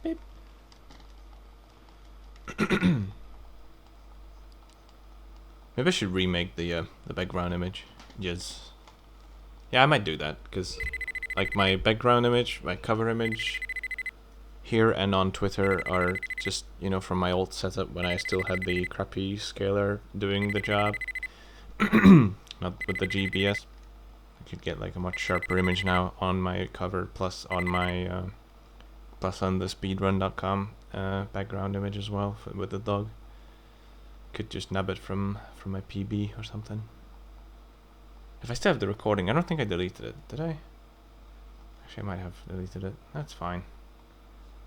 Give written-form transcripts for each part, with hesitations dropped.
Beep. Maybe I should remake the background image. Yes. Yeah, I might do that, because like my background image, my cover image here and on Twitter are just, you know, from my old setup when I still had the crappy scaler doing the job. Not with the GBS. I could get like a much sharper image now on my cover, plus on my plus on the speedrun.com background image as well with the dog. Could just nab it from my PB or something. If I still have the recording, I don't think I deleted it. Did I? Actually, I might have deleted it. That's fine.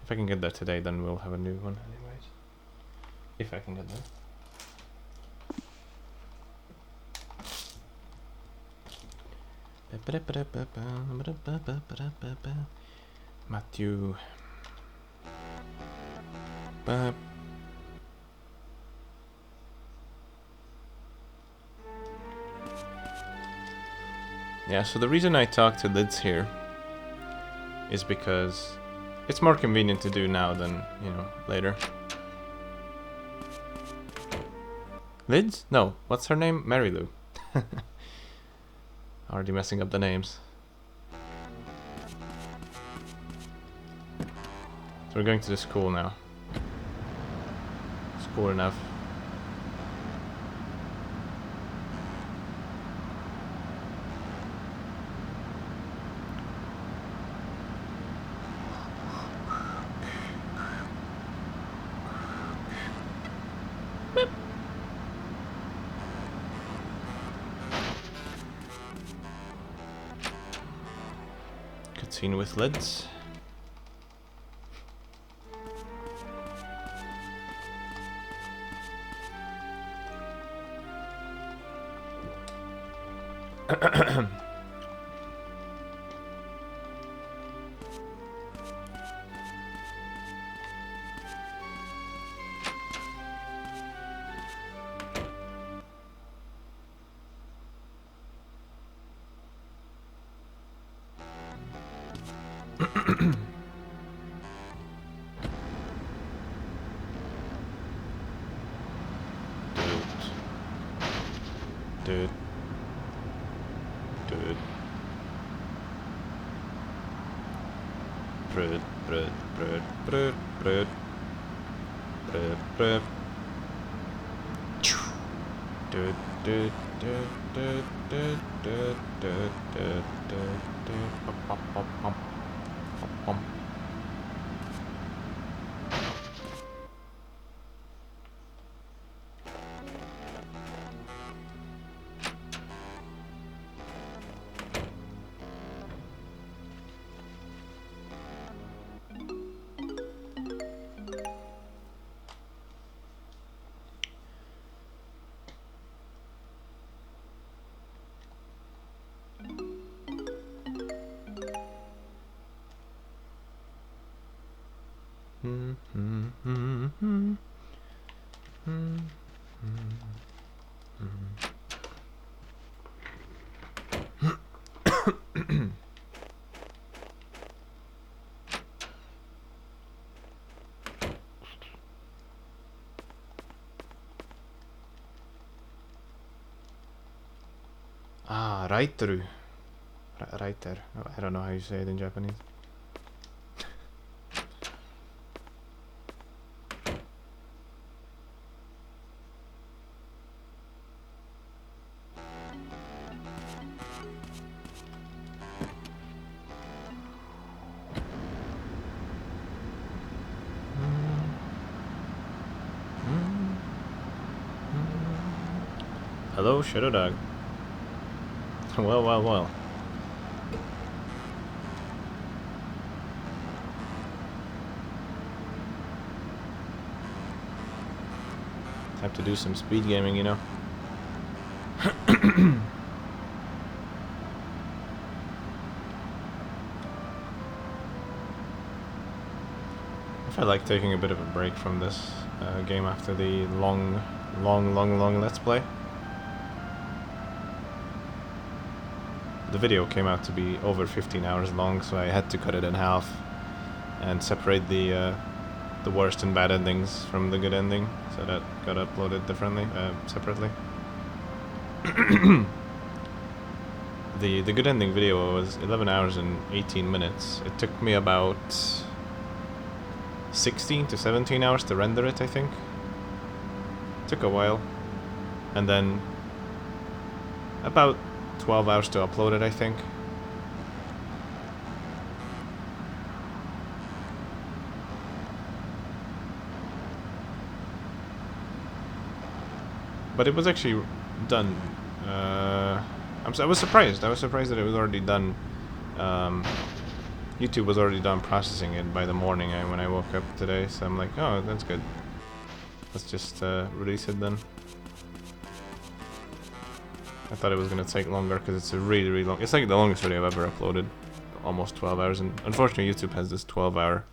If I can get that today, then we'll have a new one anyways. If I can get that. Matthew. Yeah, so the reason I talk to Lids here is because it's more convenient to do now than, you know, later. Lids? No, what's her name? Mary Lou. Already messing up the names. So we're going to the school now. School enough. Cutscene with Lids. Dude. Brud. Ah, Raiteru. Raiter. I don't know how you say it in Japanese. Hello, Shadow Dog. Well. Time to do some speed gaming, you know. I feel like taking a bit of a break from this game after the long Let's Play. The video came out to be over 15 hours long, so I had to cut it in half. and separate the worst and bad endings from the good ending, so that got uploaded differently, separately. The good ending video was 11 hours and 18 minutes. It took me about 16 to 17 hours to render it, I think. Took a while. And then about 12 hours to upload it, I think. But it was actually done. I was surprised. I was surprised that it was already done. YouTube was already done processing it by the morning when I woke up today. So I'm like, oh, that's good. Let's just release it then. I thought it was gonna take longer because it's a really, really long. It's like the longest video I've ever uploaded, almost 12 hours. And unfortunately, YouTube has this 12-hour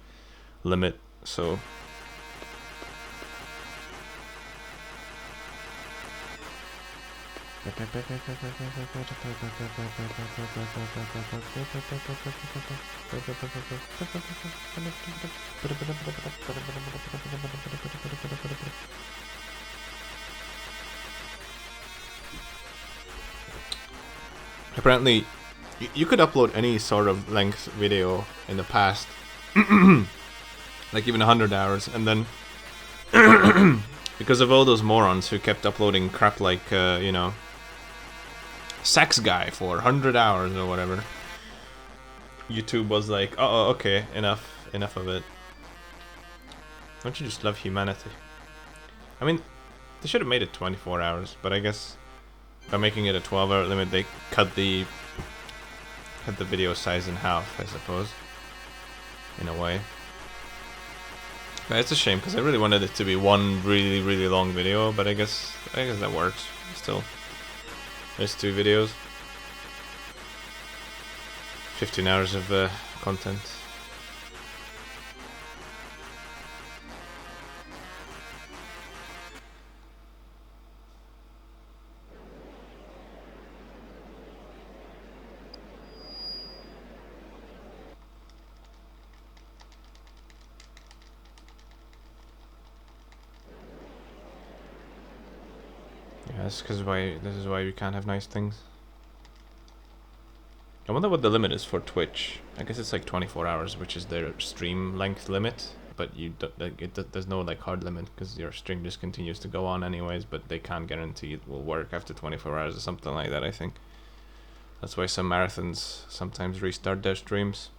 limit. So. Apparently, you could upload any sort of length video in the past, like even 100 hours, and then because of all those morons who kept uploading crap like, you know, sex guy for 100 hours or whatever, YouTube was like, oh, okay, enough of it. Don't you just love humanity? I mean, they should have made it 24 hours, but I guess by making it a 12-hour limit, they cut the video size in half, I suppose, in a way. But it's a shame because I really wanted it to be one really, really long video, but I guess that works. Still, there's 2 videos, 15 hours of content. This is why we can't have nice things. I wonder what the limit is for Twitch. I guess it's like 24 hours, which is their stream length limit. But you there's no like hard limit because your stream just continues to go on anyways. But they can't guarantee it will work after 24 hours or something like that. I think that's why some marathons sometimes restart their streams.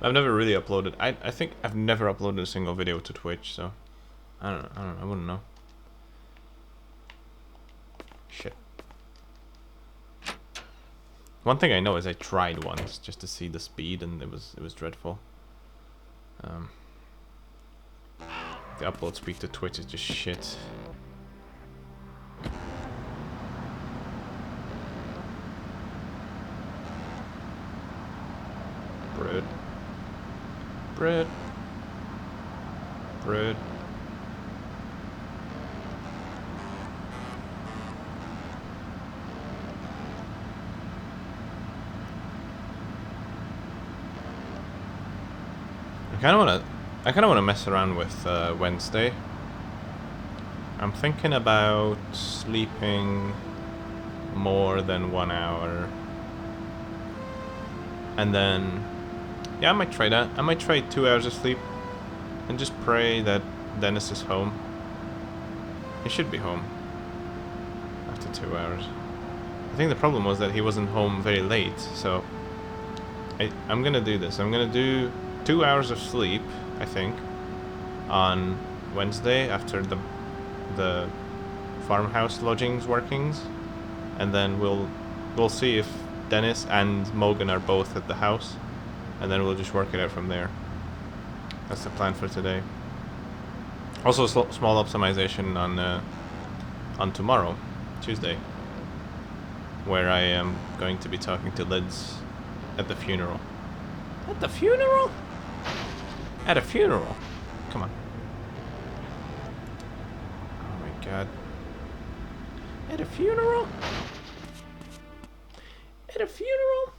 I've never really uploaded. I think I've never uploaded a single video to Twitch, so I don't know. I wouldn't know. Shit. One thing I know is I tried once just to see the speed, and it was dreadful. The upload speed to Twitch is just shit. Bread. Bread. Bread. I kind of want to mess around with Wednesday. I'm thinking about sleeping more than 1 hour, and then yeah, I might try that. I might try 2 hours of sleep, and just pray that Dennis is home. He should be home after 2 hours. I think the problem was that he wasn't home very late, so I'm gonna do this. I'm gonna do 2 hours of sleep, I think, on Wednesday after the farmhouse lodgings workings, and then we'll see if Dennis and Morgan are both at the house, and then we'll just work it out from there. That's the plan for today. Also, small optimization on tomorrow, Tuesday, where I am going to be talking to Lids at the funeral. At the funeral? At a funeral? Come on. Oh my god. At a funeral? At a funeral?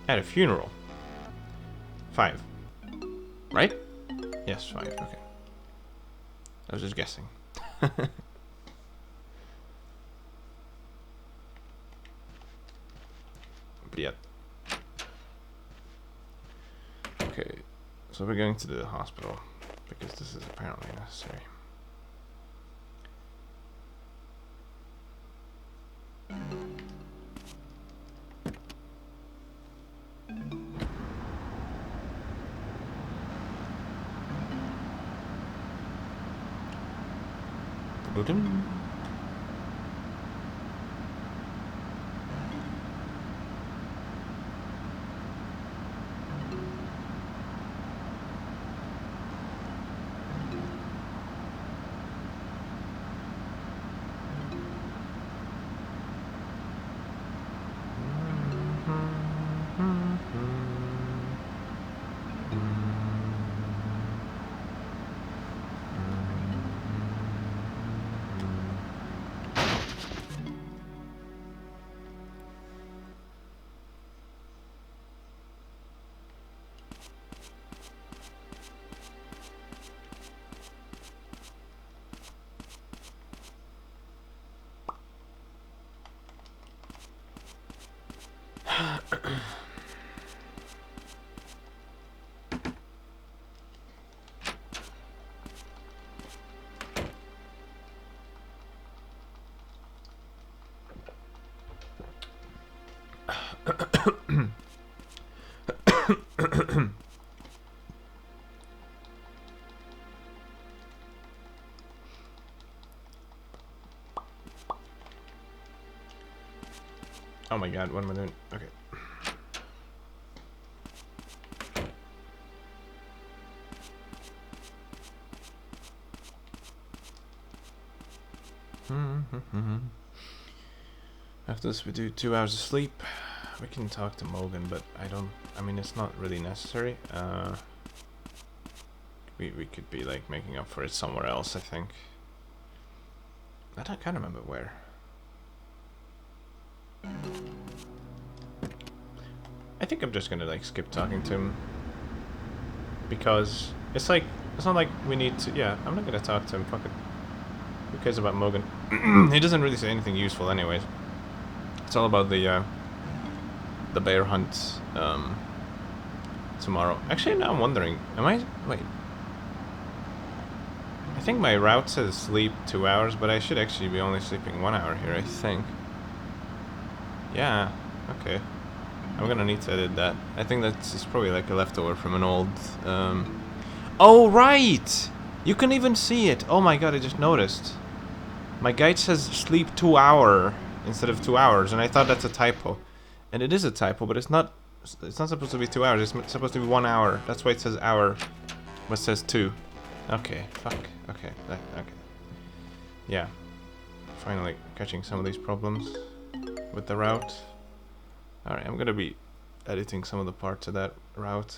At a funeral. 5. Right? Yes, 5. Okay. I was just guessing. But yeah. Okay. So we're going to the hospital because this is apparently necessary. Oh my god, what am I doing? Okay. After this we do 2 hours of sleep. We can talk to Morgan, but I mean it's not really necessary. We could be like making up for it somewhere else, I think. I can't remember where. I think I'm just gonna like skip talking to him. Because it's not like we need to. Yeah, I'm not gonna talk to him. Fuck it. Who cares about Morgan? He doesn't really say anything useful, anyways. It's all about the bear hunt tomorrow. Actually, now I'm wondering. Wait. I think my route says sleep 2 hours, but I should actually be only sleeping 1 hour here. I think. Yeah. Okay. I'm gonna need to edit that. I think that's probably like a leftover from an old. Oh right! You can even see it. Oh my god! I just noticed. My guide says sleep 2 hour instead of 2 hours, and I thought that's a typo. And it is a typo, but it's not. It's not supposed to be 2 hours. It's supposed to be 1 hour. That's why it says hour. What says 2? Okay. Fuck. Okay. Okay. Yeah. Finally catching some of these problems with the route. Alright, I'm gonna be editing some of the parts of that route.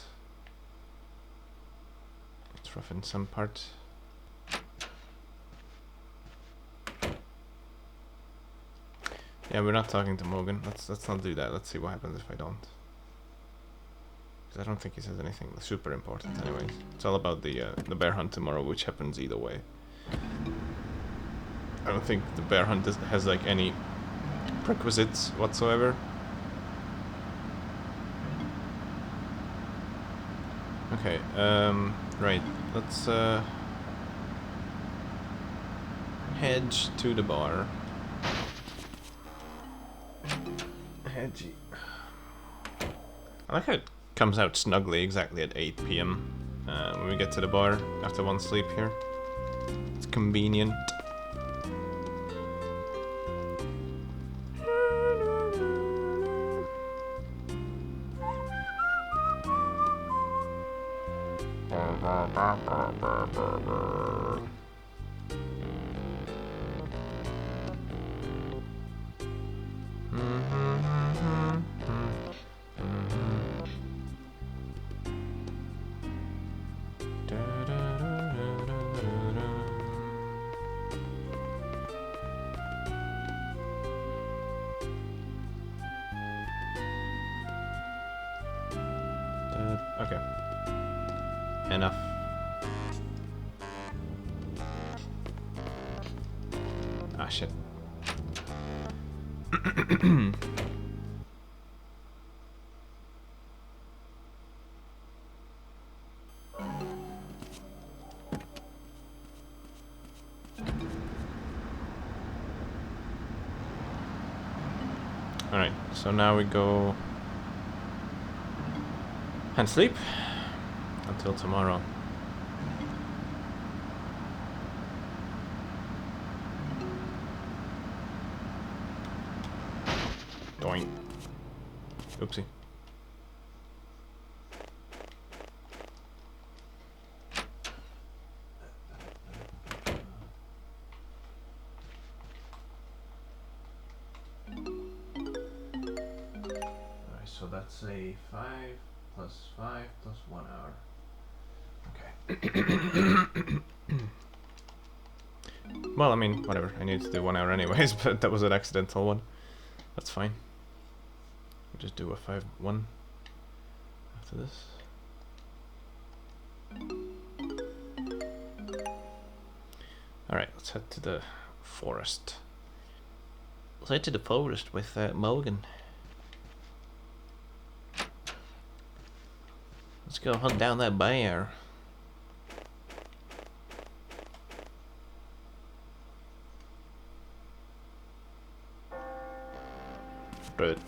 It's rough in some parts. Yeah, we're not talking to Morgan. Let's not do that. Let's see what happens if I don't. Because I don't think he says anything super important anyways. It's all about the bear hunt tomorrow, which happens either way. I don't think the bear hunt has like any prerequisites whatsoever. Okay, right, let's hedge to the bar. Hedgy. I like how it comes out snugly exactly at 8 PM when we get to the bar after one sleep here. It's convenient. enough. Ah, shit. Alright, so now we go and sleep until tomorrow. Doink. Oopsie. Alright, so that's a 5 plus 5 plus 1 hour. Okay. Well, I mean, whatever. I need to do 1 hour anyways, but that was an accidental one. That's fine. We'll just do a 5-1 after this. Alright, let's head to the forest. Let's head to the forest with Morgan. Let's go hunt down that bear. Good.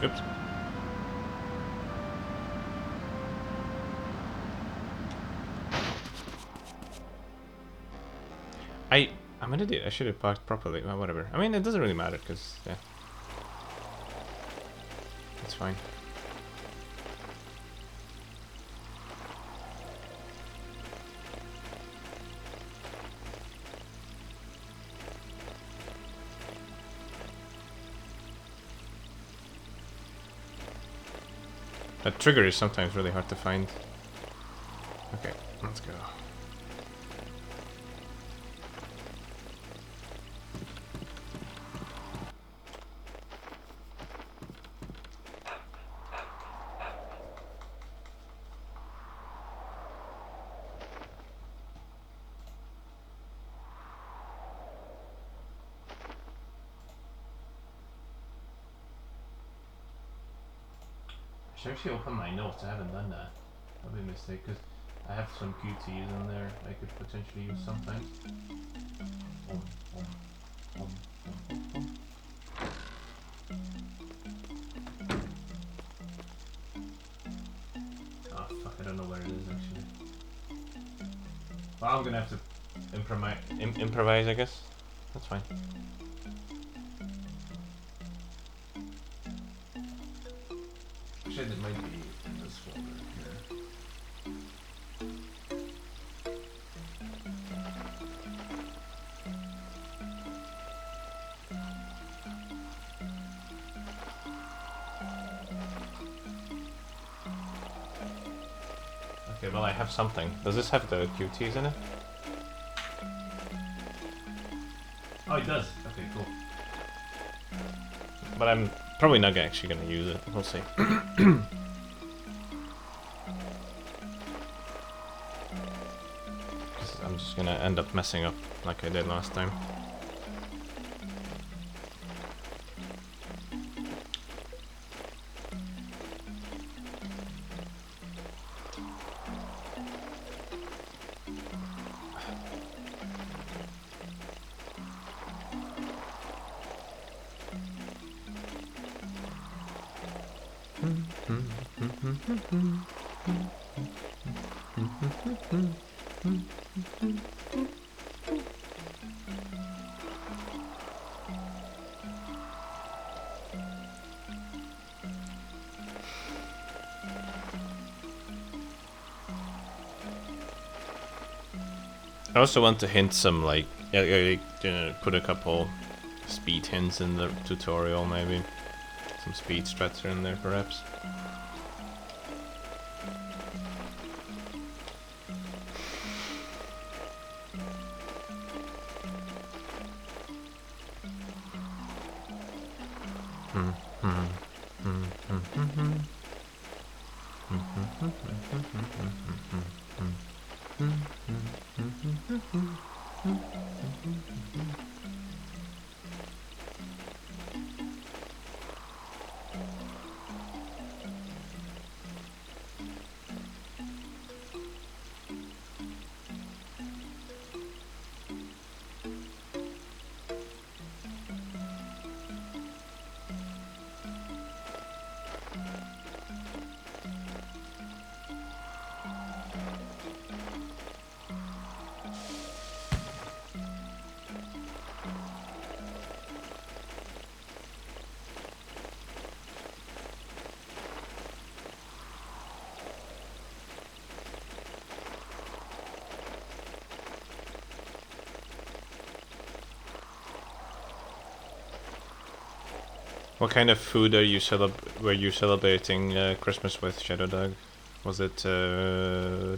Oops. I'm an idiot. I should have parked properly. Well, whatever. I mean, it doesn't really matter because yeah, it's fine. That trigger is sometimes really hard to find. Okay, let's go. I should actually open my notes. I haven't done that. That'd be a mistake because I have some QTs in there I could potentially use sometimes. Oh fuck, I don't know where it is actually. Well, I'm gonna have to improvise, I guess. That's fine. Actually, it might be in this folder here. Okay, well I have something. Does this have the QTs in it? Oh, it does. Okay, cool. But I'm probably not actually gonna use it. We'll see. I'm just gonna end up messing up like I did last time. I also want to hint some, like, put a couple speed hints in the tutorial, maybe. Some speed strats are in there, perhaps. What kind of food are you were you celebrating Christmas with, Shadow Dog? Was it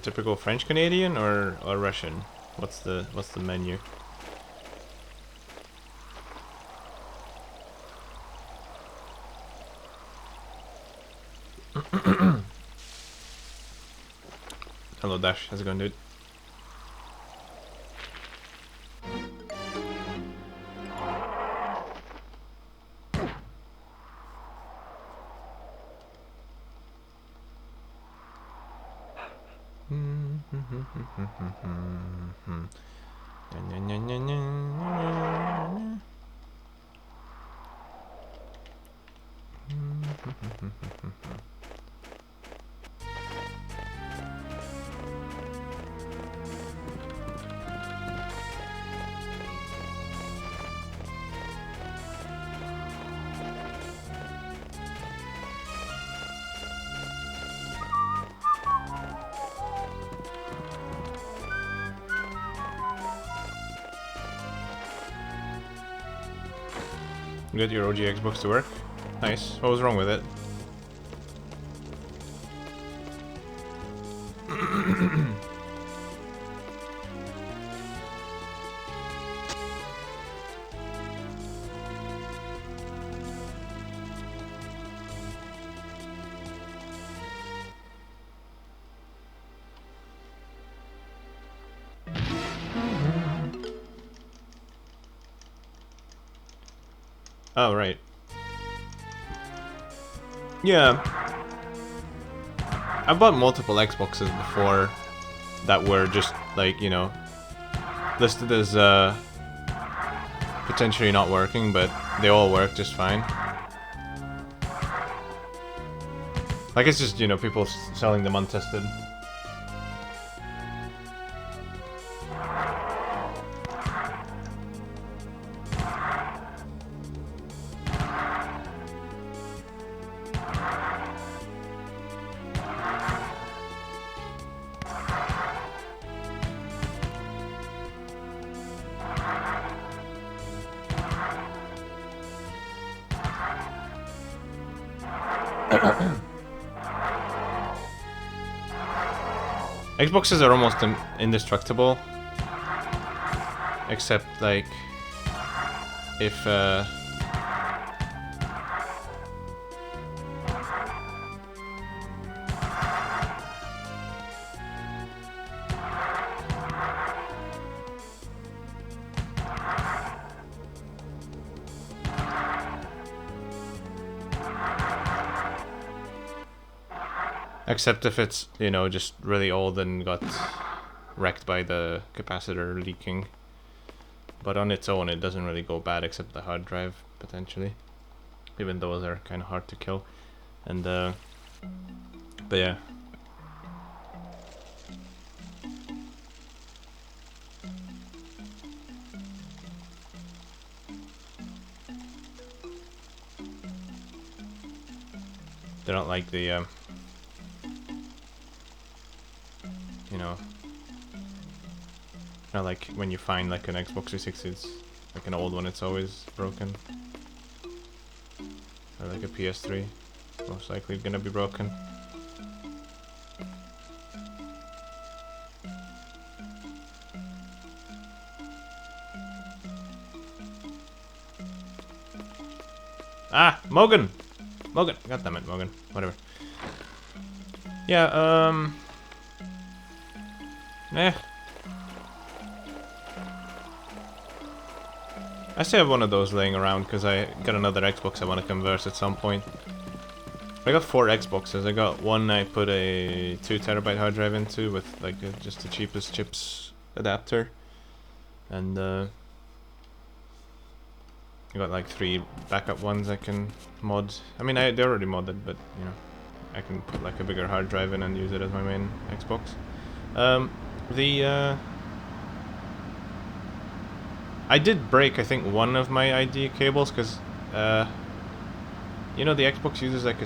typical French Canadian or Russian? What's the menu? Hello Dash, how's it going, dude? You got your OG Xbox to work? Nice. What was wrong with it? Oh, right. Yeah. I've bought multiple Xboxes before that were just, like, you know, listed as potentially not working, but they all work just fine. Like, it's just, you know, people selling them untested. Xboxes are almost indestructible, except like if it's, you know, just really old and got wrecked by the capacitor leaking. But on its own, it doesn't really go bad, except the hard drive, potentially. Even those are kind of hard to kill. And But yeah. They don't like the, you know, not like when you find like an Xbox 360, it's like an old one, it's always broken. Or like a PS3, most likely gonna be broken. Ah, Mogan! Mogan! God damn it, Mogan. Whatever. Yeah, eh. I still have one of those laying around because I got another Xbox I want to convert at some point. I got 4 Xboxes. I got one I put a 2 terabyte hard drive into with like just the cheapest chips adapter. And I got like 3 backup ones I can mod. I mean, they're already modded, but you know, I can put like a bigger hard drive in and use it as my main Xbox. I did break, I think, one of my ID cables because, you know, the Xbox uses like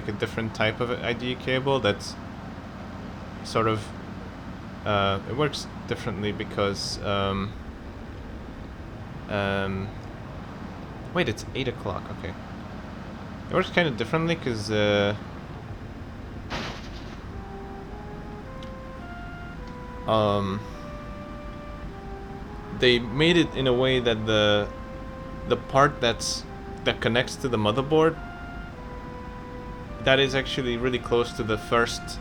a different type of ID cable that's sort of, it works differently because, wait, it's 8 o'clock, okay. It works kind of differently because, they made it in a way that the part that connects to the motherboard, that is actually really close to the first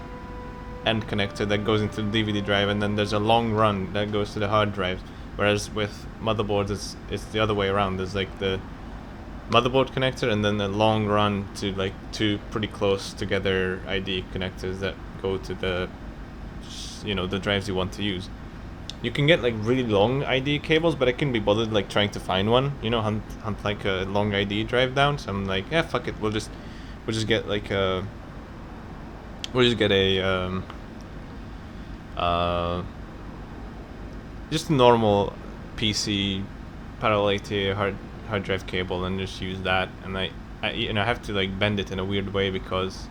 end connector that goes into the DVD drive, and then there's a long run that goes to the hard drive. Whereas with motherboards, it's the other way around. There's like the motherboard connector and then a long run to like 2 pretty close together ID connectors that go to the, you know, the drives you want to use. You can get like really long ID cables, but I couldn't be bothered like trying to find one, you know, hunt like a long ID drive down. So I'm like, yeah, fuck it, we'll just get like a just a normal PC parallel ATA hard drive cable and just use that. And I you know, I have to like bend it in a weird way because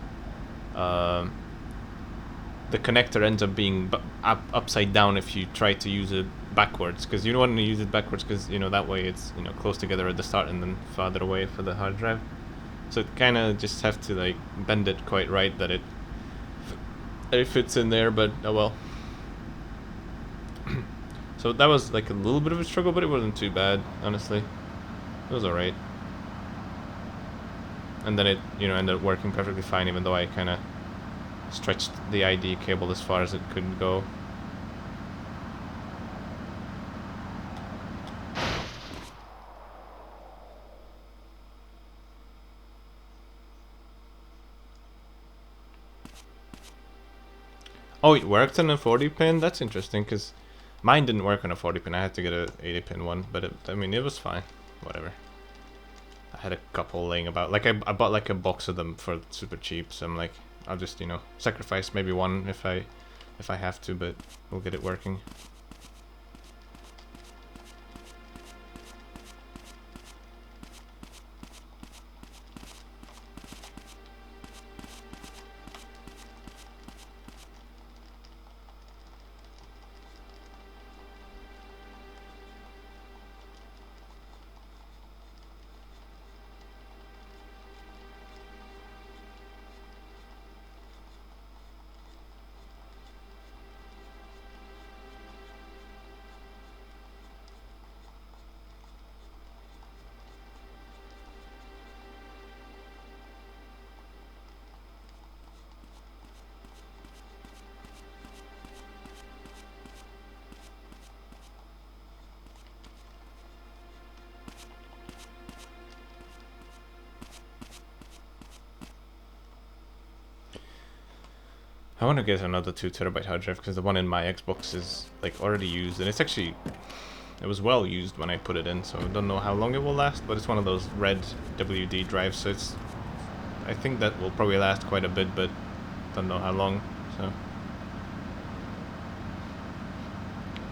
the connector ends up being upside down if you try to use it backwards, because you don't want to use it backwards because, you know, that way it's, you know, close together at the start and then farther away for the hard drive. So it kind of just have to like bend it quite right that it fits in there, but oh well. So that was like a little bit of a struggle, but it wasn't too bad, honestly. It was alright. And then it, you know, ended up working perfectly fine, even though I kind of stretched the ID cable as far as it could go. Oh, it worked on a 40 pin? That's interesting, because mine didn't work on a 40 pin. I had to get a 80 pin one, but I mean, it was fine. Whatever. I had a couple laying about. Like, I bought like a box of them for super cheap, so I'm like, I'll just, you know, sacrifice maybe one if I have to, but we'll get it working. I want to get another 2 terabyte hard drive because the one in my Xbox is like already used, and it was well used when I put it in, so I don't know how long it will last, but it's one of those red WD drives, so it's I think that will probably last quite a bit, but don't know how long, so...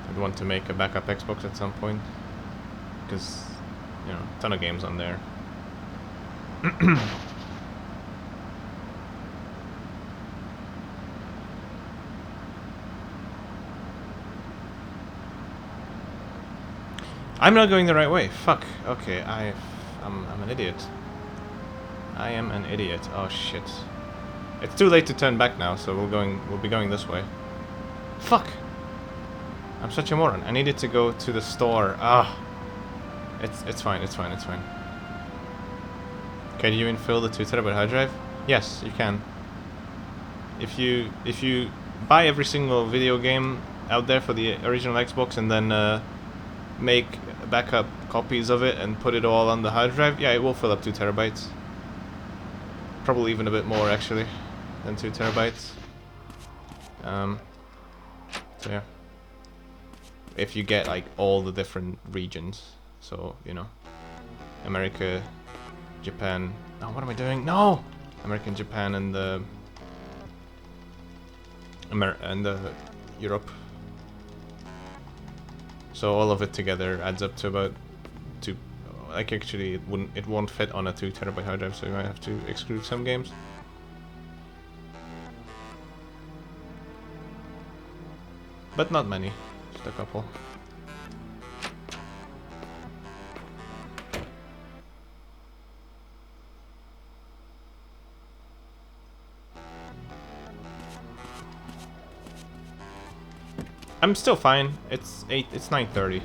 I'd want to make a backup Xbox at some point, because, you know, a ton of games on there. I'm not going the right way. Fuck. Okay, I'm an idiot. I am an idiot. Oh shit. It's too late to turn back now, so we'll be going this way. Fuck. I'm such a moron. I needed to go to the store. Ah. It's fine. Can you infill the 2 terabyte hard drive? Yes, you can. If you buy every single video game out there for the original Xbox and then make backup copies of it and put it all on the hard drive, yeah, it will fill up 2 terabytes. Probably even a bit more actually than 2 terabytes. So yeah. If you get like all the different regions, so you know, America, Japan. Oh, what am I doing? No, America and Japan and the Europe. So all of it together adds up to about 2. Like actually, it won't fit on a 2 terabyte hard drive, so you might have to exclude some games. But not many, just a couple. I'm still fine. It's 9:30.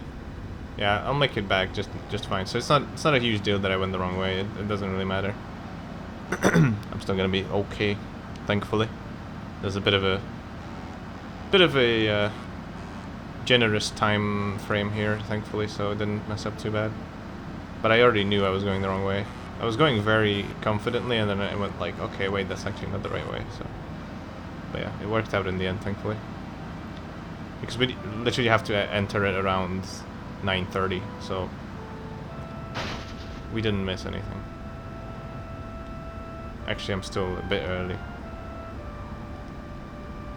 Yeah, I'll make it back just fine. So it's not a huge deal that I went the wrong way. It doesn't really matter. I'm still gonna be okay, thankfully. There's a bit of a generous time frame here, thankfully, so it didn't mess up too bad. But I already knew I was going the wrong way. I was going very confidently, and then I went like, okay, wait, that's actually not the right way. So, but yeah, it worked out in the end, thankfully. Because we literally have to enter it around 9:30, so we didn't miss anything. Actually, I'm still a bit early.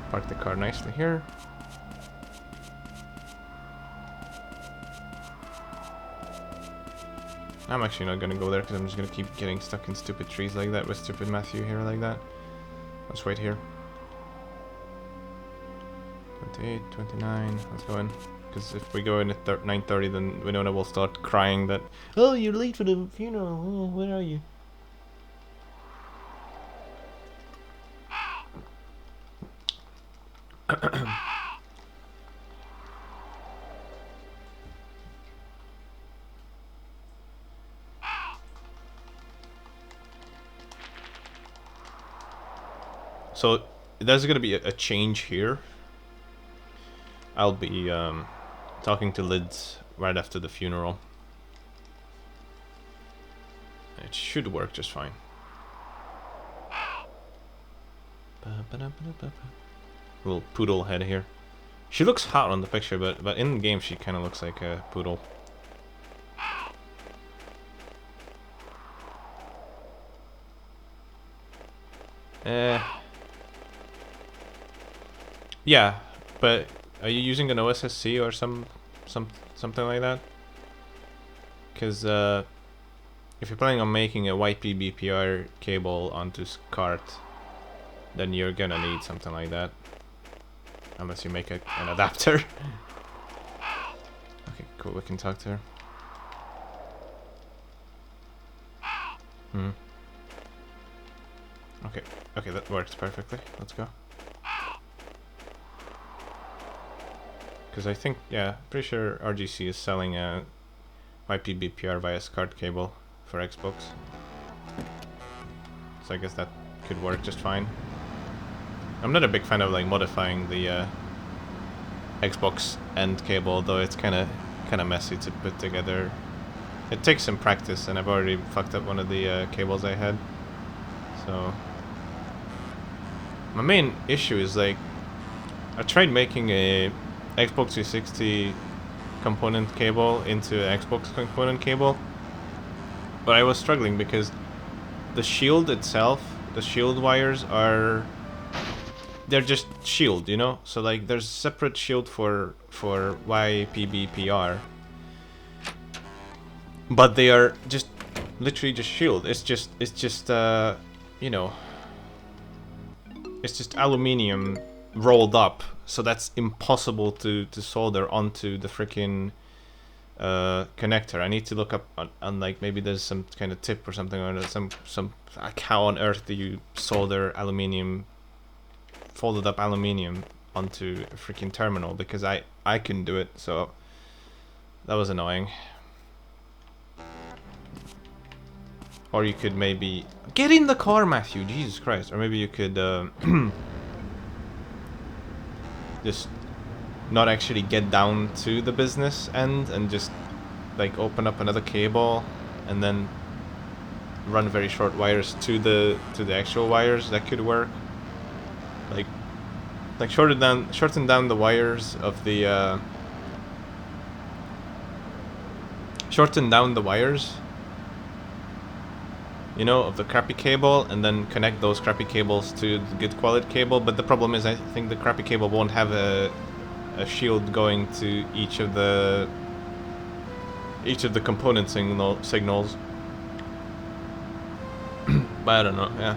Park the car nicely here. I'm actually not gonna go there because I'm just gonna keep getting stuck in stupid trees like that with stupid Matthew here like that. Let's wait here. 28, 29, let's go in. Because if we go in at 9:30, then Winona will start crying that, oh, you're late for the funeral, oh, where are you? So there's going to be a change here. I'll be talking to Lids right after the funeral. It should work just fine. Little poodle head here. She looks hot on the picture, but in game she kind of looks like a poodle. Yeah, but are you using an OSSC or something like that? Because if you're planning on making a YP-BPR cable onto SCART, then you're gonna need something like that. Unless you make an adapter. Okay, cool, we can talk to her. Okay, that works perfectly. Let's go. Because I think, yeah, pretty sure RGC is selling a YP-BPR via SCART cable for Xbox. So I guess that could work just fine. I'm not a big fan of like modifying the Xbox end cable, though it's kind of messy to put together. It takes some practice, and I've already fucked up one of the cables I had. So my main issue is like I tried making a Xbox 360 component cable into Xbox component cable, but I was struggling because the shield itself, the shield wires are, they're just shield, you know. So like there's separate shield for YPBPR, but they are just literally just shield. It's just you know, it's just aluminium rolled up. So that's impossible to solder onto the freaking connector. I need to look up on like maybe there's some kind of tip or something, or some like how on earth do you solder aluminium, folded up aluminium onto a freaking terminal, because I couldn't do it, so that was annoying. Or you could maybe get in the car, Matthew, Jesus Christ. Or maybe you could just not actually get down to the business end and just like open up another cable and then run very short wires to the actual wires. That could work. Like shorten down the wires of the shorten down the wires, you know, of the crappy cable, and then connect those crappy cables to the good quality cable. But the problem is, I think the crappy cable won't have a shield going to each of the component signals. But I don't know. Yeah.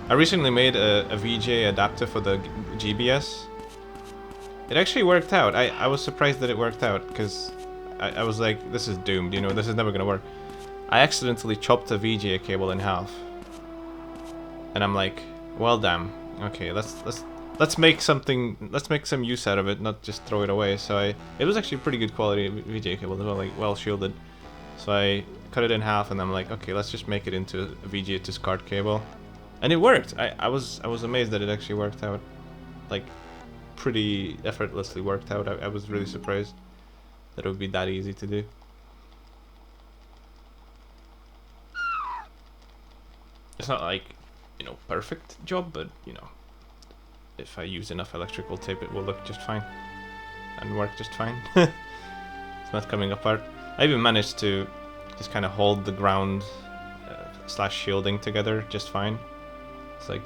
I recently made a VGA adapter for the GBS. It actually worked out. I was surprised that it worked out, because I was like, this is doomed, you know, this is never gonna work. I accidentally chopped a VGA cable in half. And I'm like, well damn. Okay, let's make some use out of it, not just throw it away. So it was actually pretty good quality VGA cable as well, like well shielded. So I cut it in half and I'm like, okay, let's just make it into a VGA to SCART cable. And it worked. I was amazed that it actually worked out. Like, pretty effortlessly worked out. I was really surprised that it would be that easy to do. It's not like, you know, perfect job, but, you know, if I use enough electrical tape, it will look just fine. And work just fine. It's not coming apart. I even managed to just kind of hold the ground slash shielding together just fine. It's like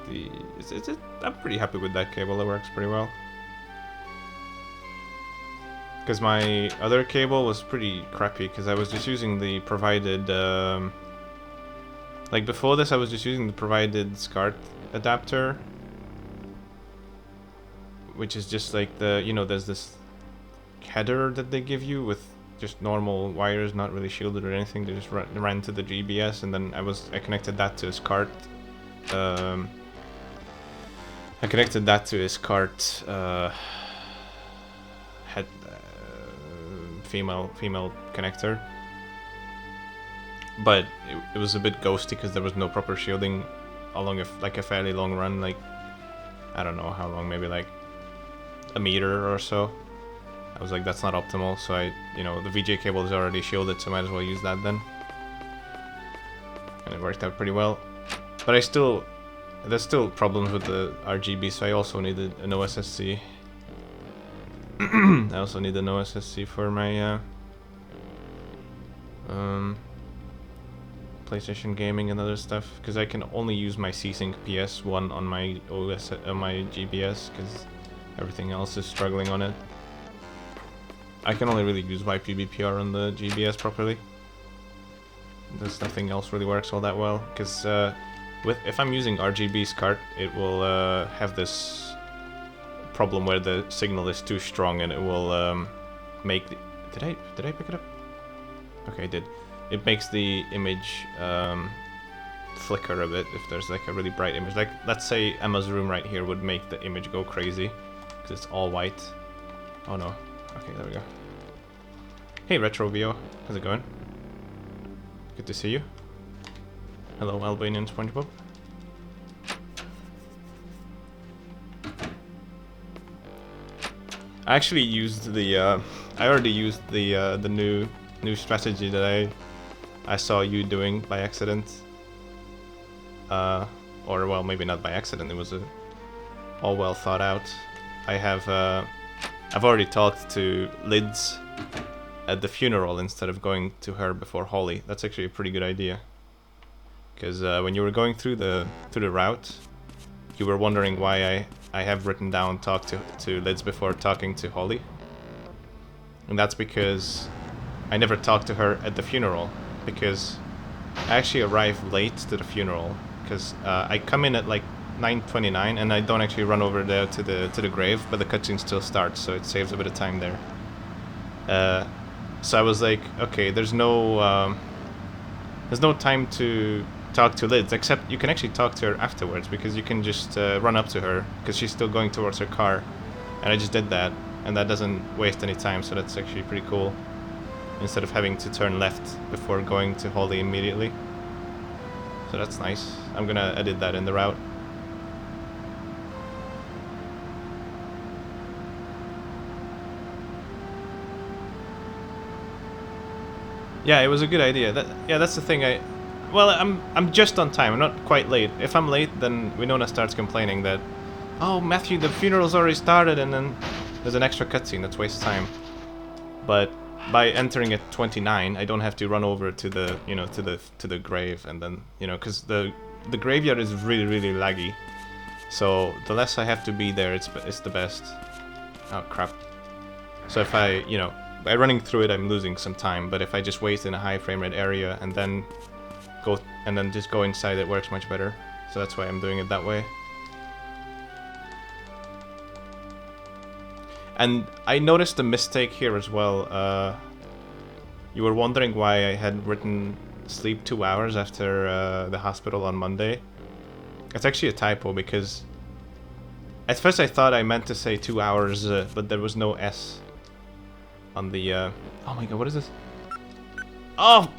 I'm pretty happy with that cable. It works pretty well. Because my other cable was pretty crappy, because I was just using the provided... like before this, I was just using the provided SCART adapter, which is just like the, you know, there's this header that they give you with just normal wires, not really shielded or anything. They just ran to the GBS, and then I connected that to a SCART. I connected that to a SCART head female connector. But it was a bit ghosty because there was no proper shielding along a fairly long run, like, I don't know how long, maybe like a meter or so. I was like, that's not optimal, so you know, the VGA cable is already shielded, so I might as well use that then. And it worked out pretty well. But there's still problems with the RGB, so I also needed an OSSC. I also need an OSSC for my PlayStation gaming and other stuff, because I can only use my C-Sync PS1 on my my GBS, because everything else is struggling on it. I can only really use YPBPR on the GBS properly. There's nothing else really works all that well, because if I'm using RGB SCART, it will have this problem where the signal is too strong, and it will make the... Did I pick it up? Okay, I did. It makes the image flicker a bit if there's like a really bright image. Like, let's say Emma's room right here would make the image go crazy because it's all white. Oh no. Okay, there we go. Hey RetroVio, how's it going? Good to see you. Hello Albanian SpongeBob. I actually used the I already used the new strategy that I saw you doing by accident. Or well, maybe not by accident. It was all well thought out. I've already talked to Lids at the funeral instead of going to her before Holly. That's actually a pretty good idea. because when you were going through the route, you were wondering why I have written down talk to Lids before talking to Holly, and that's because I never talked to her at the funeral, because I actually arrived late to the funeral, because I come in at like 9:29 and I don't actually run over there to the grave, but the cutscene still starts, so it saves a bit of time there. So I was like, okay, there's no time to talk to Lids, except you can actually talk to her afterwards, because you can just run up to her, because she's still going towards her car, and I just did that, and that doesn't waste any time, so that's actually pretty cool, instead of having to turn left before going to Holly immediately. So that's nice. I'm gonna edit that in the route. Yeah, it was a good idea. That's the thing. I'm just on time. I'm not quite late. If I'm late, then Winona starts complaining that, oh, Matthew, the funeral's already started, and then there's an extra cutscene that's waste time. But by entering at 29, I don't have to run over to the to the grave, and then because the graveyard is really laggy. So the less I have to be there, it's the best. Oh crap! So if I by running through it, I'm losing some time. But if I just wait in a high frame rate area and then just go inside, it works much better. So that's why I'm doing it that way. And I noticed a mistake here as well. You were wondering why I had written sleep 2 hours after the hospital on Monday. It's actually a typo, because at first I thought I meant to say 2 hours, but there was no S on the... oh my god, what is this? Oh!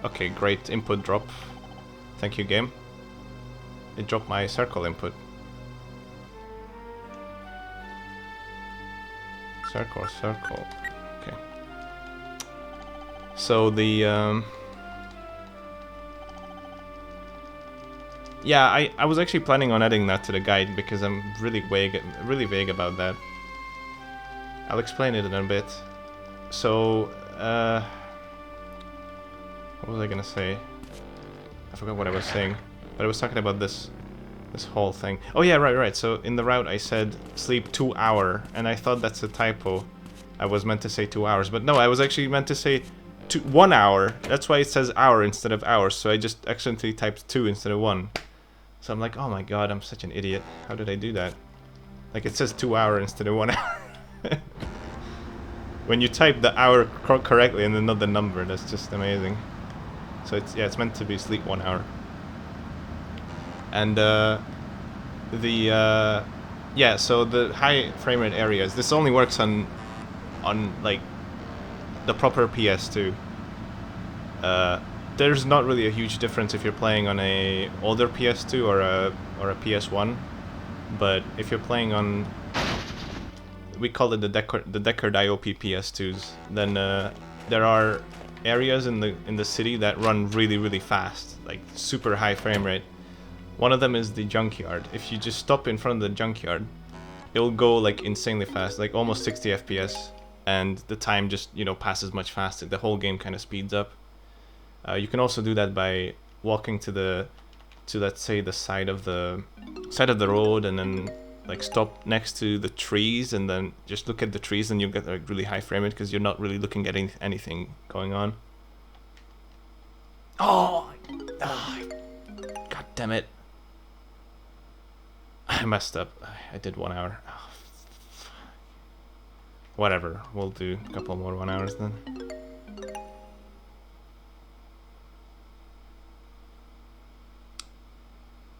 Okay, great input drop. Thank you, game. It dropped my circle input. Circle. Okay. So the... yeah, I was actually planning on adding that to the guide, because I'm really vague about that. I'll explain it in a bit. So, what was I gonna say? I forgot what I was saying, but I was talking about this whole thing. Oh yeah, right. So in the route I said sleep 2 hour, and I thought that's a typo. I was meant to say 2 hours, but no, I was actually meant to say 1 hour. That's why it says hour instead of hours. So I just accidentally typed 2 instead of 1. So I'm like, oh my god, I'm such an idiot. How did I do that? Like, it says 2 hour instead of 1 hour. When you type the hour correctly and then not the number, that's just amazing. So it's meant to be sleep 1 hour. And so the high frame rate areas, this only works on like the proper PS2. There's not really a huge difference if you're playing on a older PS2 or a PS1, but if you're playing on, we call it the Deckard IOP PS2s, then there are areas in the city that run really fast, like super high frame rate. One of them is the junkyard. If you just stop in front of the junkyard, it'll go like insanely fast, like almost 60 FPS, and the time just passes much faster. The whole game kind of speeds up. You can also do that by walking to let's say the side of the road, and then like stop next to the trees, and then just look at the trees, and you'll get like really high frame rate, because you're not really looking at anything going on. Oh, god damn it. I messed up. I did 1 hour. Oh, whatever, we'll do a couple more 1 hours then.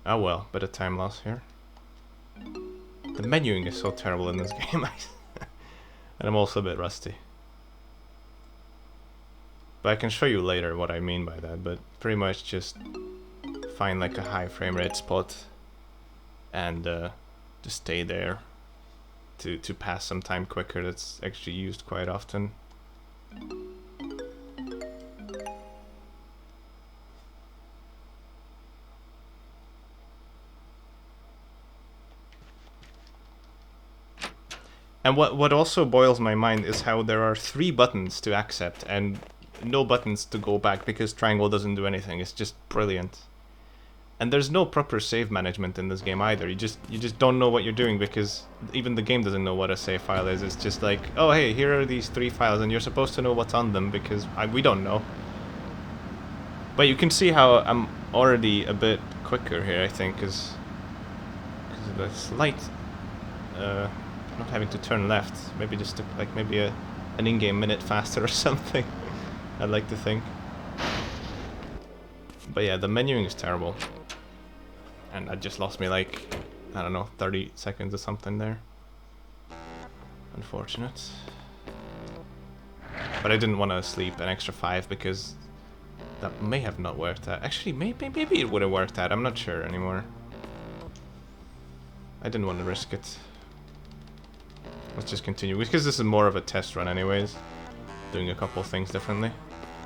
Oh well, bit of time loss here. The menuing is so terrible in this game, and I'm also a bit rusty. But I can show you later what I mean by that, but pretty much just find like a high frame rate spot and just stay there to pass some time quicker. That's actually used quite often. And what also boils my mind is how there are 3 buttons to accept, and no buttons to go back because triangle doesn't do anything. It's just brilliant. And there's no proper save management in this game either. You just don't know what you're doing because even the game doesn't know what a save file is. It's just like, oh hey, here are these 3 files and you're supposed to know what's on them because we don't know. But you can see how I'm already a bit quicker here, I think, because of the slight not having to turn left. Maybe just like maybe an in-game minute faster or something. I'd like to think. But yeah, the menuing is terrible. And that just lost me like, I don't know, 30 seconds or something there. Unfortunate. But I didn't want to sleep an extra 5 because that may have not worked out. Actually, maybe it would have worked out. I'm not sure anymore. I didn't want to risk it. Let's just continue, because this is more of a test run anyways. Doing a couple things differently.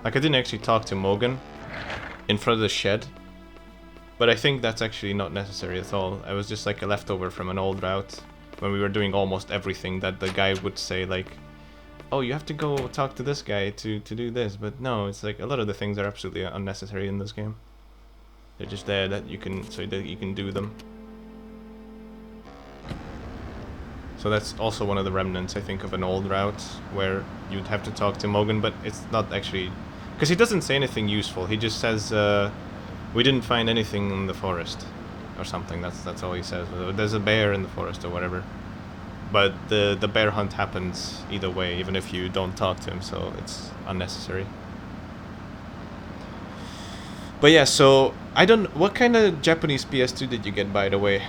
Like, I didn't actually talk to Morgan in front of the shed, but I think that's actually not necessary at all. I was just like a leftover from an old route when we were doing almost everything that the guy would say, like, oh, you have to go talk to this guy to do this. But no, it's like a lot of the things are absolutely unnecessary in this game. They're just there that you can, so that you can do them. So that's also one of the remnants, I think, of an old route where you'd have to talk to Morgan, but it's not actually, because he doesn't say anything useful. He just says, we didn't find anything in the forest or something. That's all he says. There's a bear in the forest or whatever. But the bear hunt happens either way, even if you don't talk to him, so it's unnecessary. But yeah, so I don't. What kind of Japanese PS2 did you get, by the way?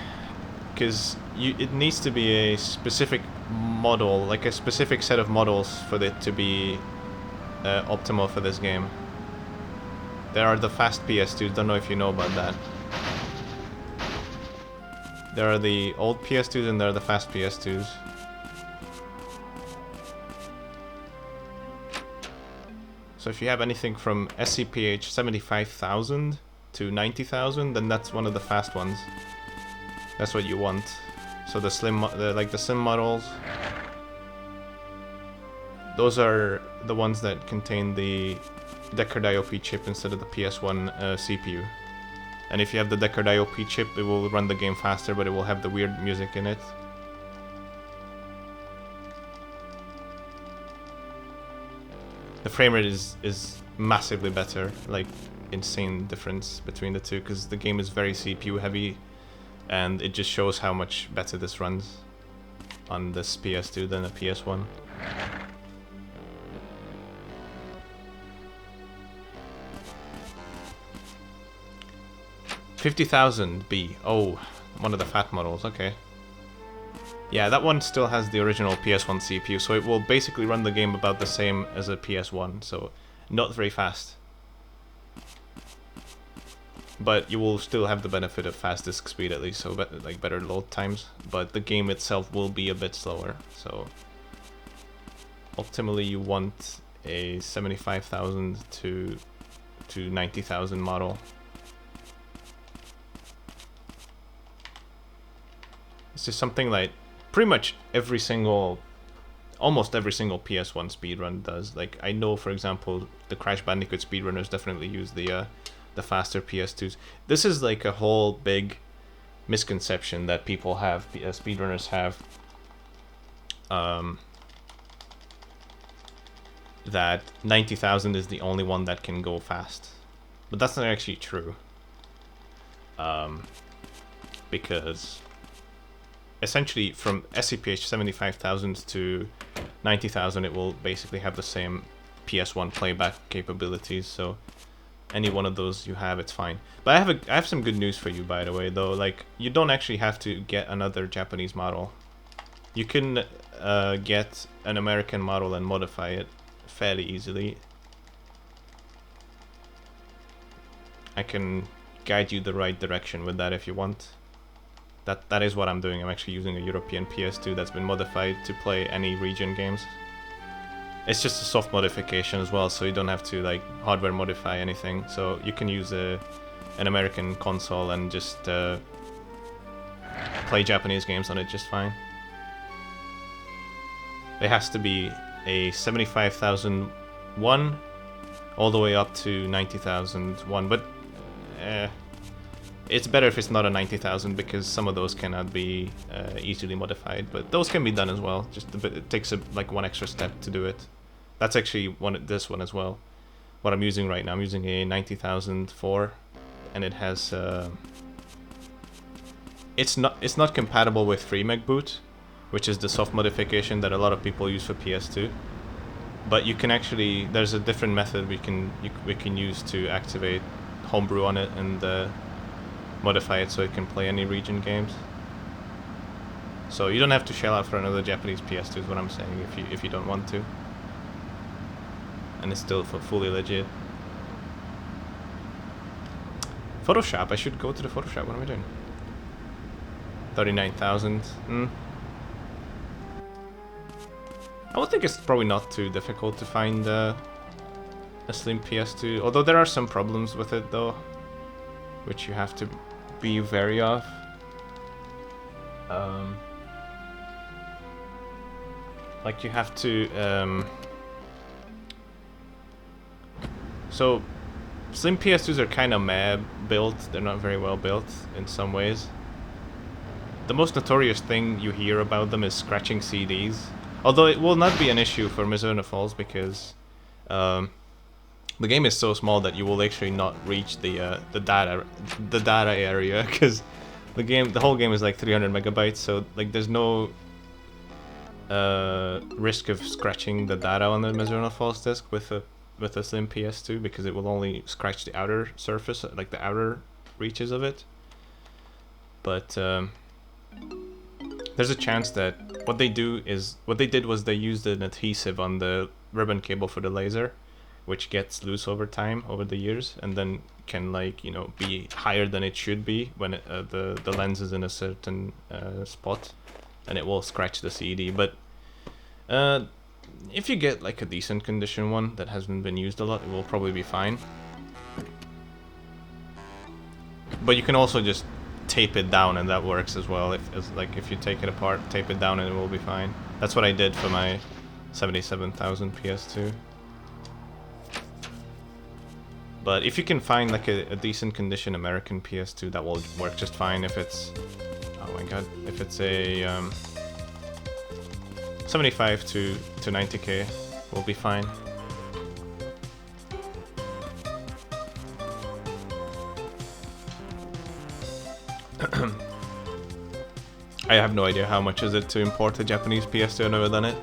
Because it needs to be a specific model, like a specific set of models for it to be optimal for this game. There are the fast PS2s. Don't know if you know about that. There are the old PS2s and there are the fast PS2s. So if you have anything from SCPH 75,000 to 90,000, then that's one of the fast ones. That's what you want. So the slim, like the slim models, those are the ones that contain the Deckard IOP chip instead of the PS1 CPU. And if you have the Deckard IOP chip, it will run the game faster, but it will have the weird music in it. The frame rate is massively better, like insane difference between the two, because the game is very CPU heavy, and it just shows how much better this runs on this PS2 than a PS1. $50,000B. Oh, one of the fat models, okay. Yeah, that one still has the original PS1 CPU, so it will basically run the game about the same as a PS1, so not very fast. But you will still have the benefit of fast disk speed at least, so like better load times. But the game itself will be a bit slower, so ultimately you want a 75,000 to 90,000 model. It's just something like pretty much almost every single PS1 speedrun does. Like, I know, for example, the Crash Bandicoot speedrunners definitely use the faster PS2s. This is like a whole big misconception that people have, speedrunners have, that 90,000 is the only one that can go fast. But that's not actually true. Because essentially from SCPH 75,000 to 90,000 it will basically have the same PS1 playback capabilities, so any one of those you have, it's fine. But I have some good news for you, by the way, though. Like, you don't actually have to get another Japanese model. You can get an American model and modify it fairly easily. I can guide you the right direction with that if you want. That is what I'm doing. I'm actually using a European PS2 that's been modified to play any region games. It's just a soft modification as well, so you don't have to like hardware modify anything. So you can use an American console and just play Japanese games on it just fine. It has to be a 75,001 all the way up to 90,001, but it's better if it's not a 90,000 because some of those cannot be easily modified, but those can be done as well. Just a bit, it takes like one extra step to do it. That's actually this one as well. What I'm using right now, I'm using a 90,004, and it has it's not compatible with FreeMeg boot, which is the soft modification that a lot of people use for PS2. But you can actually, there's a different method we can use to activate homebrew on it and modify it so it can play any region games. So you don't have to shell out for another Japanese PS2 is what I'm saying if you don't want to. And it's still fully legit. Photoshop, I should go to the Photoshop. What am I doing? 39,000. I would think it's probably not too difficult to find a slim PS2, although there are some problems with it though, which you have to be wary of. Like you have to so slim PS2s are kind of meh built. They're not very well built in some ways. The most notorious thing you hear about them is scratching CDs. Although it will not be an issue for Mizzurna Falls because the game is so small that you will actually not reach the data area because the whole game is like 300 megabytes. So like there's no risk of scratching the data on the Mizzurna Falls disc with a slim PS2 because it will only scratch the outer surface, like the outer reaches of it. But there's a chance that what they did was they used an adhesive on the ribbon cable for the laser, which gets loose over time, over the years, and then can, like, you know, be higher than it should be when the lens is in a certain spot, and it will scratch the CD. But if you get like a decent condition one that hasn't been used a lot, it will probably be fine. But you can also just tape it down, and that works as well. If you take it apart, tape it down, and it will be fine. That's what I did for my 77,000 PS2. But if you can find like a decent condition American PS2, that will work just fine. If it's, oh my god, if it's a 75 to 90k, will be fine. I have no idea how much is it to import a Japanese PS2. I've never done it.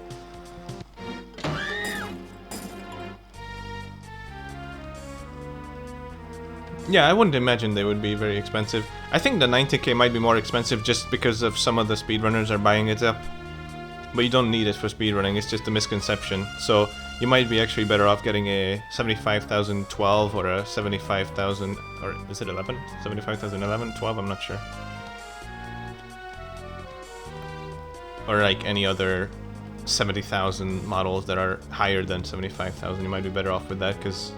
Yeah, I wouldn't imagine they would be very expensive. I think the 90k might be more expensive just because of some of the speedrunners are buying it up. But you don't need it for speedrunning, it's just a misconception. So you might be actually better off getting a 75,012 or a 75,000, or is it 11? 75,011? 12? I'm not sure. Or like any other 70,000 models that are higher than 75,000. You might be better off with that because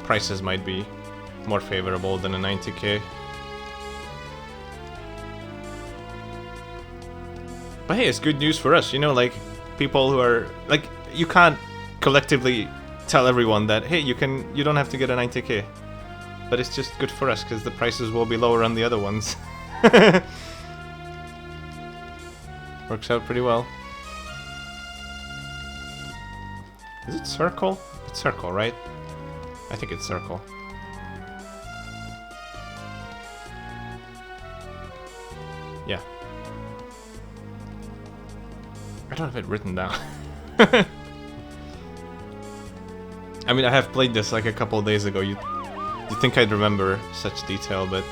prices might be more favorable than a 90k. But hey, it's good news for us, you know, like people who are like, you can't collectively tell everyone that hey, you don't have to get a 90k. But it's just good for us because the prices will be lower on the other ones. Works out pretty well. Is it circle? It's circle, right? I think it's circle. Yeah. I don't have it written down. I mean, I have played this like a couple of days ago. You think I'd remember such detail, but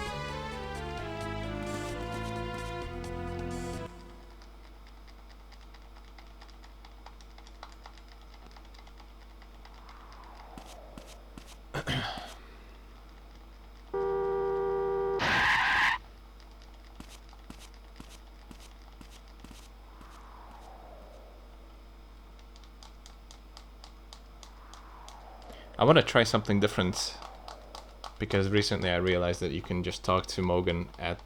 I want to try something different because recently I realized that you can just talk to Mogan at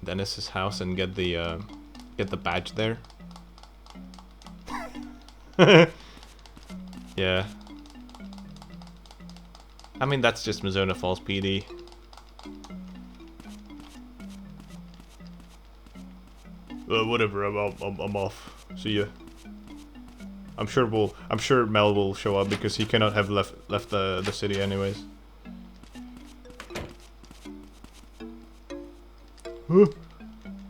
Dennis's house and get the badge there. Yeah. I mean, that's just Mizzurna Falls PD. Whatever. I'm off. See ya. I'm sure Mel will show up because he cannot have left the city anyways. Huh?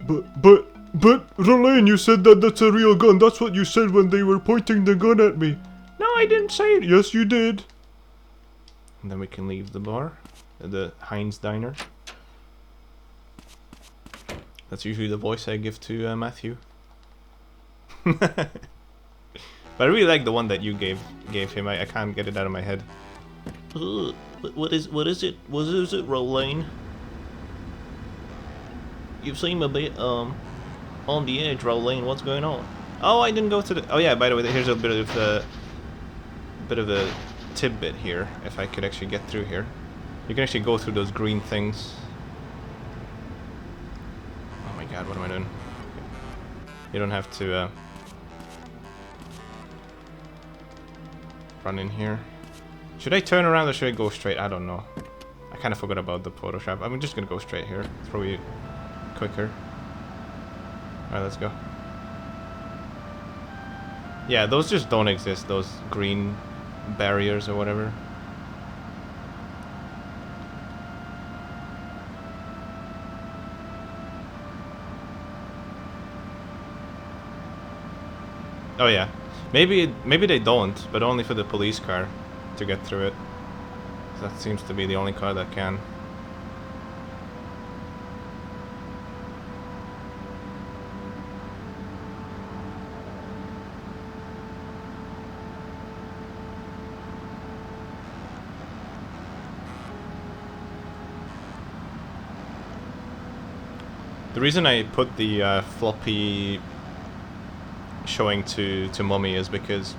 But Rolane, you said that that's a real gun. That's what you said when they were pointing the gun at me. No, I didn't say it. Yes, you did. And then we can leave the bar, the Heinz Diner. That's usually the voice I give to Matthew. But I really like the one that you gave him. I can't get it out of my head. What is it? What is it, Rolane? You seem a bit on the edge, Rolane. What's going on? Oh, I didn't go to the. Oh yeah, by the way, here's a bit of a tidbit here. If I could actually get through here, you can actually go through those green things. Oh my God, what am I doing? You don't have to run in here. Should I turn around or should I go straight? I don't know. I kind of forgot about the Photoshop. I'm just gonna go straight here. It's probably quicker. Alright, let's go. Yeah, those just don't exist, those green barriers or whatever. Oh yeah. Maybe they don't, but only for the police car to get through it. That seems to be the only car that can. The reason I put the floppy showing to Mummy is because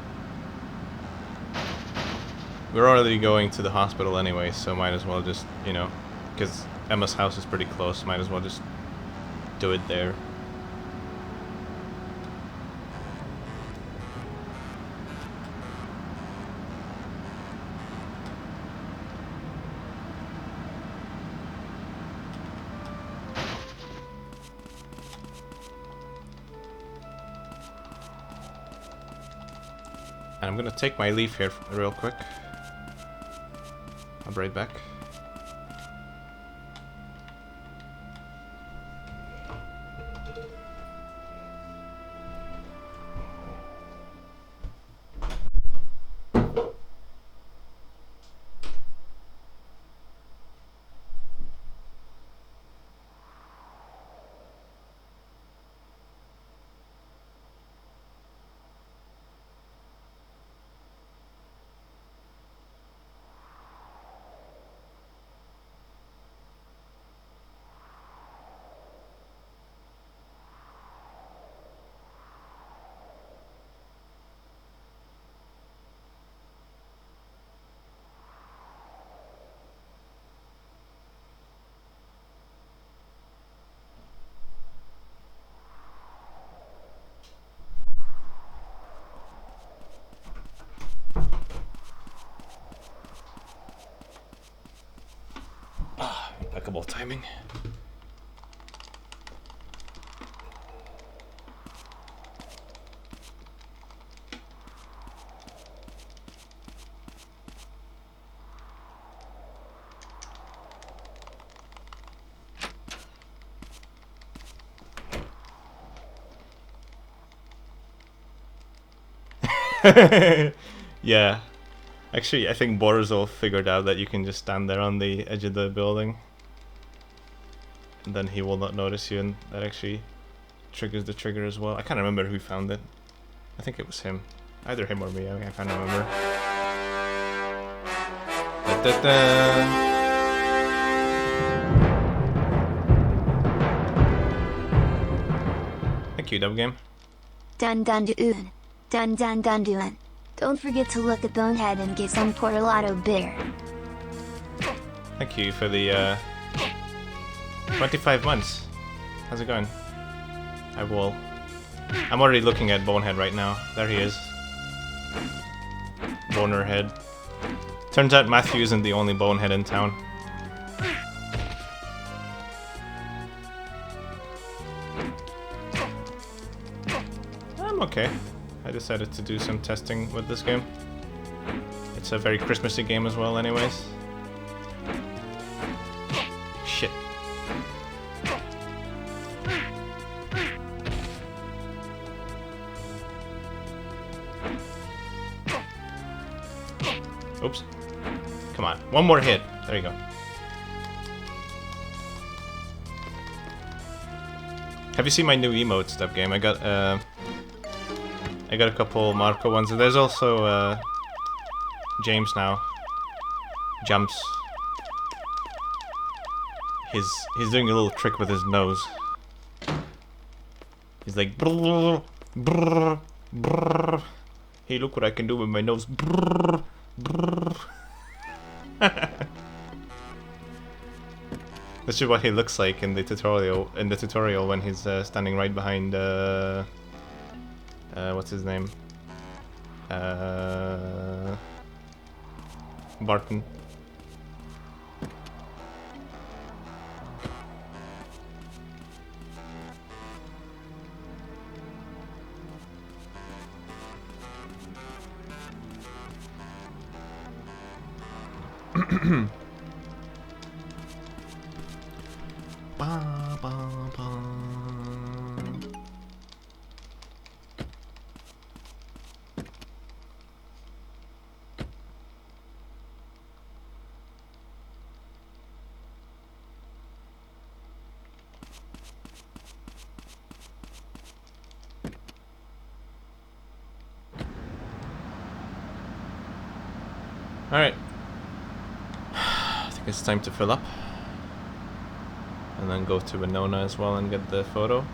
we're already going to the hospital anyway, so might as well just, you know, because Emma's house is pretty close, might as well just do it there. And I'm gonna take my leave here real quick. I'll be right back. Impeccable timing. Yeah. Actually, I think Borzov figured out that you can just stand there on the edge of the building. And then he will not notice you, and that actually triggers the trigger as well. I can't remember who found it. I think it was him. Either him or me, I can't remember. Da, da, da. Thank you, Dub Game. Dun dun dun. Dun dun dun dun. Don't forget to look at Bonehead and get some Portolato beer. Thank you for the 25 months. How's it going? I will. I'm already looking at Bonehead right now. There he is. Bonerhead. Turns out Matthew isn't the only bonehead in town. I'm okay. I decided to do some testing with this game. It's a very Christmassy game as well anyways. Shit. Oops. Come on. One more hit. There you go. Have you seen my new emote stuff game? I got a couple Marco ones. There's also James now. Jumps. He's doing a little trick with his nose. He's like brrr, brrr, brrr. Hey, look what I can do with my nose. Brrr, brrr. This is what he looks like in the tutorial. In the tutorial, when he's standing right behind what's his name? Barton. Ba, ba, ba. All right. I think it's time to fill up. And then go to Winona as well and get the photo.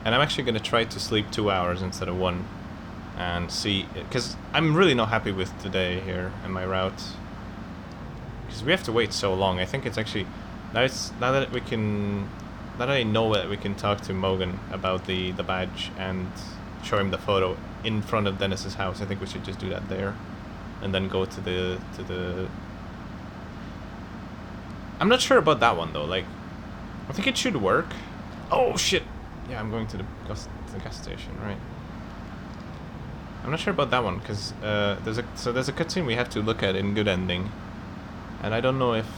And I'm actually going to try to sleep 2 hours instead of 1. And see, because I'm really not happy with today here and my route. Because we have to wait so long. I think it's actually, now that I know that we can talk to Mogan about the badge and show him the photo in front of Dennis's house, I think we should just do that there. And then go to the I'm not sure about that one though, like, I think it should work. Oh shit! Yeah, I'm going to the gas station, right. I'm not sure about that one, because there's a cutscene we have to look at in Good Ending. And I don't know if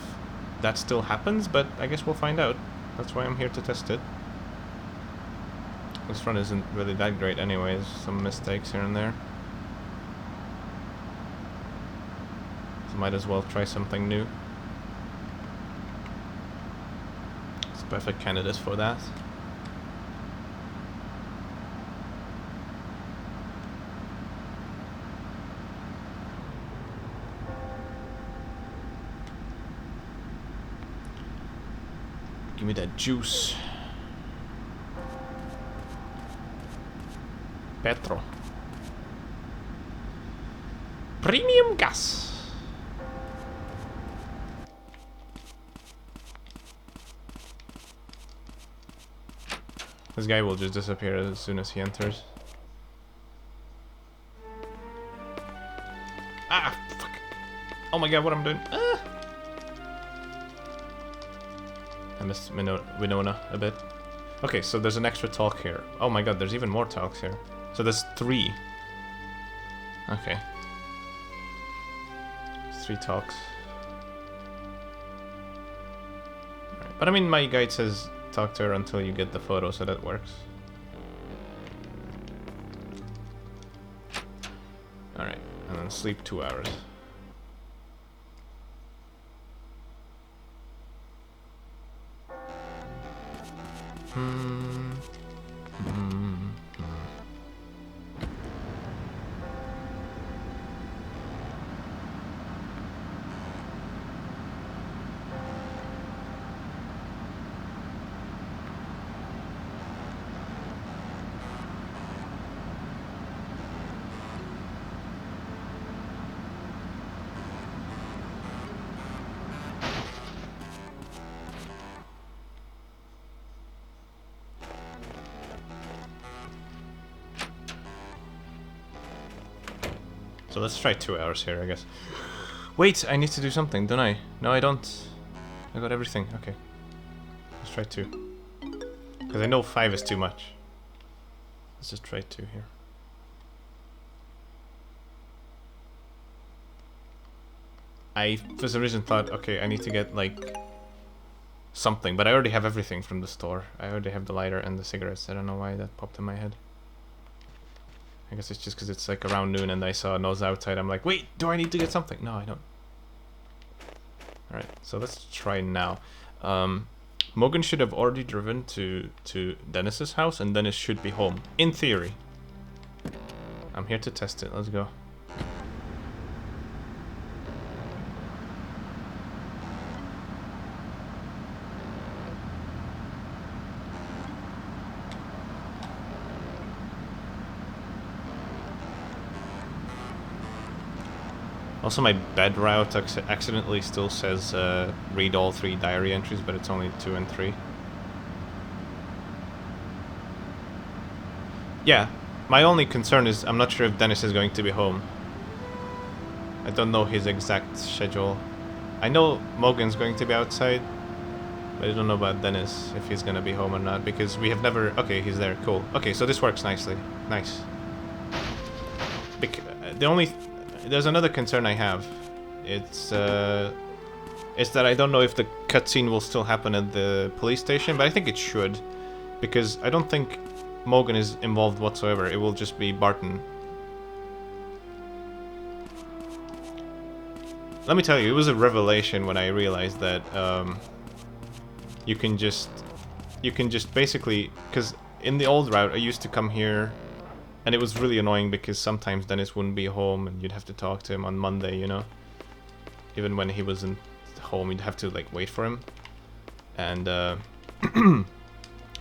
that still happens, but I guess we'll find out. That's why I'm here to test it. This run isn't really that great anyways, some mistakes here and there. So might as well try something new. Perfect candidate for that. Give me that juice. Petro. Premium gas. This guy will just disappear as soon as he enters. Ah, fuck. Oh my god, what I'm doing. Ah. I missed Winona a bit. Okay, so there's an extra talk here. Oh my god, there's even more talks here. So there's 3. Okay. 3 talks. Right. But I mean, my guide says talk to her until you get the photo, so that works. Alright, and then sleep 2 hours. So let's try 2 hours here, I guess. Wait, I need to do something, don't I? No, I don't. I got everything. Okay. Let's try 2. Because I know 5 is too much. Let's just try 2 here. I, for some reason, thought, okay, I need to get, like, something. But I already have everything from the store. I already have the lighter and the cigarettes. I don't know why that popped in my head. I guess it's just because it's, like, around noon and I saw a nose outside. I'm like, wait, do I need to get something? No, I don't. Alright, so let's try now. Morgan should have already driven to Dennis's house, and Dennis should be home. In theory. I'm here to test it. Let's go. Also, my bed route accidentally still says read all 3 diary entries, but it's only 2 and 3. Yeah, my only concern is I'm not sure if Dennis is going to be home. I don't know his exact schedule. I know Morgan's going to be outside, but I don't know about Dennis, if he's going to be home or not, because we have never... Okay, he's there, cool. Okay, so this works nicely. Nice. There's another concern I have. It's that I don't know if the cutscene will still happen at the police station, but I think it should, because I don't think Morgan is involved whatsoever. It will just be Barton. Let me tell you, it was a revelation when I realized that you can just basically, because in the old route I used to come here. And it was really annoying because sometimes Dennis wouldn't be home and you'd have to talk to him on Monday, you know? Even when he wasn't home, you'd have to, like, wait for him. And, it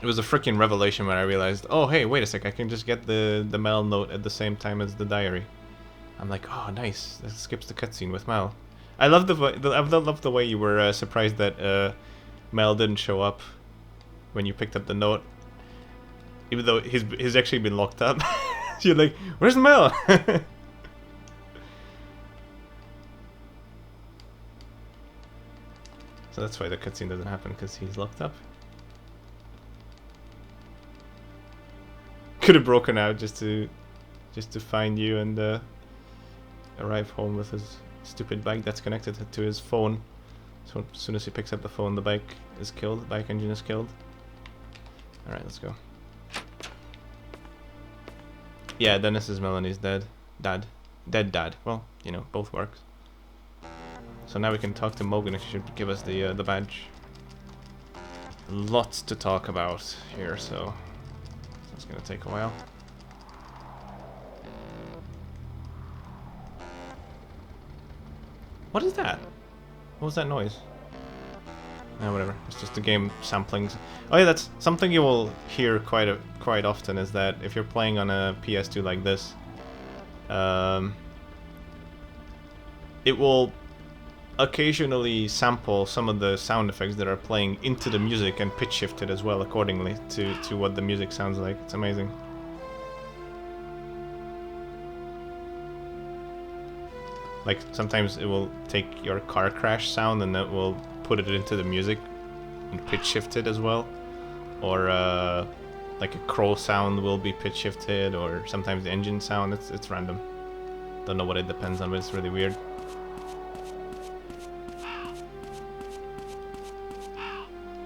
was a freaking revelation when I realized, oh, hey, wait a sec, I can just get the Mel note at the same time as the diary. I'm like, oh, nice, that skips the cutscene with Mel. I love the way you were surprised that Mel didn't show up when you picked up the note. Even though he's actually been locked up. You're like, where's Mel? So that's why the cutscene doesn't happen, because he's locked up. Could have broken out just to find you and arrive home with his stupid bike that's connected to his phone. So as soon as he picks up the phone, the bike is killed. The bike engine is killed. All right, let's go. Yeah, Dennis is Melanie's dead. Dead dad. Well, you know, both works. So now we can talk to Morgan if she should give us the badge. Lots to talk about here, so it's gonna take a while. What is that? What was that noise? Whatever. It's just the game sampling. Oh yeah, that's something you will hear quite often. Is that if you're playing on a PS2 like this, it will occasionally sample some of the sound effects that are playing into the music and pitch shift it as well accordingly to what the music sounds like. It's amazing. Like sometimes it will take your car crash sound and it will put it into the music and pitch shift it as well, or like a crow sound will be pitch shifted, or sometimes the engine sound. It's random. Don't know what it depends on, but it's really weird.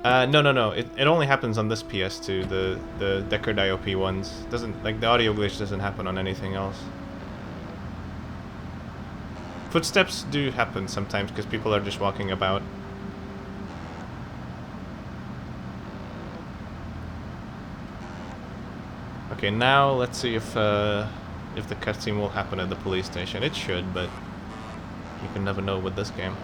No. It only happens on this PS2. The Deckard IOP ones doesn't, like, the audio glitch doesn't happen on anything else. Footsteps do happen sometimes because people are just walking about. Okay, now let's see if the cutscene will happen at the police station. It should, but you can never know with this game.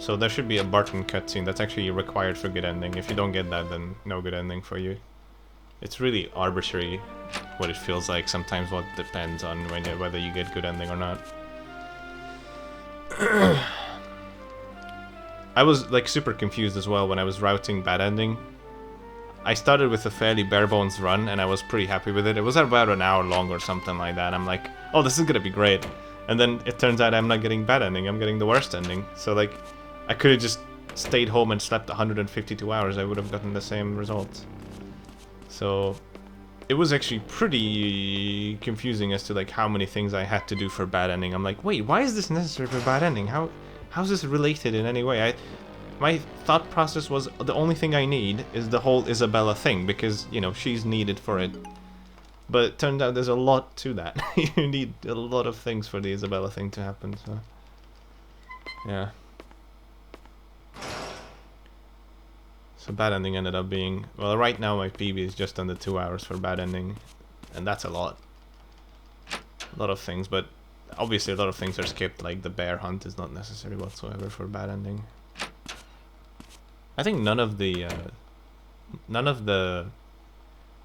So there should be a Barton cutscene that's actually required for good ending. If you don't get that, then no good ending for you. It's really arbitrary what it feels like. Sometimes what depends on whether you get good ending or not. I was like super confused as well when I was routing bad ending. I started with a fairly bare bones run and I was pretty happy with it. It was about an hour long or something like that. I'm like, oh, this is gonna be great. And then it turns out I'm not getting bad ending, I'm getting the worst ending. So like, I could have just stayed home and slept 152 hours, I would have gotten the same results. So it was actually pretty confusing as to like how many things I had to do for bad ending. I'm like, wait, why is this necessary for bad ending? How's this related in any way? My thought process was the only thing I need is the whole Isabella thing, because, you know, she's needed for it. But it turned out there's a lot to that. You need a lot of things for the Isabella thing to happen, so... yeah. So bad ending ended up being... well, right now my PB is just under 2 hours for bad ending. And that's a lot. A lot of things, but... obviously a lot of things are skipped, like the bear hunt is not necessary whatsoever for bad ending. I think none of the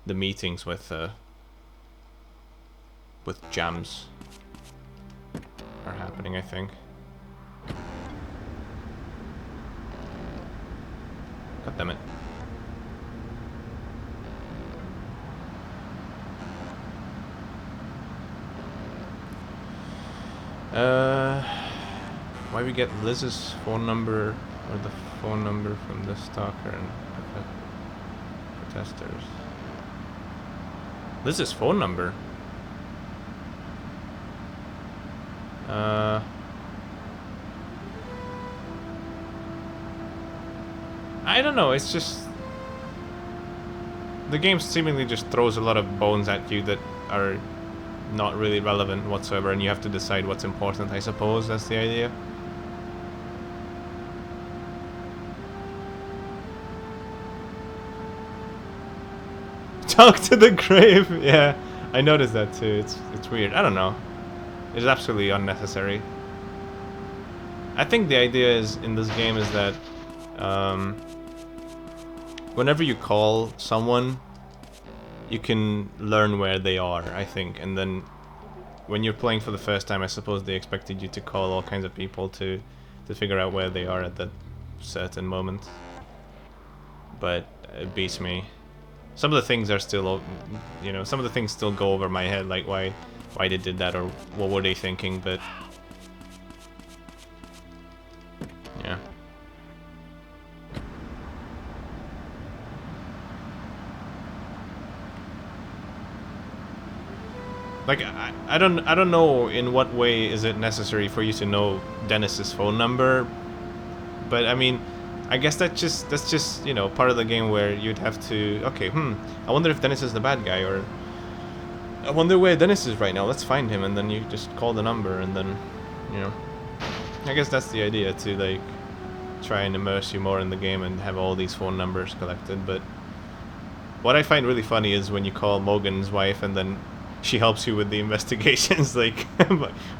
meetings with jams are happening, I think. God damn it. Why we get Liz's phone number or the phone number from the stalker and protesters? Liz's phone number? I don't know, it's just... the game seemingly just throws a lot of bones at you that are not really relevant whatsoever, and you have to decide what's important, I suppose. That's the idea. Talk to the grave. Yeah, I noticed that too. It's weird. I don't know. It's absolutely unnecessary. I think the idea is in this game is that whenever you call someone, you can learn where they are, I think, and then when you're playing for the first time, I suppose they expected you to call all kinds of people to figure out where they are at that certain moment. But it beats me. Some of the things are still, you know, some of the things still go over my head, like why they did that or what were they thinking, but yeah. Like I don't know in what way is it necessary for you to know Dennis's phone number, but I mean, I guess that's just you know, part of the game where you'd have to, okay, I wonder if Dennis is the bad guy, or I wonder where Dennis is right now, let's find him, and then you just call the number, and then, you know, I guess that's the idea, to like try and immerse you more in the game and have all these phone numbers collected. But what I find really funny is when you call Morgan's wife and then she helps you with the investigations, like,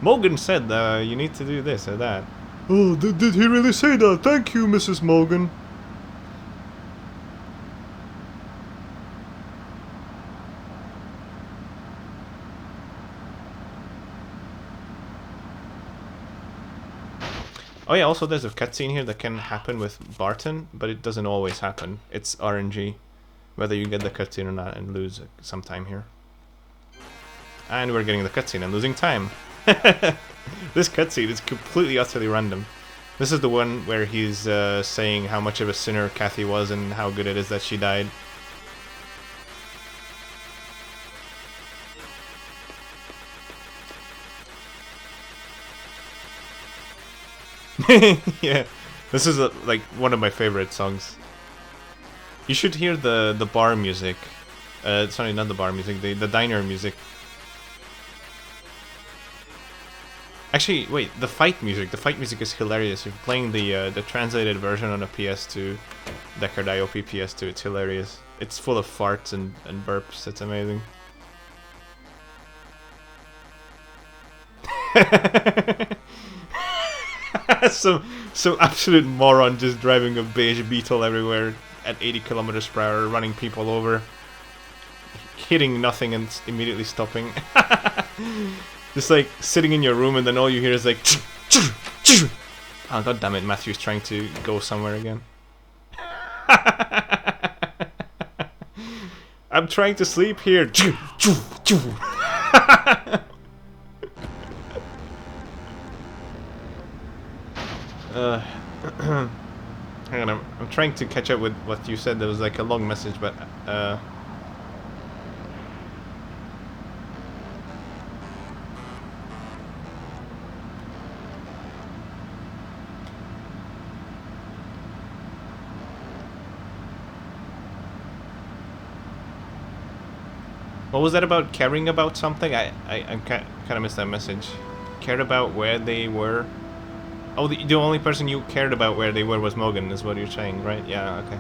Morgan said you need to do this or that. Oh, did he really say that? Thank you, Mrs. Morgan. Oh yeah, also there's a cutscene here that can happen with Barton, but it doesn't always happen. It's RNG, whether you get the cutscene or not, and lose some time here. And we're getting the cutscene and losing time. This cutscene is completely, utterly random. This is the one where he's saying how much of a sinner Kathy was and how good it is that she died. Yeah, this is like one of my favorite songs. You should hear the bar music. Sorry, not the bar music, the diner music. Actually, wait, the fight music. The fight music is hilarious. If you're playing the translated version on a PS2, Deckard IOP PS2, it's hilarious. It's full of farts and burps. It's amazing. some absolute moron just driving a beige Beetle everywhere at 80 kilometers per hour, running people over, hitting nothing and immediately stopping. Just like sitting in your room and then all you hear is like Oh god damn it, Matthew's trying to go somewhere again. I'm trying to sleep here. Hang on, I'm trying to catch up with what you said. There was like a long message, but what was that about? Caring about something? I kind of missed that message. Cared about where they were. Oh, the only person you cared about where they were was Morgan, is what you're saying, right? Yeah, okay.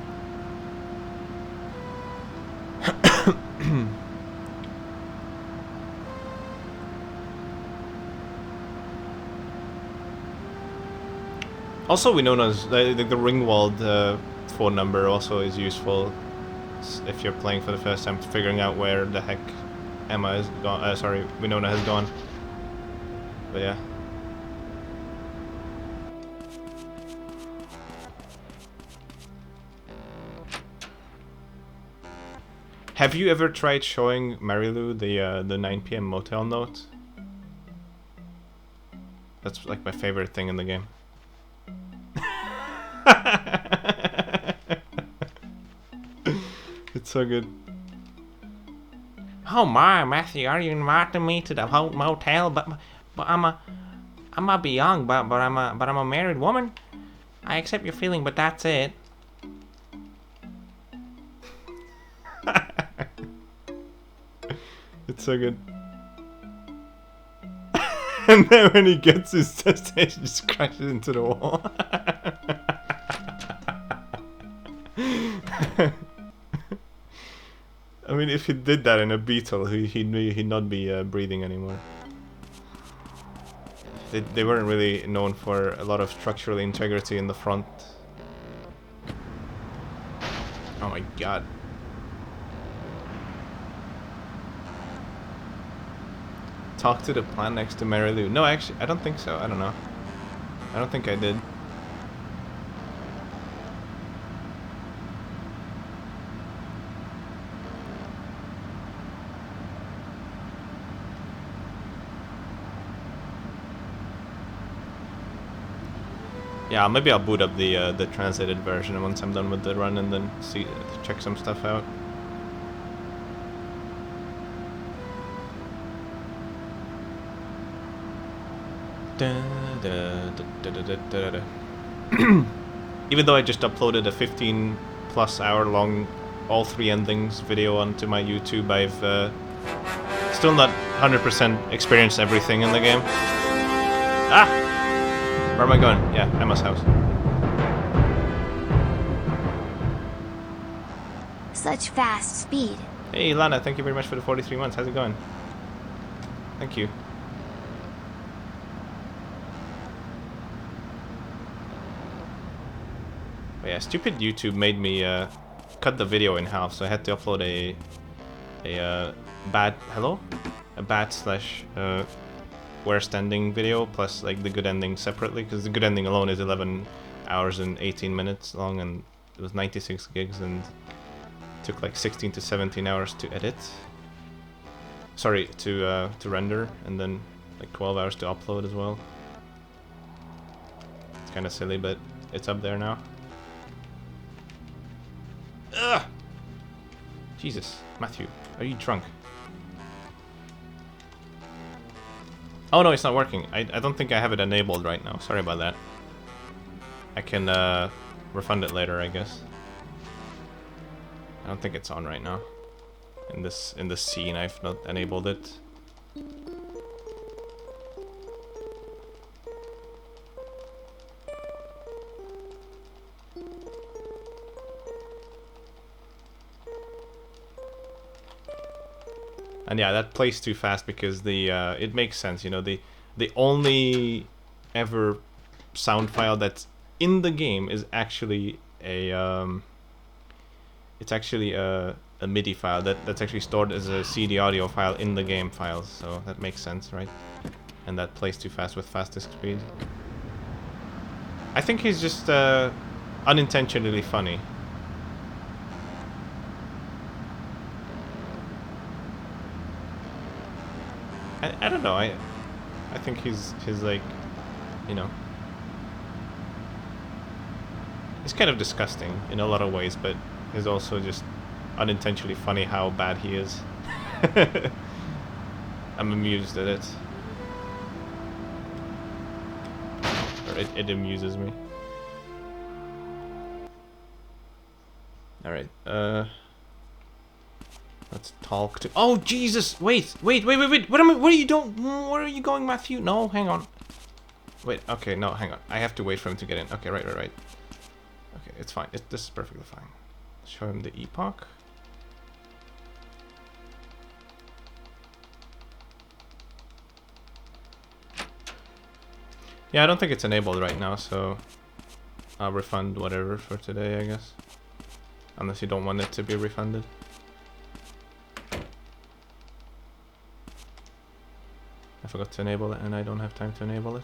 Also, Winona's the Ringwald phone number also is useful if you're playing for the first time, figuring out where the heck Emma is gone. Sorry, Winona has gone. But yeah. Have you ever tried showing Marilu the 9 p.m. motel note? That's like my favorite thing in the game. It's so good. Oh my, Matthew, are you inviting me to the motel? But I might be young, but I'm a married woman. I accept your feeling, but that's it. It's so good. And then when he gets his destination, he just crashes into the wall. I mean, if he did that in a Beetle, he'd not be breathing anymore. They weren't really known for a lot of structural integrity in the front. Oh my god. Talk to the plant next to Marilu. No, actually, I don't think so. I don't know. I don't think I did. Yeah, maybe I'll boot up the translated version once I'm done with the run, and then check some stuff out. Even though I just uploaded a 15+ hour long all 3 endings video onto my YouTube, I've still not 100% experienced everything in the game. Ah! Where am I going? Yeah, Emma's house. Such fast speed. Hey Lana, thank you very much for the 43 months. How's it going? Thank you. But yeah, stupid YouTube made me cut the video in half, so I had to upload a bad slash worst ending video plus like the good ending separately, because the good ending alone is 11 hours and 18 minutes long, and it was 96 gigs and took like 16 to 17 hours to edit. Sorry, to render, and then like 12 hours to upload as well. It's kind of silly, but it's up there now. Ugh! Jesus, Matthew, are you drunk? Oh no, it's not working. I don't think I have it enabled right now. Sorry about that. I can refund it later, I guess. I don't think it's on right now. In this scene, I've not enabled it. And yeah, that plays too fast because the it makes sense, you know, the only ever sound file that's in the game is actually a MIDI file that's actually stored as a CD audio file in the game files, so that makes sense, right? And that plays too fast with fast disk speed. I think he's just unintentionally funny. I don't know. I think he's like, you know, he's kind of disgusting in a lot of ways, but he's also just unintentionally funny how bad he is. I'm amused at it. Or it amuses me. Alright, let's talk to... Oh, Jesus! Wait! What are you doing? Where are you going, Matthew? No, hang on. Wait, okay, no, hang on. I have to wait for him to get in. Okay, right. Okay, it's fine. This is perfectly fine. Show him the epoch. Yeah, I don't think it's enabled right now, so I'll refund whatever for today, I guess. Unless you don't want it to be refunded. I forgot to enable it and I don't have time to enable it.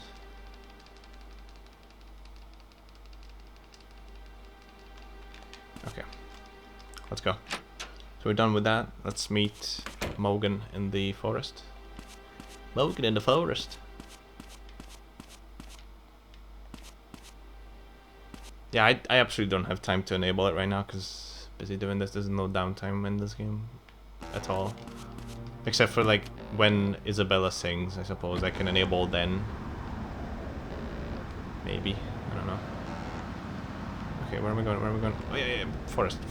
Okay, let's go. So we're done with that. Let's meet Mogan in the forest. Mogan in the forest. Yeah, I absolutely don't have time to enable it right now because busy doing this. There's no downtime in this game at all. Except for like when Isabella sings, I suppose I can enable then. Maybe. I don't know. Okay, where am I going? Oh yeah. Forest. The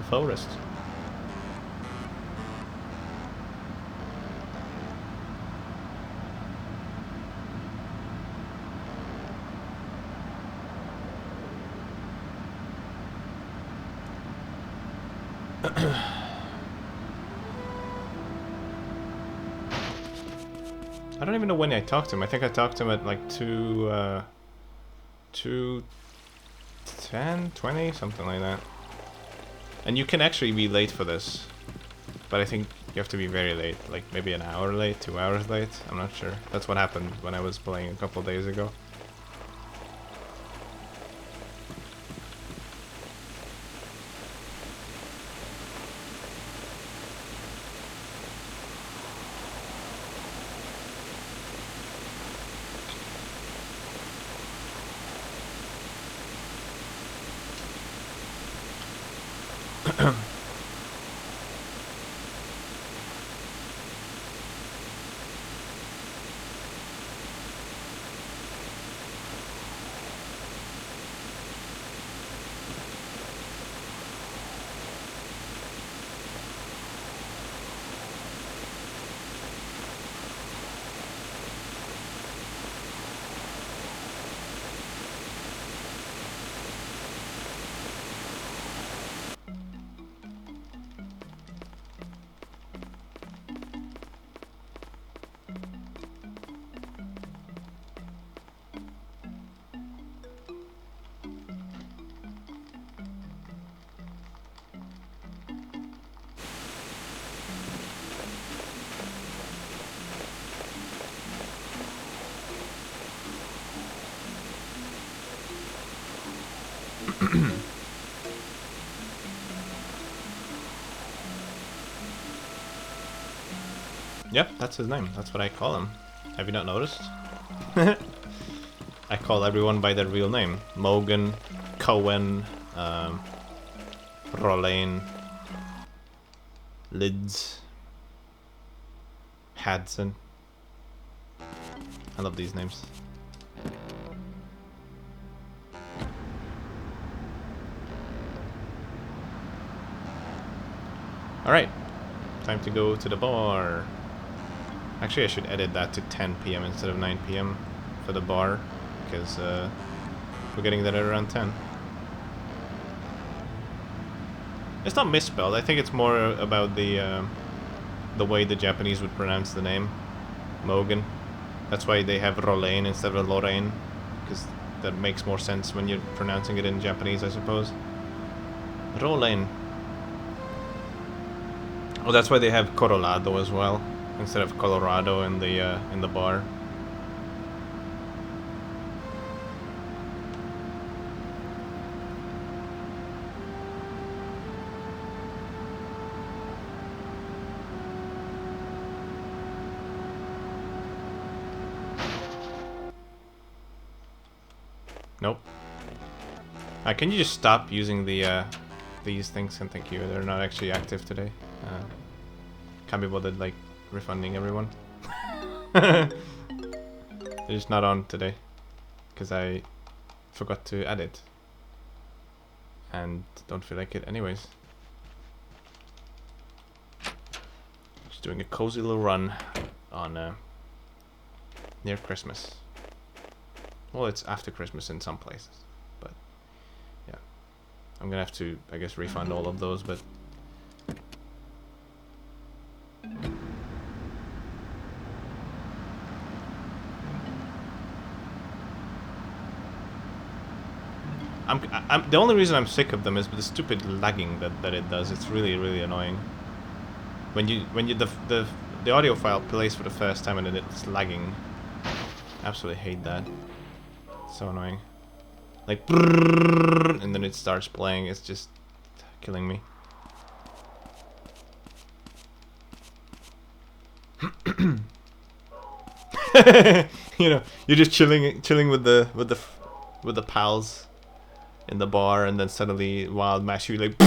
forest. I don't even know when I talked to him. I think I talked to him at like 2:10, 20, something like that. And you can actually be late for this, but I think you have to be very late, like maybe an hour late, 2 hours late. I'm not sure. That's what happened when I was playing a couple days ago. Yep, that's his name. That's what I call him. Have you not noticed? I call everyone by their real name. Mogan, Cohen, Rolane, Lids, Hadson. I love these names. Alright, time to go to the bar. Actually, I should edit that to 10 PM instead of 9 PM for the bar, because we're getting there at around 10. It's not misspelled. I think it's more about the way the Japanese would pronounce the name, Mogan. That's why they have Rolane instead of Lorraine, because that makes more sense when you're pronouncing it in Japanese, I suppose. Rolane. Oh, that's why they have Corolado as well. instead of Colorado in the bar. Nope. Can you just stop using the these things? And thank you. They're not actually active today. Can't be bothered like refunding everyone. They're just not on today because I forgot to add it and don't feel like it anyways. Just doing a cozy little run on near Christmas. Well, it's after Christmas in some places, but yeah. I'm gonna have to, I guess, refund all of those, but... the only reason I'm sick of them is the stupid lagging that it does. It's really, really annoying. When the audio file plays for the first time and then it's lagging. Absolutely hate that. So annoying. Like, and then it starts playing. It's just killing me. You know, you're just chilling with the pals in the bar, and then suddenly Wild Mashu like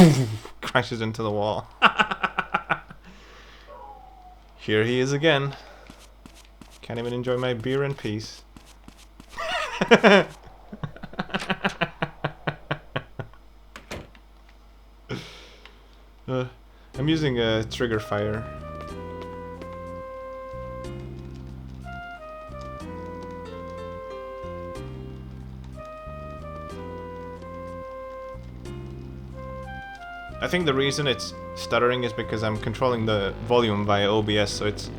crashes into the wall. Here he is again. Can't even enjoy my beer in peace. I'm using a trigger fire. I think the reason it's stuttering is because I'm controlling the volume via OBS, so it's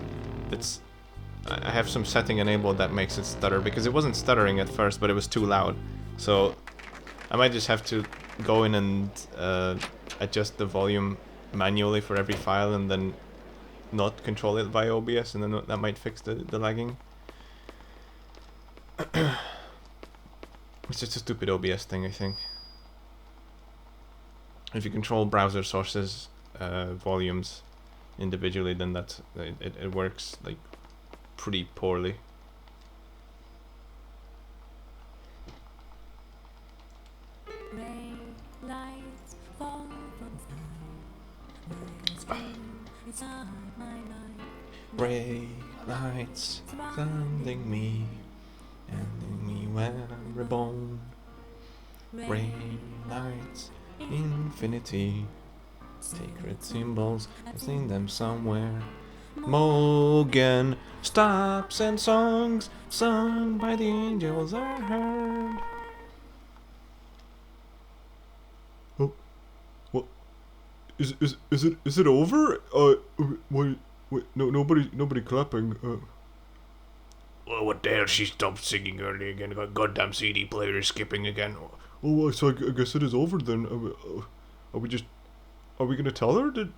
I have some setting enabled that makes it stutter, because it wasn't stuttering at first, but it was too loud. So I might just have to go in and adjust the volume manually for every file, and then not control it via OBS, and then that might fix the lagging. It's just a stupid OBS thing, I think. If you control browser sources, volumes individually, then it works like pretty poorly. Ray lights surrounding me, ending me when I'm reborn. Ray lights, infinity, sacred symbols, I've seen them somewhere. Morgan stops and songs sung by the angels are heard. Oh, what? Is it over? Wait, no, nobody clapping. Well, what the hell? She stopped singing early again. Got goddamn CD player skipping again. Oh, so I guess it is over then. Are we gonna tell her that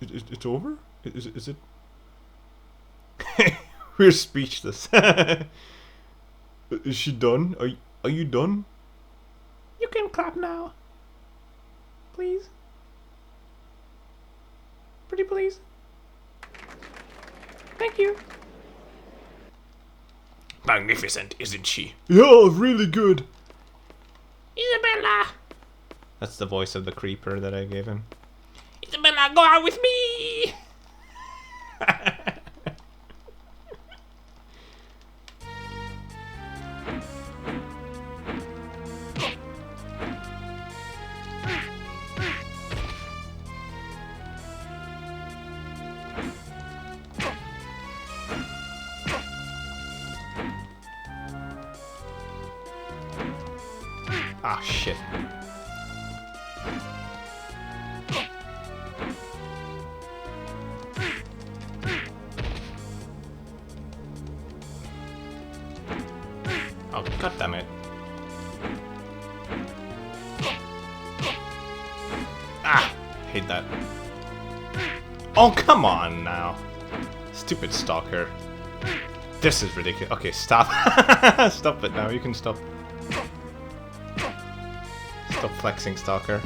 it's over? Is it? We're speechless. Is she done? Are you done? You can clap now. Please. Pretty please. Thank you. Magnificent, isn't she? Yeah, really good. Isabella! That's the voice of the creeper that I gave him. Isabella, go out with me! Ah, shit. Oh, god damn it. Ah, hate that. Oh, come on now. Stupid stalker. This is ridiculous. Okay, stop. Stop it now. You can stop. Stop flexing, stalker.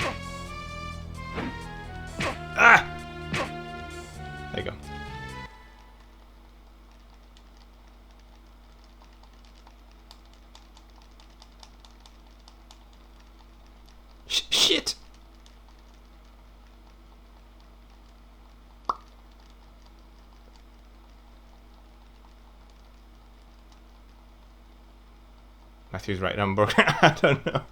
Ah! There you go. Shit! Matthew's right, I'm broken. I don't know.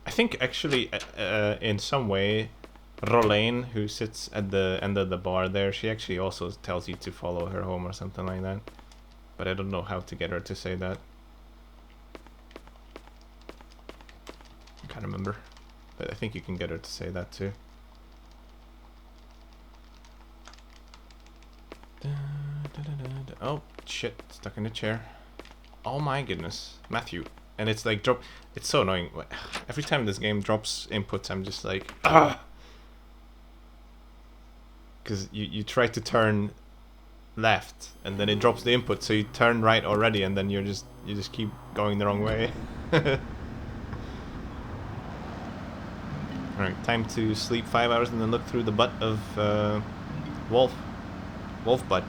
I think actually, in some way, Rolane, who sits at the end of the bar there, she actually also tells you to follow her home or something like that. But I don't know how to get her to say that. I can't remember. But I think you can get her to say that too. Oh, shit. Stuck in the chair. Oh my goodness. Matthew. And it's like drop. It's so annoying. Every time this game drops inputs, I'm just like, ah. Because you try to turn left, and then it drops the input, so you turn right already, and then you just keep going the wrong way. Alright, time to sleep 5 hours and then look through the butt of Wolf butt.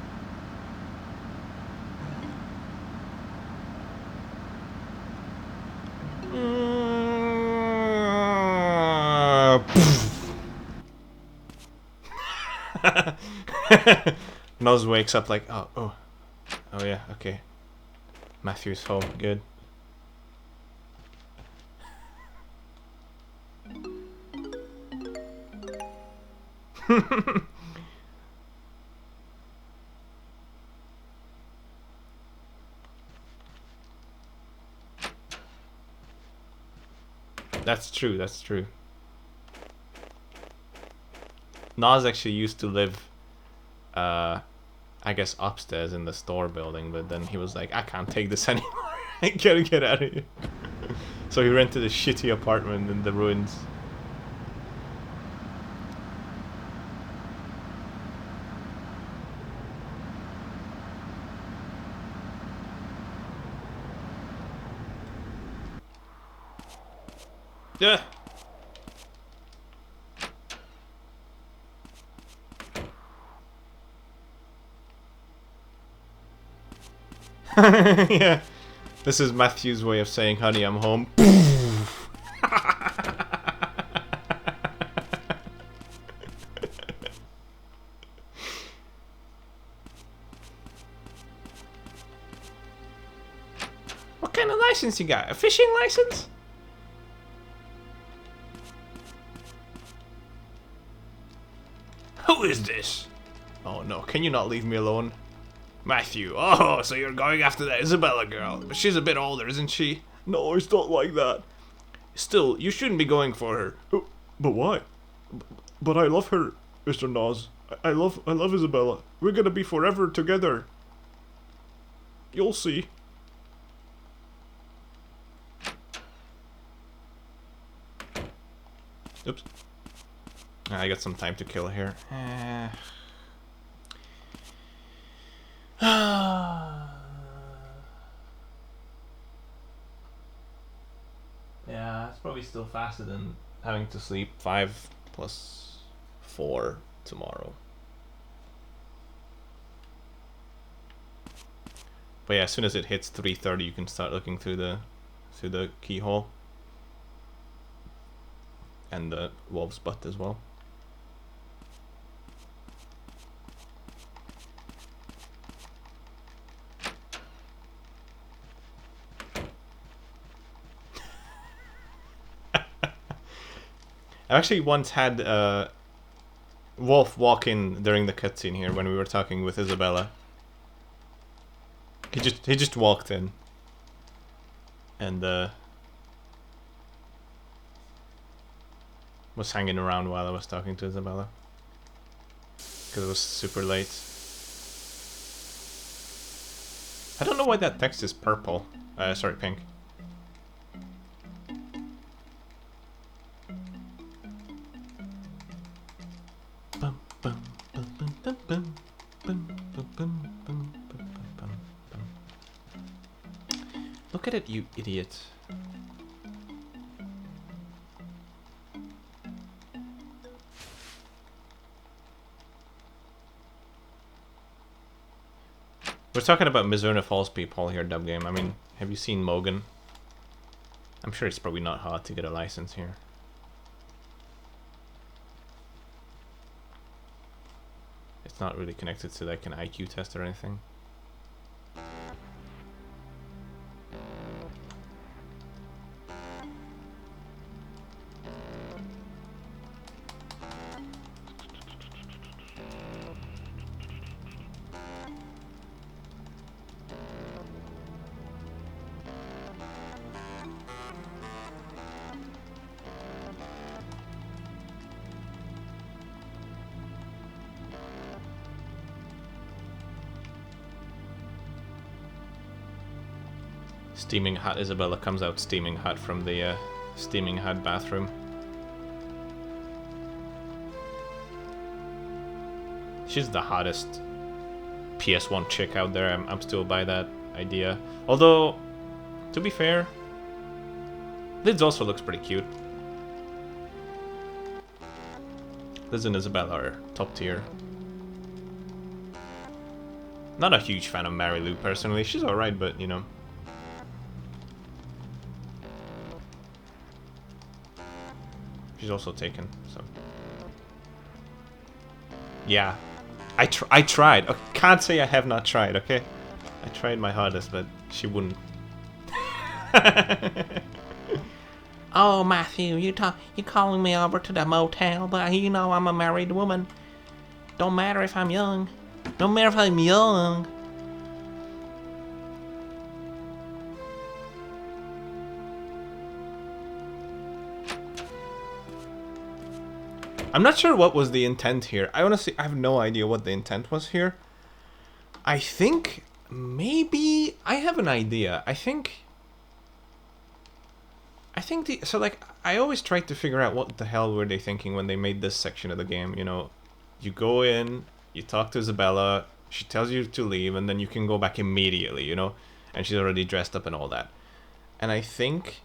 Noz wakes up like, oh yeah, okay. Matthew's home, good. That's true, that's true. Nas actually used to live, I guess upstairs in the store building, but then he was like, I can't take this anymore. I gotta get out of here. So he rented a shitty apartment in the ruins. Yeah. Yeah. This is Matthew's way of saying, honey, I'm home. What kind of license you got? A fishing license? Who is this? Oh no, can you not leave me alone? Matthew, oh, so you're going after that Isabella girl. But she's a bit older, isn't she? No, it's not like that. Still, you shouldn't be going for her. But why? But I love her, Mr. Nas. I love Isabella. We're gonna be forever together. You'll see. Oops. I got some time to kill here. Yeah, it's probably still faster than having to sleep 5 plus 4 tomorrow. But yeah, as soon as it hits 3:30, you can start looking through the keyhole and the wolf's butt as well. I actually once had Wolf walk in during the cutscene here when we were talking with Isabella. He just walked in, and was hanging around while I was talking to Isabella because it was super late. I don't know why that text is purple. Sorry, pink. Look at it, you idiot. We're talking about Mizzurna Falls people here, dub game. I mean, have you seen Mogan? I'm sure it's probably not hard to get a license here. It's not really connected to like an IQ test or anything. Steaming hot. Isabella comes out steaming hot from the steaming hot bathroom. She's the hottest PS1 chick out there. I'm still by that idea. Although, to be fair, Liz also looks pretty cute. Liz and Isabella are top tier. Not a huge fan of Mary Lou personally. She's alright, but you know. She's also taken, so. Yeah. I tried. Can't say I have not tried, okay? I tried my hardest, but she wouldn't. Oh, Matthew, you calling me over to the motel, but you know I'm a married woman. Don't matter if I'm young. Don't matter if I'm young. I'm not sure what was the intent here. I honestly have no idea what the intent was here. I think maybe I have an idea. I think so like I always try to figure out what the hell were they thinking when they made this section of the game, you know. You go in, you talk to Isabella, she tells you to leave, and then you can go back immediately, you know, and she's already dressed up and all that. And I think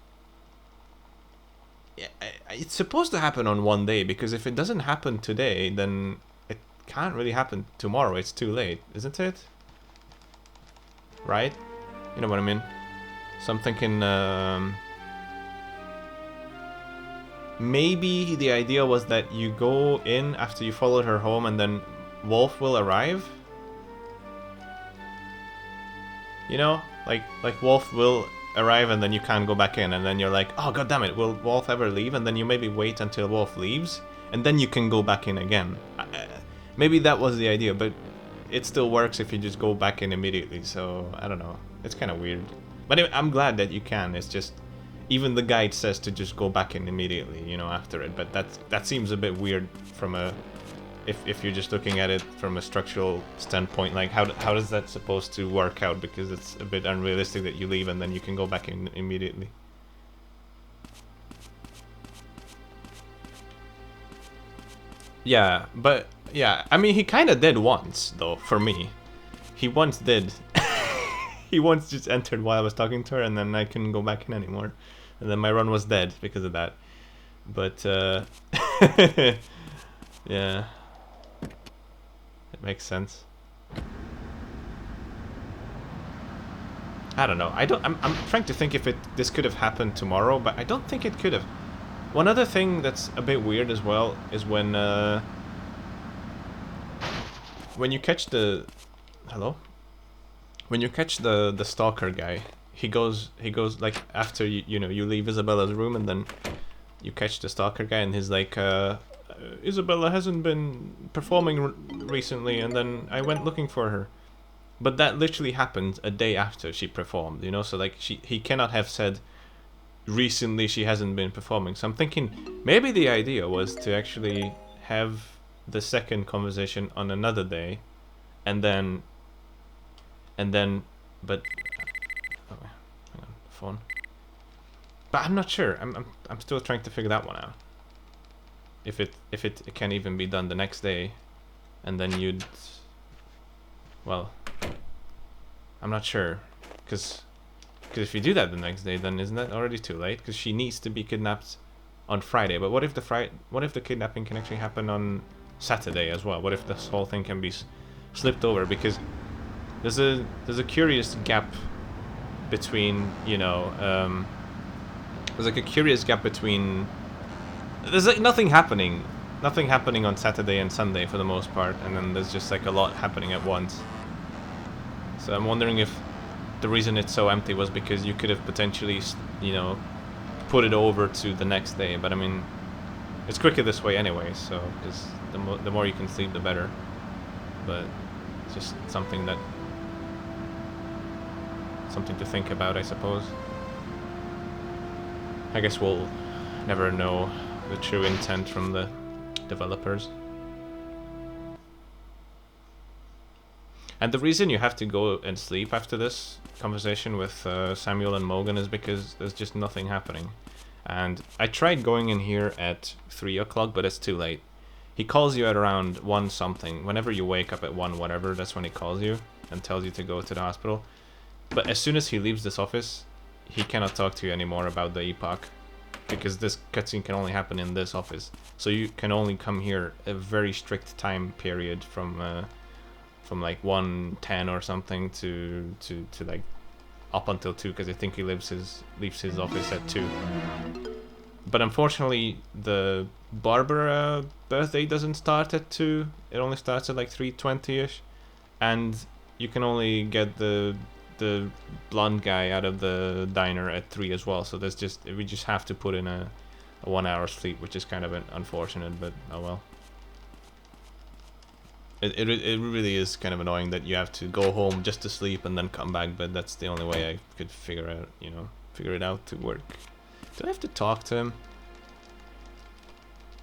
it's supposed to happen on one day, because if it doesn't happen today, then it can't really happen tomorrow. It's too late, isn't it? Right? You know what I mean? So I'm thinking, maybe the idea was that you go in after you followed her home, and then Wolf will arrive? You know? Like Wolf will arrive and then you can't go back in, and then you're like, oh god damn it, will Wolf ever leave? And then you maybe wait until Wolf leaves and then you can go back in again. Maybe that was the idea, but it still works if you just go back in immediately, so I don't know, it's kind of weird. But anyway, I'm glad that you can. It's just even the guide says to just go back in immediately, you know, after it, but that seems a bit weird from a if you're just looking at it from a structural standpoint. Like, how does that supposed to work out? Because it's a bit unrealistic that you leave and then you can go back in immediately. Yeah, but yeah, I mean, he kind of did once, though, for me. He once did. He once just entered while I was talking to her, and then I couldn't go back in anymore. And then my run was dead because of that. But, yeah. It makes sense. I don't know. I'm trying to think if this could have happened tomorrow, but I don't think it could have. One other thing that's a bit weird as well is when you catch the when you catch the stalker guy, he goes like, after you know, you leave Isabella's room, and then you catch the stalker guy, and he's like, Isabella hasn't been performing recently, and then I went looking for her. But that literally happened a day after she performed, you know, so like he cannot have said recently she hasn't been performing. So I'm thinking maybe the idea was to actually have the second conversation on another day, and then But oh, hang on, phone. But I'm not sure. I'm still trying to figure that one out. If it can even be done the next day, and then you'd, well, I'm not sure, because if you do that the next day, then isn't that already too late? Because she needs to be kidnapped on Friday. But what if the kidnapping can actually happen on Saturday as well? What if this whole thing can be slipped over? Because there's a curious gap between, you know, there's like a curious gap between, there's like nothing happening on Saturday and Sunday for the most part, and then there's just like a lot happening at once. So I'm wondering if the reason it's so empty was because you could have potentially, you know, put it over to the next day. But I mean, it's quicker this way anyway, so, because the more you can sleep, the better. But it's just something to think about, I suppose. I guess we'll never know the true intent from the developers. And the reason you have to go and sleep after this conversation with Samuel and Morgan is because there's just nothing happening. And I tried going in here at 3 o'clock, but it's too late. He calls you at around 1 something. Whenever you wake up at 1 whatever, that's when he calls you and tells you to go to the hospital. But as soon as he leaves this office, he cannot talk to you anymore about the epoch, because this cutscene can only happen in this office. So you can only come here a very strict time period from like 1:10 or something to like up until 2, because I think he leaves his office at 2. But unfortunately, the Barbara birthday doesn't start at 2. It only starts at like 3:20ish, and you can only get the blonde guy out of the diner at 3 as well. So we just have to put in a 1 hour sleep, which is kind of unfortunate, but oh well. It really is kind of annoying that you have to go home just to sleep and then come back, but that's the only way I could figure it out to work. Do I have to talk to him?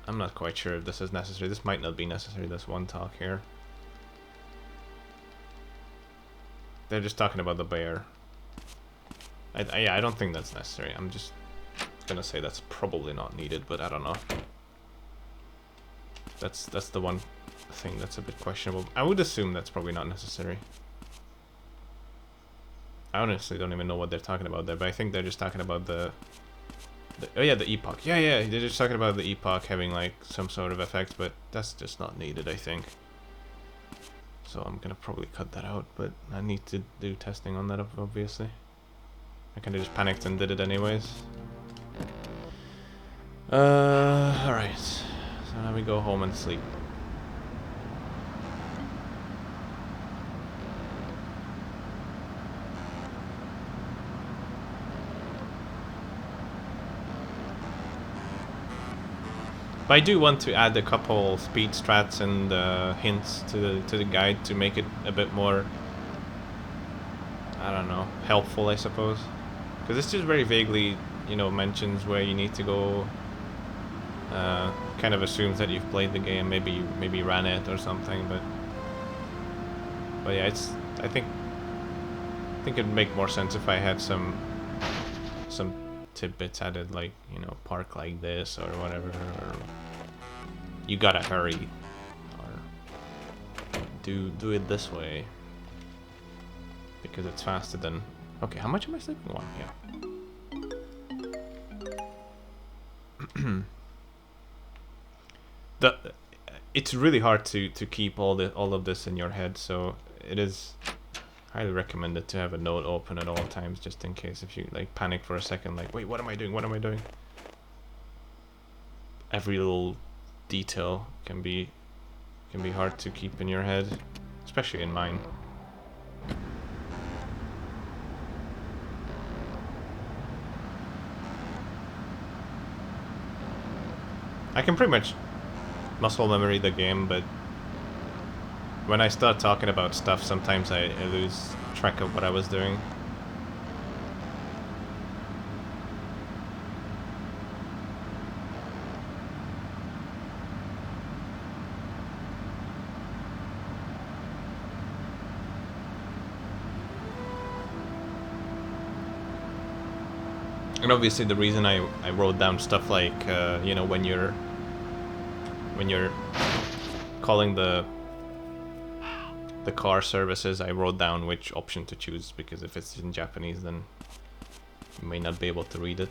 I'm not quite sure if this is necessary. This might not be necessary, this one talk here. They're just talking about the bear. Yeah, I don't think that's necessary. I'm just gonna say that's probably not needed, but I don't know. That's the one thing that's a bit questionable. I would assume that's probably not necessary. I honestly don't even know what they're talking about there, but I think they're just talking about the oh yeah, the epoch. Yeah, they're just talking about the epoch having like some sort of effect, but that's just not needed, I think. So I'm gonna probably cut that out, but I need to do testing on that, obviously. I kinda just panicked and did it anyways. Alright. So now we go home and sleep. But I do want to add a couple speed strats and hints to the guide to make it a bit more, I don't know, helpful, I suppose. Because it's just very vaguely, you know, mentions where you need to go. Kind of assumes that you've played the game, maybe ran it or something, but yeah, I think it'd make more sense if I had some tidbits added, like, you know, park like this or whatever, or you gotta hurry, or do it this way because it's faster than. Okay, how much am I sleeping? 1, yeah. It's really hard to keep all of this in your head, so it is highly recommended to have a note open at all times, just in case if you like panic for a second, like, wait, what am I doing? Every little detail can be hard to keep in your head, especially in mine. I can pretty much muscle memory the game, but when I start talking about stuff, sometimes I lose track of what I was doing. And obviously the reason I wrote down stuff like, you know, when you're calling the car services, I wrote down which option to choose, because if it's in Japanese then you may not be able to read it.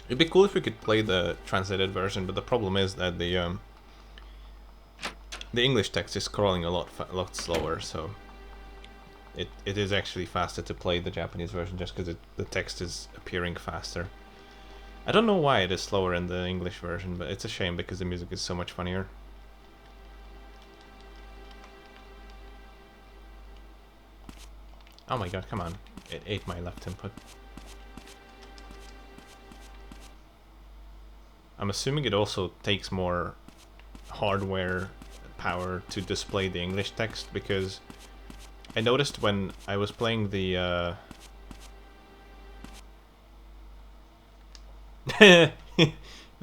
It'd be cool if we could play the translated version, but the problem is that the English text is scrolling a lot slower, so it is actually faster to play the Japanese version just because the text is appearing faster. I don't know why it is slower in the English version, but it's a shame because the music is so much funnier. Oh my god, come on. It ate my left input. I'm assuming it also takes more hardware power to display the English text, because I noticed when I was playing the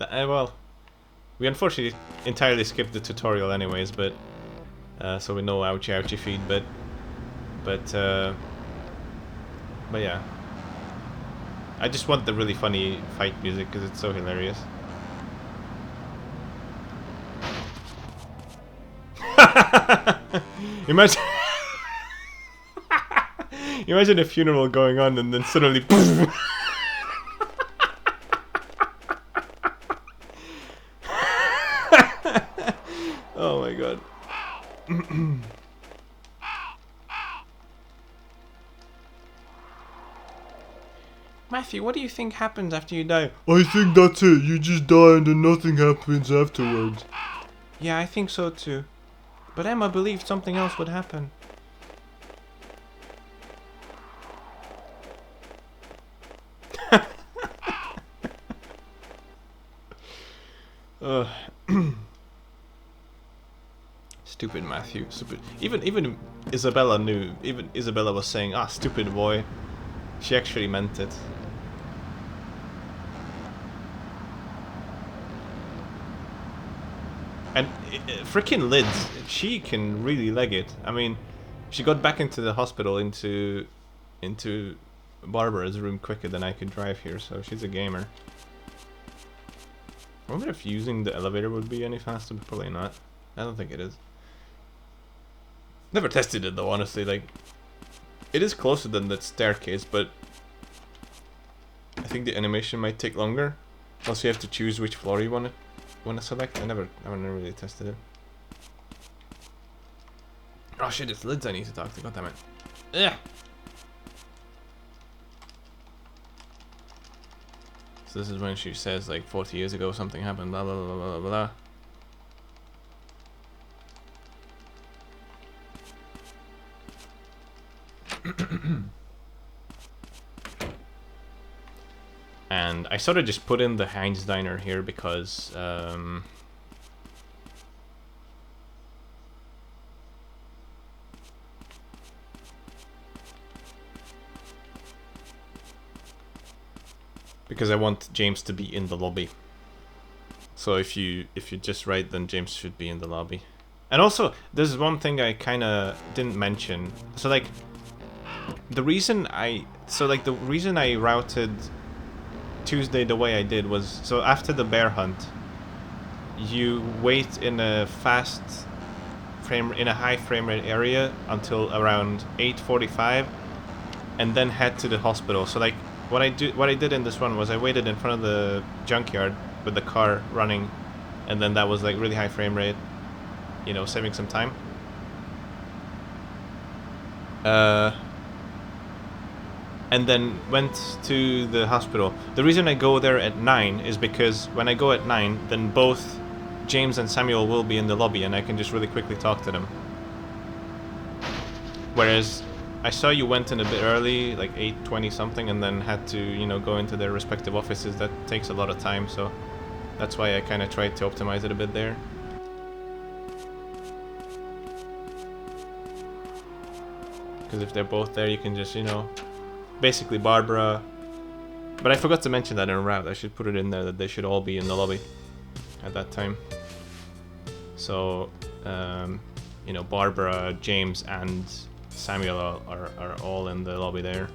well, we unfortunately entirely skipped the tutorial anyways, but so we know ouchie ouchie feed, but yeah, I just want the really funny fight music because it's so hilarious. Imagine imagine a funeral going on and then suddenly oh my god. Matthew, what do you think happens after you die? I think that's it. You just die and then nothing happens afterwards. Yeah, I think so too. But Emma believed something else would happen. Stupid Matthew. Stupid. Even Isabella knew. Even Isabella was saying, "Ah, stupid boy." She actually meant it. And freaking Lids, she can really leg it. I mean, she got back into the hospital into Barbara's room quicker than I could drive here, so she's a gamer. I wonder if using the elevator would be any faster, but probably not. I don't think it is. Never tested it though, honestly. Like, it is closer than that staircase, but I think the animation might take longer. Also, you have to choose which floor you want to select. I never really tested it. Oh shit, it's Lids I need to talk to. God damn it. Ugh. So this is when she says like 40 years ago something happened, blah blah blah blah blah blah. And I sort of just put in the Heinz Diner here because I want James to be in the lobby. So if you just write, then James should be in the lobby. And also, there's one thing I kind of didn't mention. So like, the reason I routed Tuesday the way I did was, so after the bear hunt, you wait in a high frame rate area until around 8:45, and then head to the hospital. So like, what I did in this one was I waited in front of the junkyard with the car running, and then that was like really high frame rate, you know, saving some time. And then went to the hospital. The reason I go there at 9 is because when I go at 9, then both James and Samuel will be in the lobby and I can just really quickly talk to them. Whereas I saw you went in a bit early, like 8:20 something, and then had to, you know, go into their respective offices. That takes a lot of time, so that's why I kind of tried to optimize it a bit there. Because if they're both there, you can just, you know, basically Barbara. But I forgot to mention that in a route. I should put it in there that they should all be in the lobby at that time. So, you know, Barbara, James, and Samuel are all in the lobby there.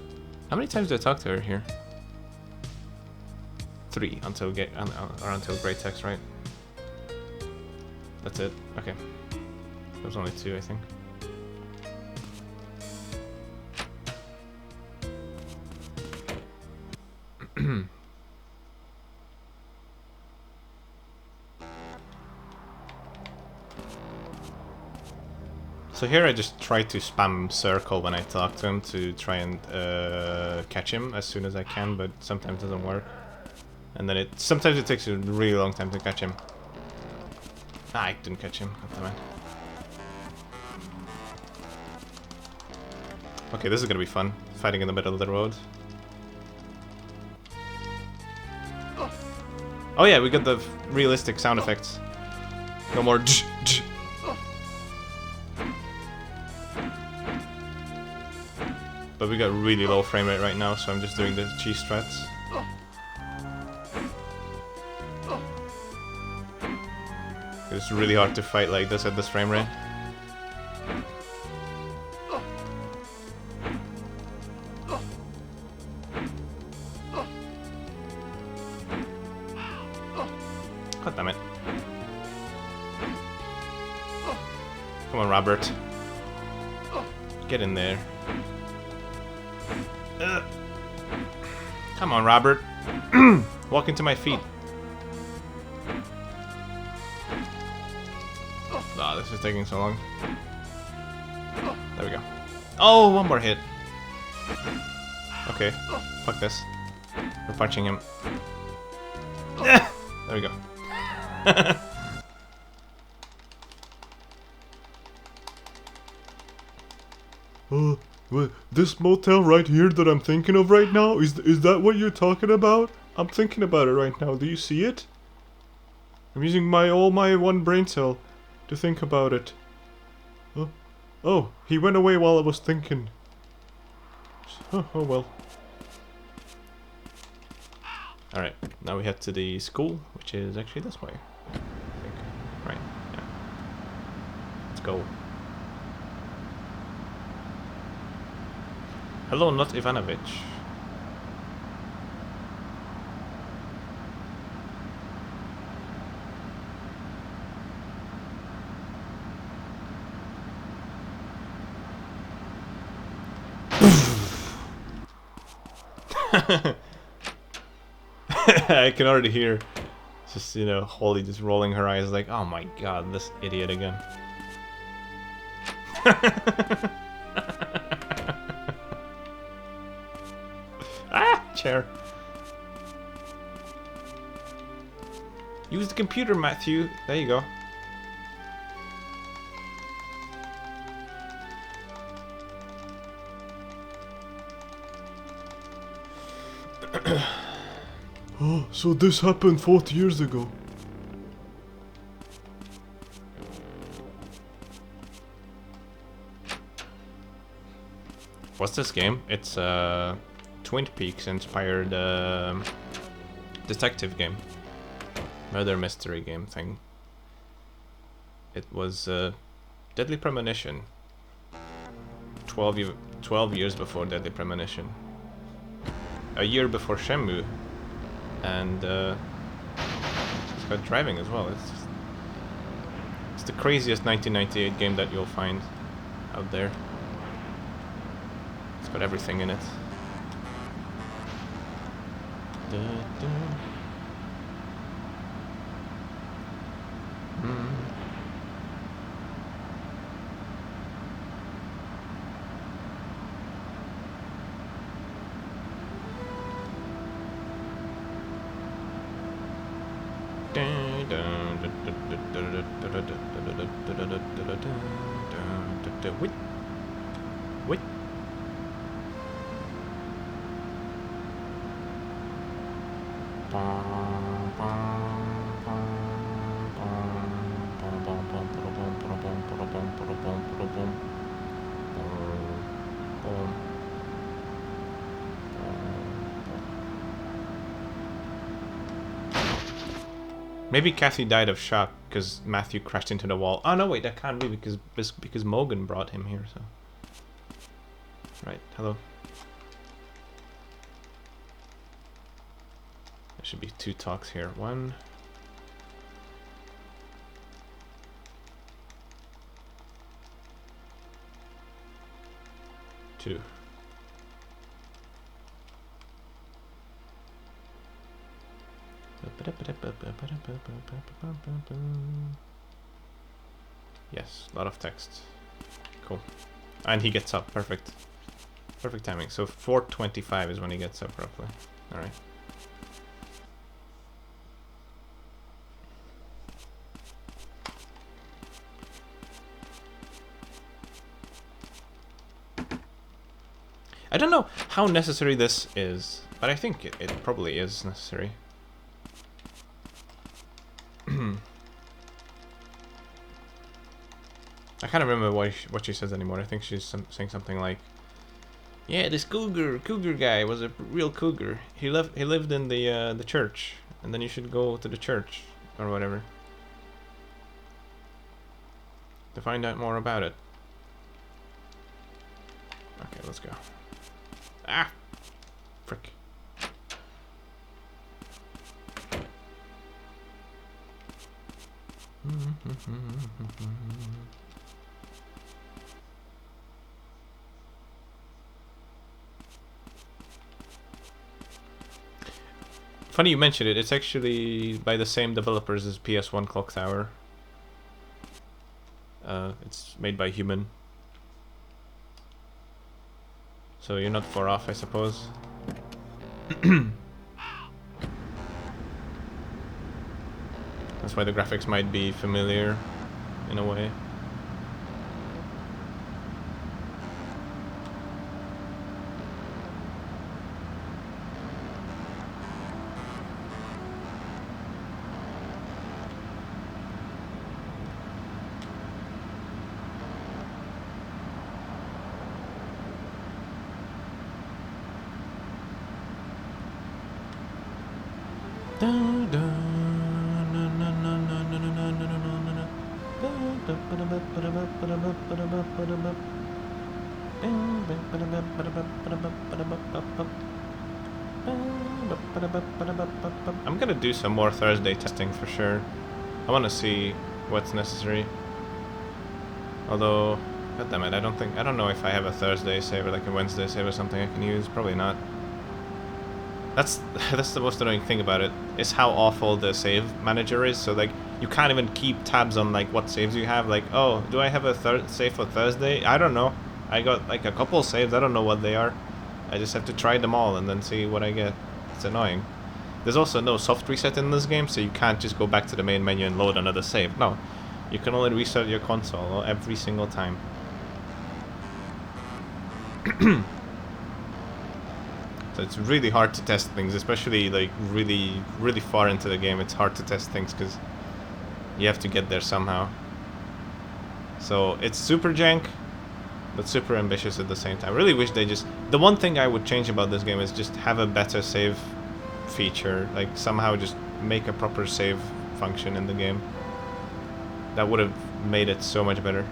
How many times did I talk to her here? 3 until until Great Text, right? That's it. Okay. There was only 2, I think. So here I just try to spam circle when I talk to him to try and catch him as soon as I can, but sometimes it doesn't work. And then sometimes it takes a really long time to catch him. Ah, I didn't catch him. God damn it. Okay, this is gonna be fun. Fighting in the middle of the road. Oh yeah, we got the realistic sound effects. No more But we got really low frame rate right now, so I'm just doing the cheese strats. It's really hard to fight like this at this frame rate. God damn it. Come on, Robert. Get in there. Come on, Robert. Walk into my feet. Ah, this is taking so long. There we go. Oh, one more hit. Okay, fuck this. We're punching him. There we go. This motel right here that I'm thinking of right now, is that what you're talking about? I'm thinking about it right now. Do you see it? I'm using all my one brain cell to think about it. Oh, he went away while I was thinking. Oh well. Alright, now we head to the school, which is actually this way. I think. Right, yeah. Let's go. Hello, not Ivanovich. I can already hear just, you know, Holly just rolling her eyes like, oh my god, this idiot again. Ah, chair. Use the computer, Matthew. There you go. Oh, so this happened 40 years ago. What's this game? It's Twin Peaks inspired detective game. Murder mystery game thing. It was Deadly Premonition. 12 years before Deadly Premonition. A year before Shenmue. And it's got driving as well. It's the craziest 1998 game that you'll find out there. It's got everything in it. Da, da. Wait. Maybe Kathy died of shock because Matthew crashed into the wall. Oh no, wait, that can't be because Morgan brought him here. So, right, hello. There should be 2 talks here. 1. 2. Yes, a lot of text. Cool. And he gets up. Perfect. Perfect timing. So 4:25 is when he gets up, roughly. Alright. I don't know how necessary this is, but I think it probably is necessary. I can't remember what she says anymore. I think she's saying something like, "Yeah, this cougar guy was a real cougar. He lived in the church, and then you should go to the church or whatever to find out more about it." Okay, let's go. Ah, frick. Funny you mentioned it. It's actually by the same developers as PS1 Clock Tower. It's made by Human. So you're not far off, I suppose. That's why the graphics might be familiar, in a way. I'm gonna do some more Thursday testing for sure. I want to see what's necessary. Although, goddammit, I don't know if I have a Thursday save or like a Wednesday save or something I can use. Probably not. That's the most annoying thing about it, is how awful the save manager is. So like, you can't even keep tabs on like what saves you have. Like, oh, do I have a save for Thursday? I don't know. I got like a couple saves. I don't know what they are. I just have to try them all and then see what I get. It's annoying. There's also no soft reset in this game, so you can't just go back to the main menu and load another save. No, you can only reset your console every single time. So it's really hard to test things, especially like really far into the game. It's hard to test things because you have to get there somehow. So it's super jank, but super ambitious at the same time. I really wish they just... The one thing I would change about this game is just have a better save feature. Like somehow just make a proper save function in the game. That would have made it so much better.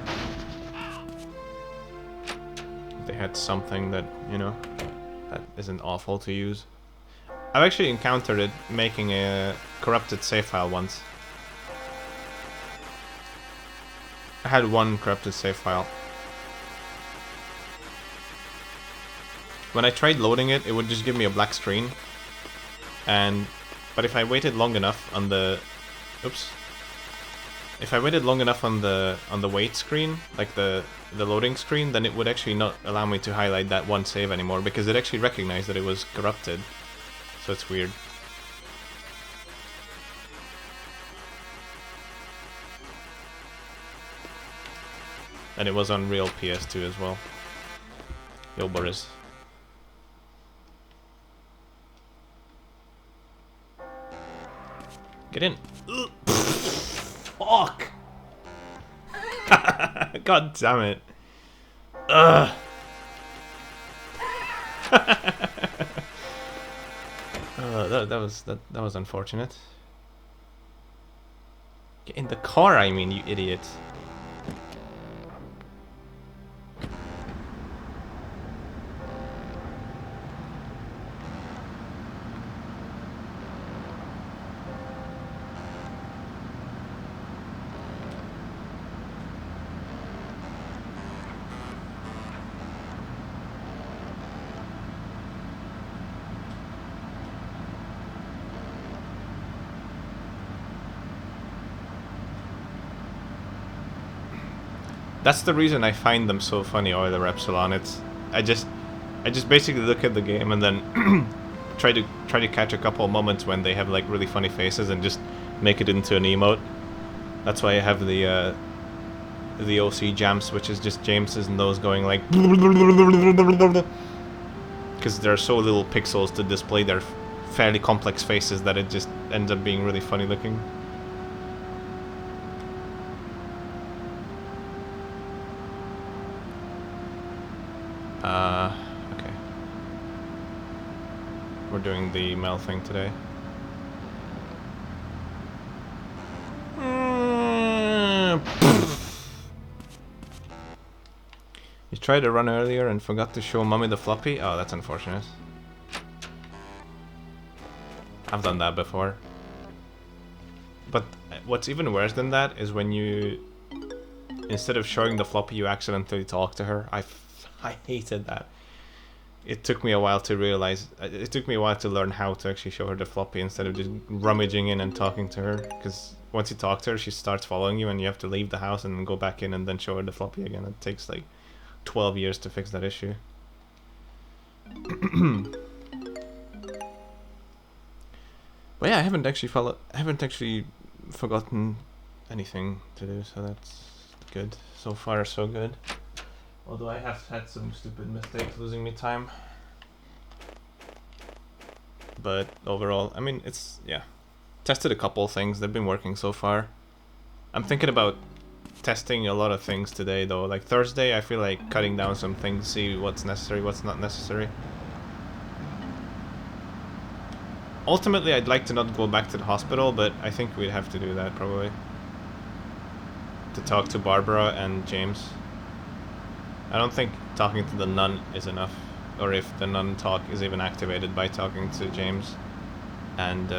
If they had something that, you know, that isn't awful to use. I've actually encountered it making a corrupted save file once. I had one corrupted save file. When I tried loading it, it would just give me a black screen. But if I waited long enough on the... Oops. If I waited long enough on the wait screen, like the loading screen, then it would actually not allow me to highlight that one save anymore, because it actually recognized that it was corrupted. So it's weird. And it was on real PS2 as well. Yo, Boris. Get in. Ugh. Fuck. God damn it. Ugh. That was unfortunate. Get in the car, I mean, you idiot. That's the reason I find them so funny, Euler Epsilon. I just basically look at the game and then try to catch a couple of moments when they have like really funny faces and just make it into an emote. That's why I have the OC jams, which is just James's and those going like, because there are so little pixels to display their fairly complex faces that it just ends up being really funny looking. Okay. We're doing the Mel thing today. You tried to run earlier and forgot to show Mommy the floppy? Oh, that's unfortunate. I've done that before. But what's even worse than that is when you, instead of showing the floppy, you accidentally talk to her. I hated that. It took me a while to realize, it took me a while to learn how to actually show her the floppy instead of just rummaging in and talking to her. Because once you talk to her, she starts following you and you have to leave the house and then go back in and then show her the floppy again. It takes like 12 years to fix that issue. But yeah, I haven't actually forgotten anything to do, so that's good. So far, so good. Although I have had some stupid mistakes losing me time. But overall, I mean, it's, yeah. Tested a couple things, they've been working so far. I'm thinking about testing a lot of things today though. Like Thursday, I feel like cutting down some things, see what's necessary, what's not necessary. Ultimately, I'd like to not go back to the hospital, but I think we'd have to do that probably. To talk to Barbara and James. I don't think talking to the nun is enough, or if the nun talk is even activated by talking to James and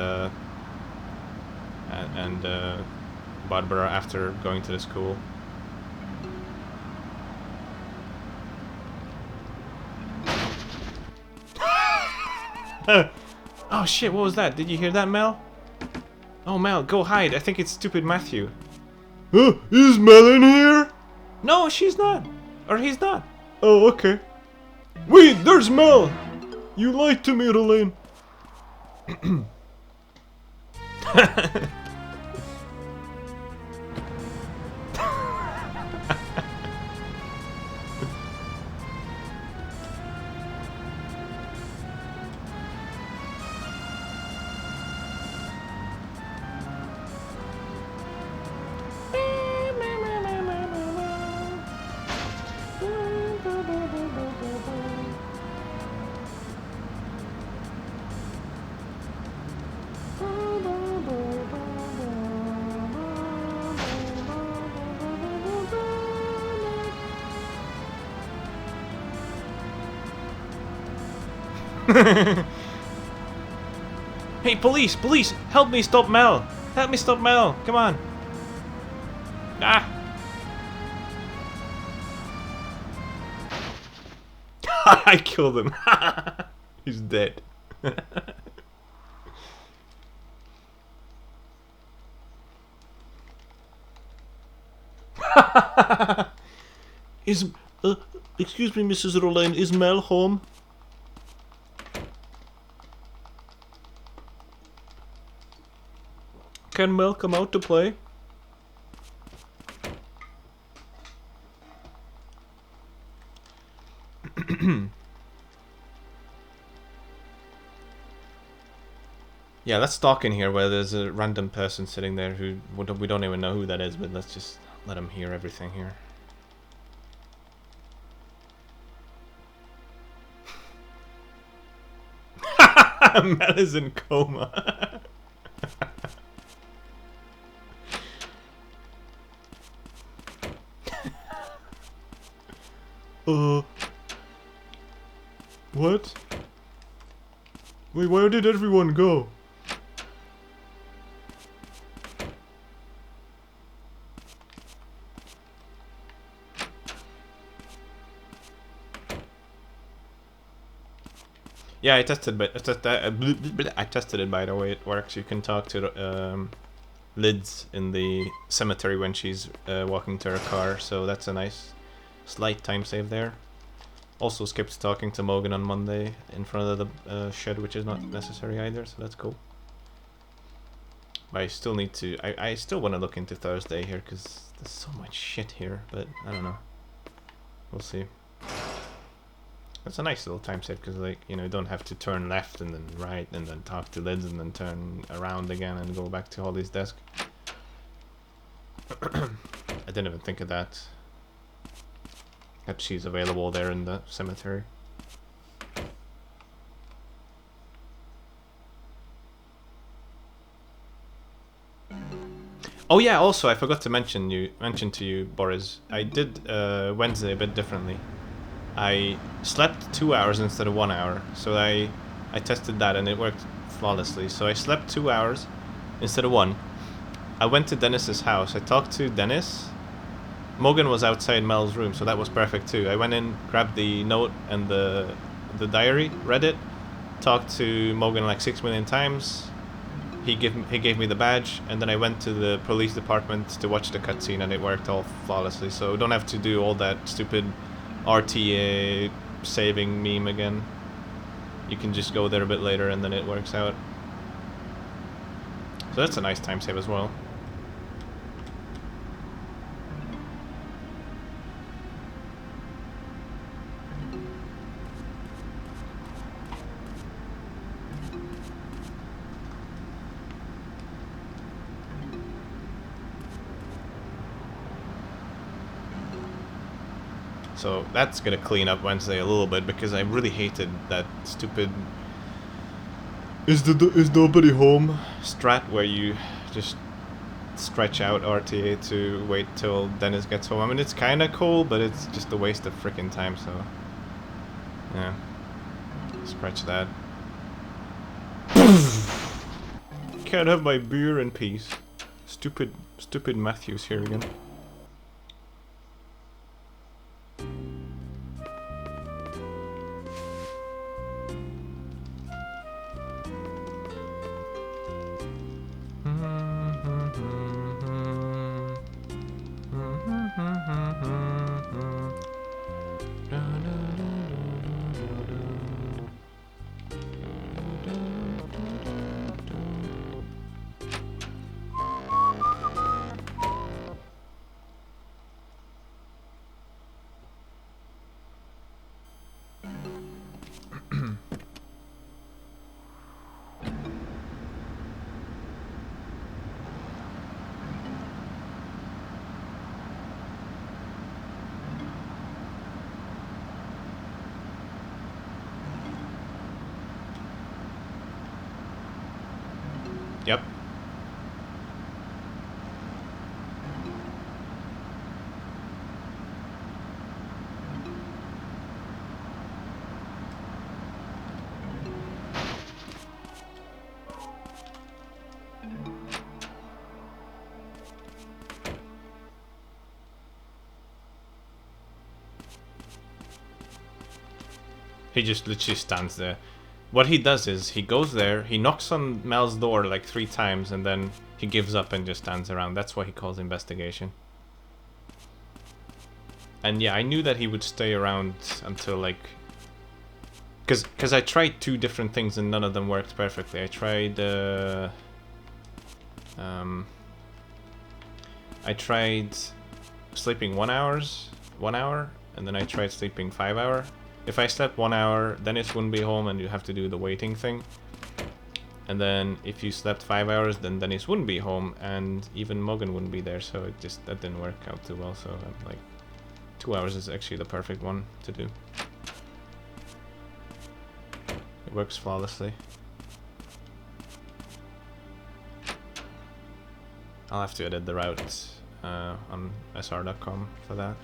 Barbara after going to the school. Oh shit, what was that? Did you hear that, Mel? Oh, Mel, go hide. I think it's stupid Matthew. Is Mel in here? No, she's not. Or he's not. Oh, okay. Wait, there's Mel! You lied to me, Relaine. Hey, police! Police! Help me stop Mel! Help me stop Mel! Come on! Ah! I killed him! He's dead. Excuse me, Mrs. Roline, is Mel home? Can Mel come out to play? Yeah, let's talk in here where there's a random person sitting there who we don't even know who that is, but let's just let him hear everything here. Mel is in coma. What? Wait, where did everyone go? Yeah, I tested, but I tested it. By the way, it works. You can talk to Lids in the cemetery when she's walking to her car, so that's a nice slight time save there. Also skipped talking to Morgan on Monday in front of the shed, which is not necessary either, so that's cool. But I still need to. I still want to look into Thursday here because there's so much shit here, but I don't know. We'll see. That's a nice little time save because, like, you know, you don't have to turn left and then right and then talk to Lids and then turn around again and go back to Holly's desk. I didn't even think of that. That she's available there in the cemetery. Oh yeah, also I forgot to mention to you, Boris. I did Wednesday a bit differently. I slept 2 hours instead of 1 hour, so I tested that and it worked flawlessly. So I slept 2 hours instead of 1. I went to Dennis's house. I talked to Dennis. Morgan was outside Mel's room, so that was perfect too. I went in, grabbed the note and the diary, read it, talked to Morgan like 6 million times. He gave me the badge, and then I went to the police department to watch the cutscene, and it worked all flawlessly. So don't have to do all that stupid RTA saving meme again. You can just go there a bit later, and then it works out. So that's a nice time save as well. So that's gonna clean up Wednesday a little bit because I really hated that stupid Is nobody home? strat where you just stretch out RTA to wait till Dennis gets home. I mean, it's kind of cool, but it's just a waste of freaking time. So yeah, scratch that. Can't have my beer in peace. Stupid Matthews here again. Yep. He just literally stands there. What he does is, he goes there, he knocks on Mel's door like 3 times, and then he gives up and just stands around. That's what he calls investigation. And yeah, I knew that he would stay around until like... Because I tried 2 different things and none of them worked perfectly. I tried... I tried sleeping 1 hour, and then I tried sleeping 5 hours. If I slept 1 hour, Dennis wouldn't be home and you have to do the waiting thing. And then if you slept 5 hours, then Dennis wouldn't be home, and even Morgan wouldn't be there. So it just that didn't work out too well. So I'm like, 2 hours is actually the perfect one to do. It works flawlessly. I'll have to edit the route on sr.com for that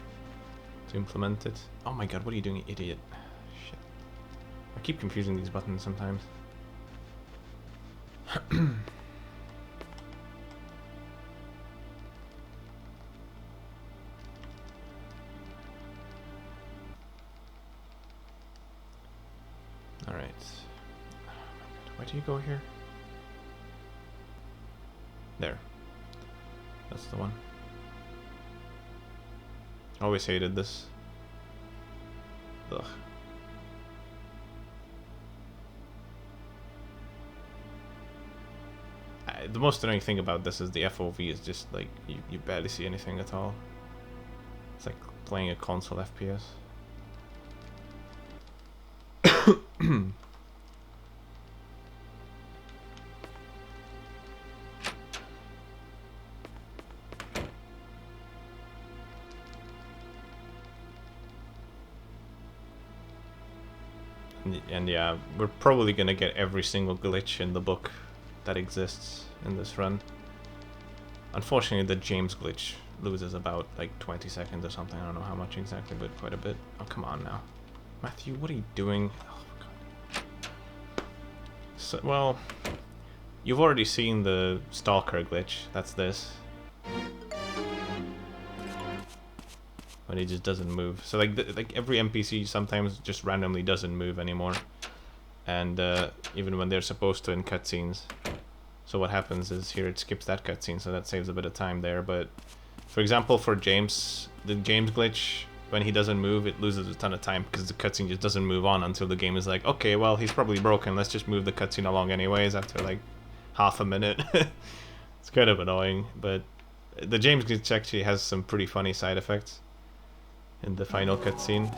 to implement it. Oh my god, what are you doing, you idiot? Shit. I keep confusing these buttons sometimes. Alright. Oh my god, where do you go here? There. That's the one. Always hated this. Ugh. The most annoying thing about this is the FOV is just like you barely see anything at all. It's like playing a console FPS. And yeah, we're probably gonna get every single glitch in the book that exists in this run. Unfortunately, the James glitch loses about like 20 seconds or something. I don't know how much exactly, but quite a bit. Oh, come on now. Matthew, what are you doing? Oh, God. So, well, you've already seen the Stalker glitch. That's this. When he just doesn't move. So like every NPC sometimes just randomly doesn't move anymore. And even when they're supposed to in cutscenes. So what happens is here it skips that cutscene, so that saves a bit of time there. But for example, for James, the James glitch, when he doesn't move, it loses a ton of time because the cutscene just doesn't move on until the game is like, okay, well, he's probably broken. Let's just move the cutscene along anyways after like half a minute. It's kind of annoying, but the James glitch actually has some pretty funny side effects in the final cutscene.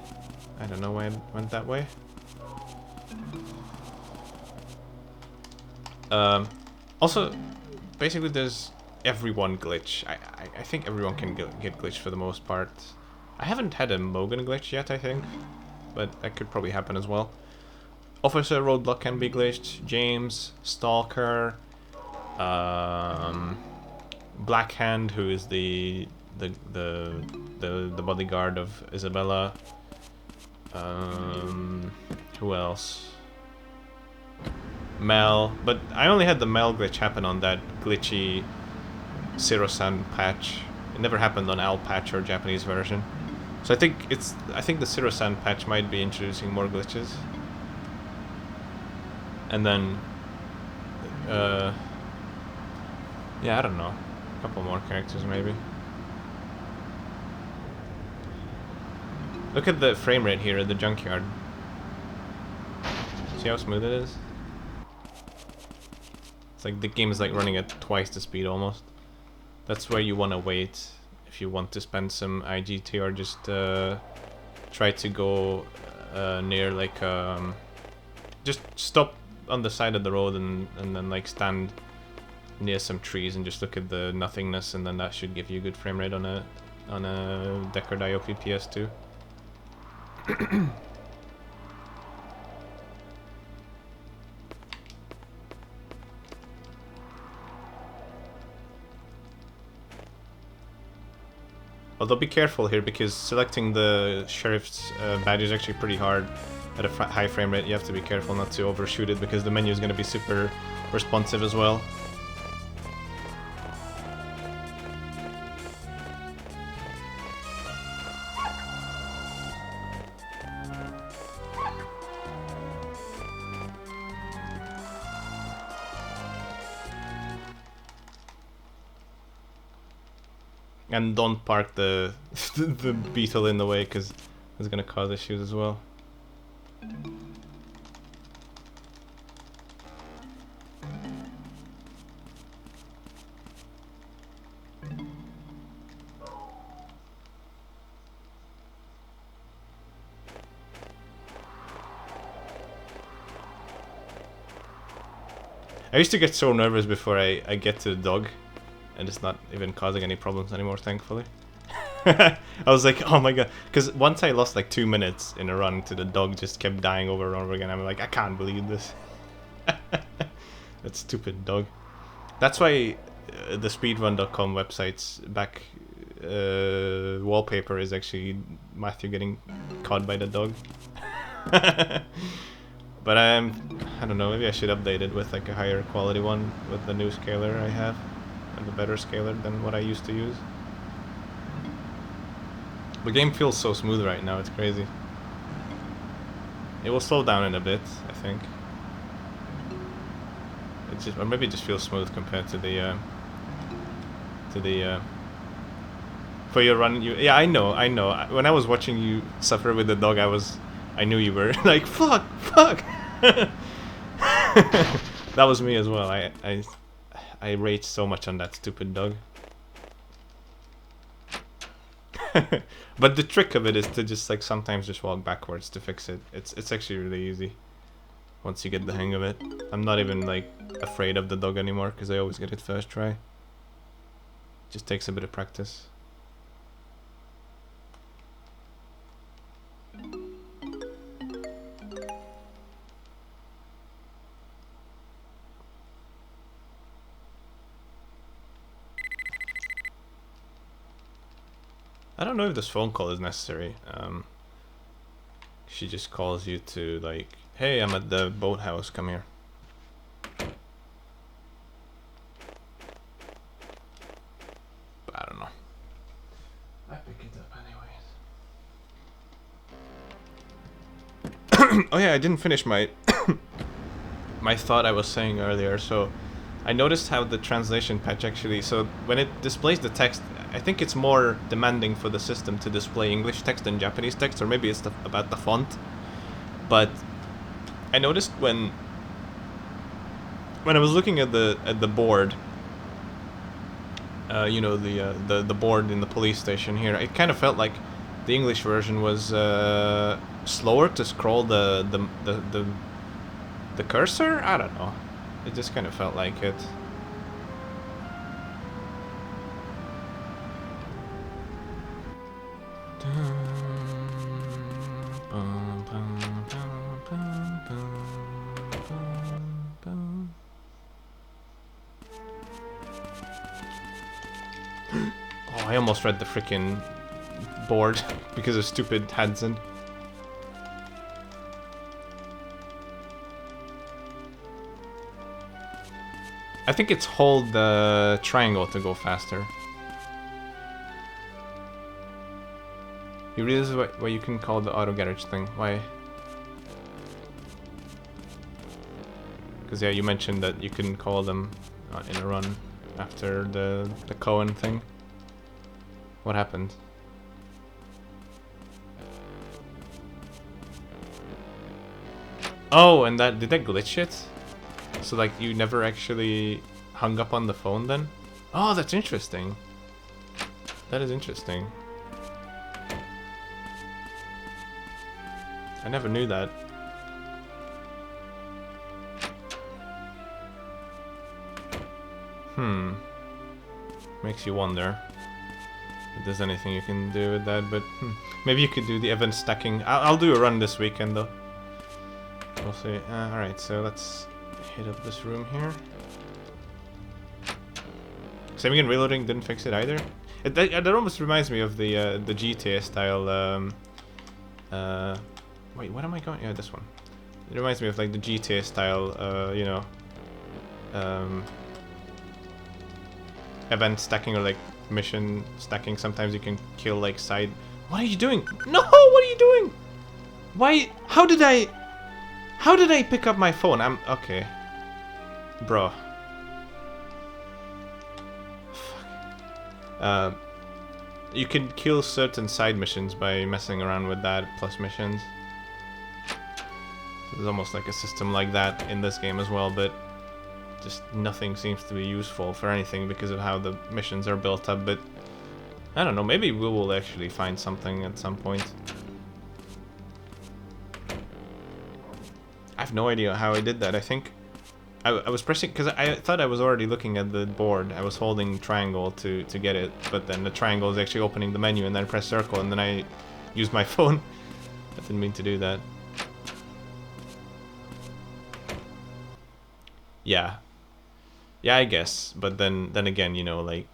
I don't know why it went that way. Also, basically there's everyone glitch. I think everyone can get glitched for the most part. I haven't had a Mogan glitch yet, I think, but that could probably happen as well. Officer Roadblock can be glitched. James, Stalker, Blackhand, who is the bodyguard of Isabella. Who else? Mel, but I only had the Mel glitch happen on that glitchy Zero-San patch. It never happened on Al patch or Japanese version. So I think the Zero-San patch might be introducing more glitches. And then yeah, I don't know. A couple more characters maybe. Look at the frame rate here at the junkyard. See how smooth it is? It's like the game is like running at twice the speed almost. That's where you want to wait if you want to spend some IGT, or just try to go near like just stop on the side of the road and then like stand near some trees and just look at the nothingness, and then that should give you a good frame rate on a Deckard IO PS2. Although be careful here, because selecting the sheriff's badge is actually pretty hard at a high frame rate. You have to be careful not to overshoot it, because the menu is going to be super responsive as well. And don't park the the Beetle in the way, because it's gonna cause issues as well. I used to get so nervous before I get to the dog, and it's not even causing any problems anymore, thankfully. I was like, oh my god, because once I lost like 2 minutes in a run to the dog, just kept dying over and over again. I'm like, I can't believe this. That stupid dog. That's why the speedrun.com website's back wallpaper is actually Matthew getting caught by the dog. But I don't know, maybe I should update it with like a higher quality one with the new scaler I have, and a better scaler than what I used to use. The game feels so smooth right now, it's crazy. It will slow down in a bit, I think. It just, or maybe it just feels smooth compared to the for your run. Yeah, I know. When I was watching you suffer with the dog, I knew you were like, fuck. That was me as well. I raged so much on that stupid dog. But the trick of it is to just like sometimes just walk backwards to fix it. It's actually really easy once you get the hang of it. I'm not even like afraid of the dog anymore because I always get it first try. Just takes a bit of practice. I don't know if this phone call is necessary. She just calls you to like, hey, I'm at the boathouse, come here. But I don't know. I pick it up anyways. Oh yeah, I didn't finish my my thought I was saying earlier. So I noticed how the translation patch actually, so when it displays the text, I think it's more demanding for the system to display English text than Japanese text, or maybe it's about the font. But I noticed when I was looking at the board, you know, the board in the police station here, it kind of felt like the English version was slower to scroll the cursor. I don't know. It just kind of felt like it. Oh, I almost read the freaking board because of stupid Hansen. I think it's hold the triangle to go faster. You realize what you can call the auto garage thing? Why? Because yeah, you mentioned that you couldn't call them in a run after the Cohen thing. What happened? Oh, and did that glitch it? So like you never actually hung up on the phone then? Oh, that's interesting. That is interesting. I never knew that. Makes you wonder if there's anything you can do with that, but maybe you could do the event stacking. I'll do a run this weekend though. We'll see. Alright, so let's hit up this room here. Same again, reloading didn't fix it either. That almost reminds me of the GTA style. Wait, what am I going? Yeah, this one. It reminds me of like the GTA style. You know, event stacking or like mission stacking. Sometimes you can kill like side. What are you doing? No! What are you doing? Why? How did I pick up my phone? I'm okay, bro. Fuck. You can kill certain side missions by messing around with that plus missions. So there's almost like a system like that in this game as well, but just nothing seems to be useful for anything because of how the missions are built up. But I don't know, maybe we will actually find something at some point. I have no idea how I did that. I think I was pressing because I thought I was already looking at the board. I was holding triangle to get it, but then the triangle is actually opening the menu, and then I press circle, and then I used my phone. I didn't mean to do that. Yeah. Yeah, I guess. But then again, you know, like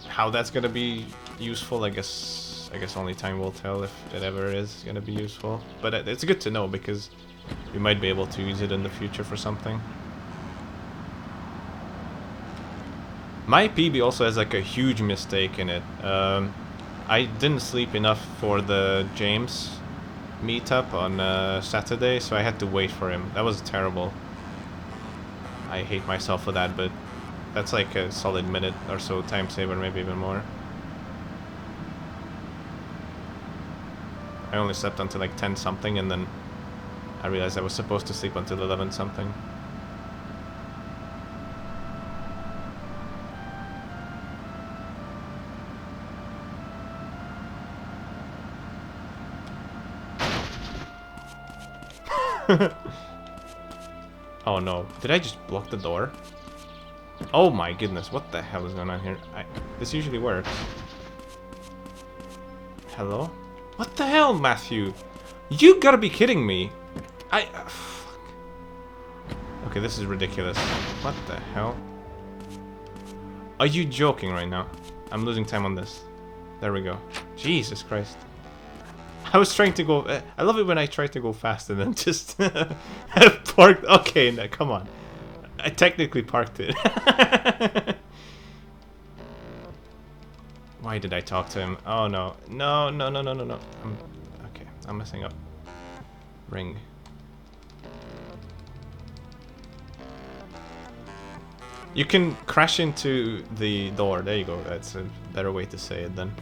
how that's gonna be useful, I guess only time will tell if it ever is gonna be useful. But it's good to know because we might be able to use it in the future for something. My PB also has like a huge mistake in it. I didn't sleep enough for the James meetup on Saturday, so I had to wait for him. That was terrible. I hate myself for that, but that's like a solid minute or so time saver, maybe even more. I only slept until like 10 something, and then I realized I was supposed to sleep until 11 something. Oh no, did I just block the door? Oh my goodness, what the hell is going on here? This usually works. Hello? What the hell, Matthew? You gotta be kidding me! Fuck. Okay, this is ridiculous. What the hell? Are you joking right now? I'm losing time on this. There we go. Jesus Christ. I was trying to go... I love it when I try to go fast and then just parked... Okay, now, come on. I technically parked it. Why did I talk to him? Oh no. No. Okay, I'm messing up. Ring. You can crash into the door. There you go. That's a better way to say it then.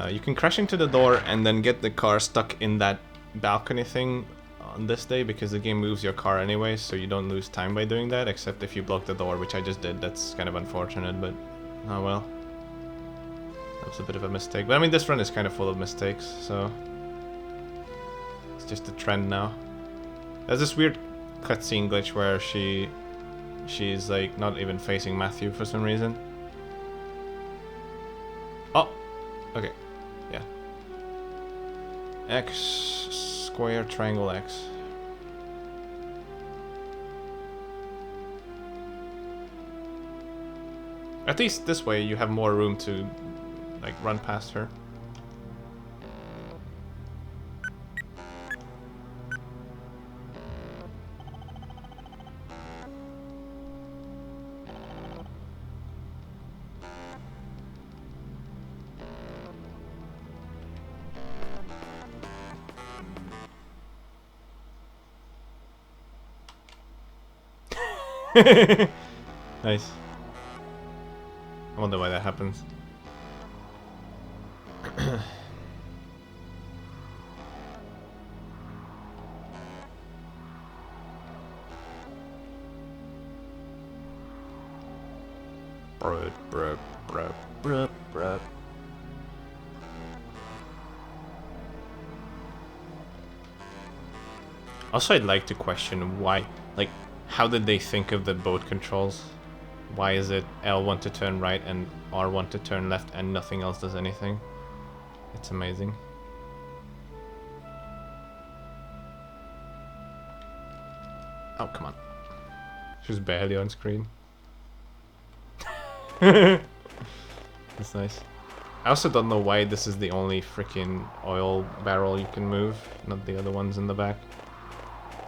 You can crash into the door and then get the car stuck in that balcony thing on this day because the game moves your car anyway, so you don't lose time by doing that, except if you block the door, which I just did. That's kind of unfortunate, but oh well. That was a bit of a mistake. But I mean, this run is kind of full of mistakes, so it's just a trend now. There's this weird cutscene glitch where she's like not even facing Matthew for some reason. Oh, okay. Yeah. X, square, triangle, X. At least this way you have more room to, like, run past her. Nice. I wonder why that happens. Bruh. Also, I'd like to question why, like, how did they think of the boat controls? Why is it L1 to turn right and R1 to turn left and nothing else does anything? It's amazing. Oh, come on. She was barely on screen. That's nice. I also don't know why this is the only freaking oil barrel you can move, not the other ones in the back.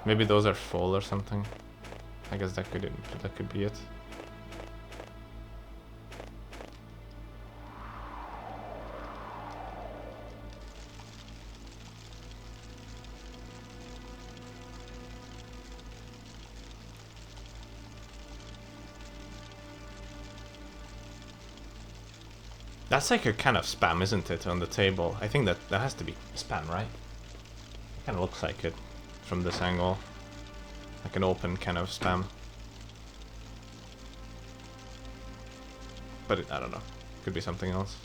Maybe those are full or something. I guess that could be it. That's like a kind of spam, isn't it, on the table? I think that has to be spam, right? It kind of looks like it from this angle. Like an open kind of spam. But I don't know. Could be something else.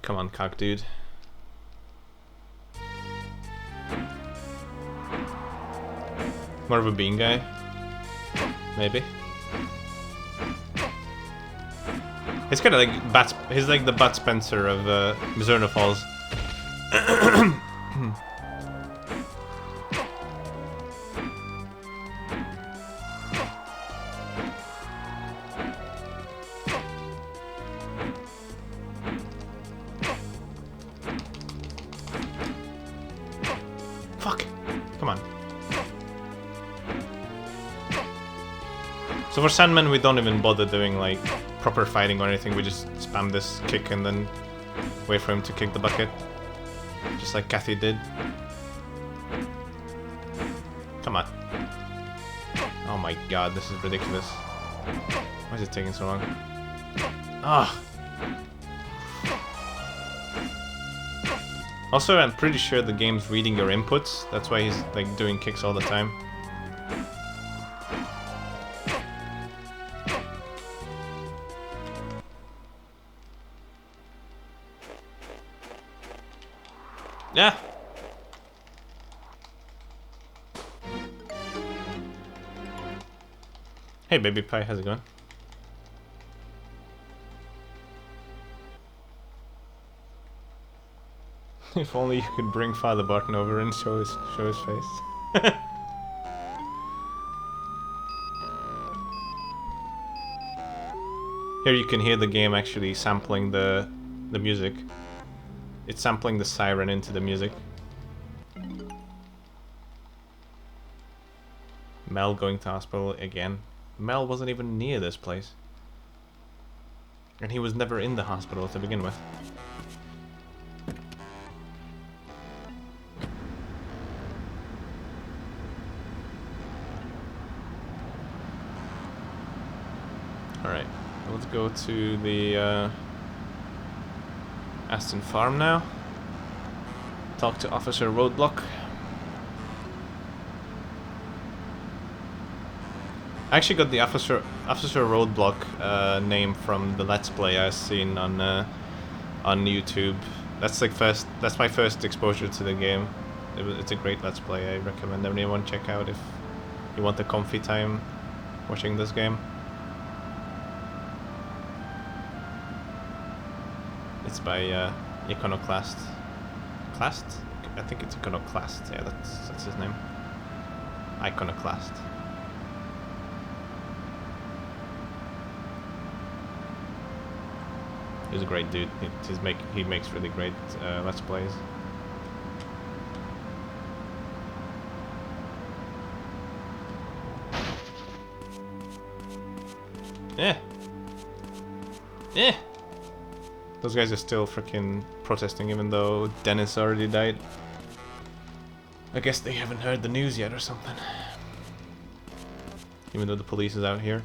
Come on, cock dude. More of a bean guy? Maybe. He's kind of like he's like the Bud Spencer of Mizzurna Falls. Fuck! Come on. So for Sandman, we don't even bother doing like proper fighting or anything. We just spam this kick and then wait for him to kick the bucket, just like Kathy did. Come on. Oh my god, this is ridiculous. Why is it taking so long? Ah. Also, I'm pretty sure the game's reading your inputs. That's why he's like doing kicks all the time. Yeah. Hey, baby pie, how's it going? If only you could bring Father Barton over and show his face. Here you can hear the game actually sampling the music. It's sampling the siren into the music. Mel going to hospital again. Mel wasn't even near this place. And he was never in the hospital to begin with. Alright, let's go to the Aston Farm now. Talk to Officer Roadblock. I actually got the Officer Roadblock name from the Let's Play I've seen on YouTube. That's like that's my first exposure to the game. It's a great Let's Play. I recommend everyone check out if you want a comfy time watching this game. It's by Iconoclast. Clast? I think it's Iconoclast. Yeah, that's his name. Iconoclast. He's a great dude. He makes really great Let's Plays. Yeah. Yeah. Those guys are still freaking protesting even though Dennis already died. I guess they haven't heard the news yet or something. Even though the police is out here.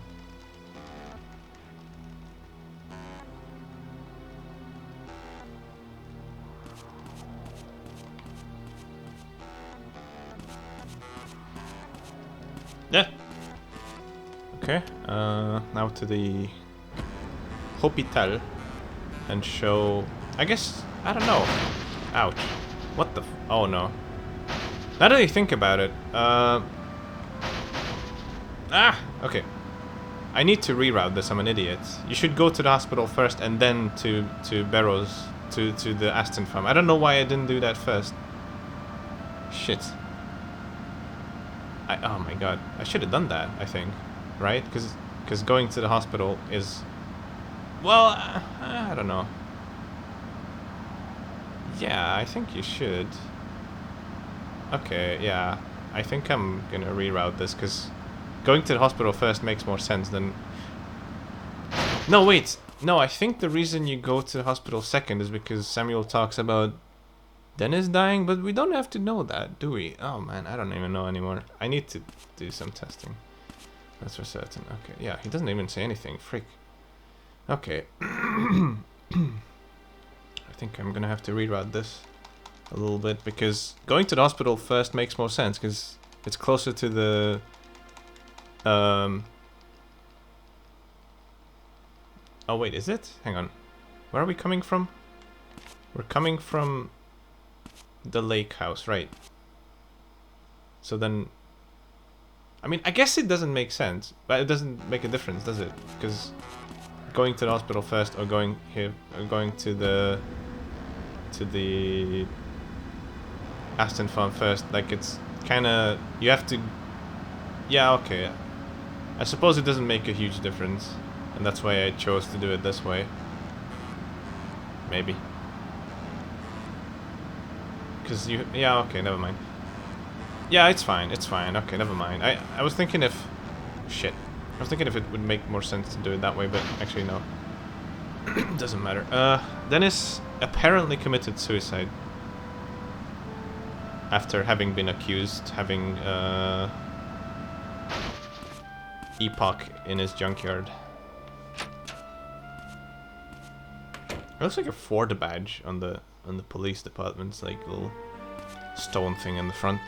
Yeah. Okay. Now to the Hospital. And show... I guess... I don't know. Ouch. What the... oh no. Now that you think about it... okay. I need to reroute this, I'm an idiot. You should go to the hospital first and then to Barrows, to the Aston Farm. I don't know why I didn't do that first. Shit. Oh my god. I should have done that, I think. Right? Because going to the hospital is... well, I don't know. Yeah, I think you should. Okay, yeah. I think I'm gonna reroute this, because going to the hospital first makes more sense than... no, wait! No, I think the reason you go to the hospital second is because Samuel talks about Dennis dying, but we don't have to know that, do we? Oh man, I don't even know anymore. I need to do some testing. That's for certain. Okay, yeah, he doesn't even say anything. Freak. Okay. I think I'm gonna have to reroute this a little bit, because going to the hospital first makes more sense, because it's closer to the... oh wait, is it? Hang on. Where are we coming from? We're coming from the lake house, right? So then, I mean, I guess it doesn't make sense, but it doesn't make a difference, does it? Because going to the hospital first, or going here, or going to the Aston farm first, like it's kind of, you have to. Yeah, okay. I suppose it doesn't make a huge difference, and that's why I chose to do it this way. Maybe. Because you... Yeah, okay, never mind. Yeah, it's fine, it's fine. Okay, never mind. I was thinking if... Shit. I was thinking if it would make more sense to do it that way, but actually no. Doesn't matter. Dennis apparently committed suicide. After having been accused, having, Epoch in his junkyard. It looks like a Ford badge on the police department's like little stone thing in the front.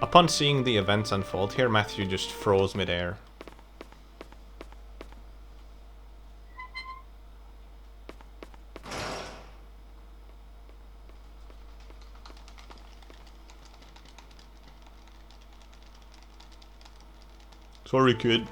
Upon seeing the events unfold here, Matthew just froze midair. Sorry, kid.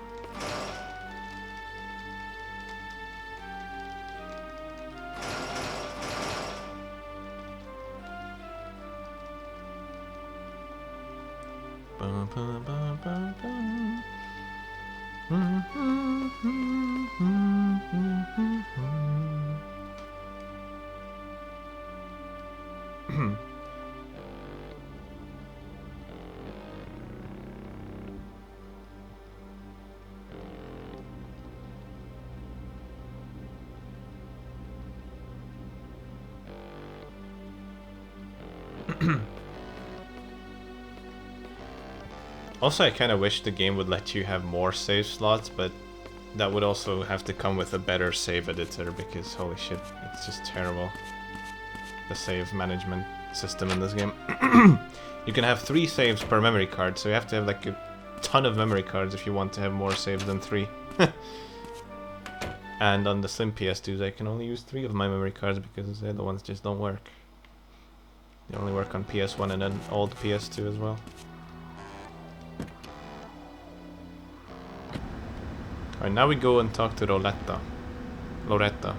Also, I kind of wish the game would let you have more save slots, but that would also have to come with a better save editor, because holy shit, it's just terrible. The save management system in this game. You can have 3 saves per memory card, so you have to have like a ton of memory cards if you want to have more saves than 3. And on the slim PS2s, I can only use 3 of my memory cards because the other ones just don't work. They only work on PS1 and then old PS2 as well. Alright, now we go and talk to Roletta. Roletta.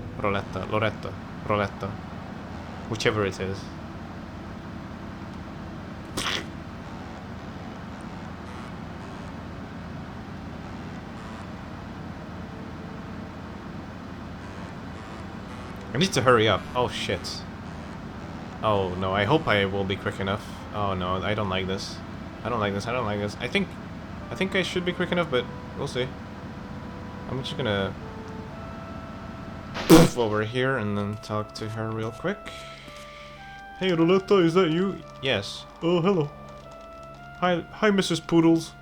Whichever it is. I need to hurry up. Oh shit. Oh no, I hope I will be quick enough. Oh no, I don't like this. I don't like this. I think I should be quick enough, but we'll see. I'm just gonna poof over here and then talk to her real quick. Hey, Roletta, is that you? Yes. Oh, hello. Hi, Mrs. Poodles.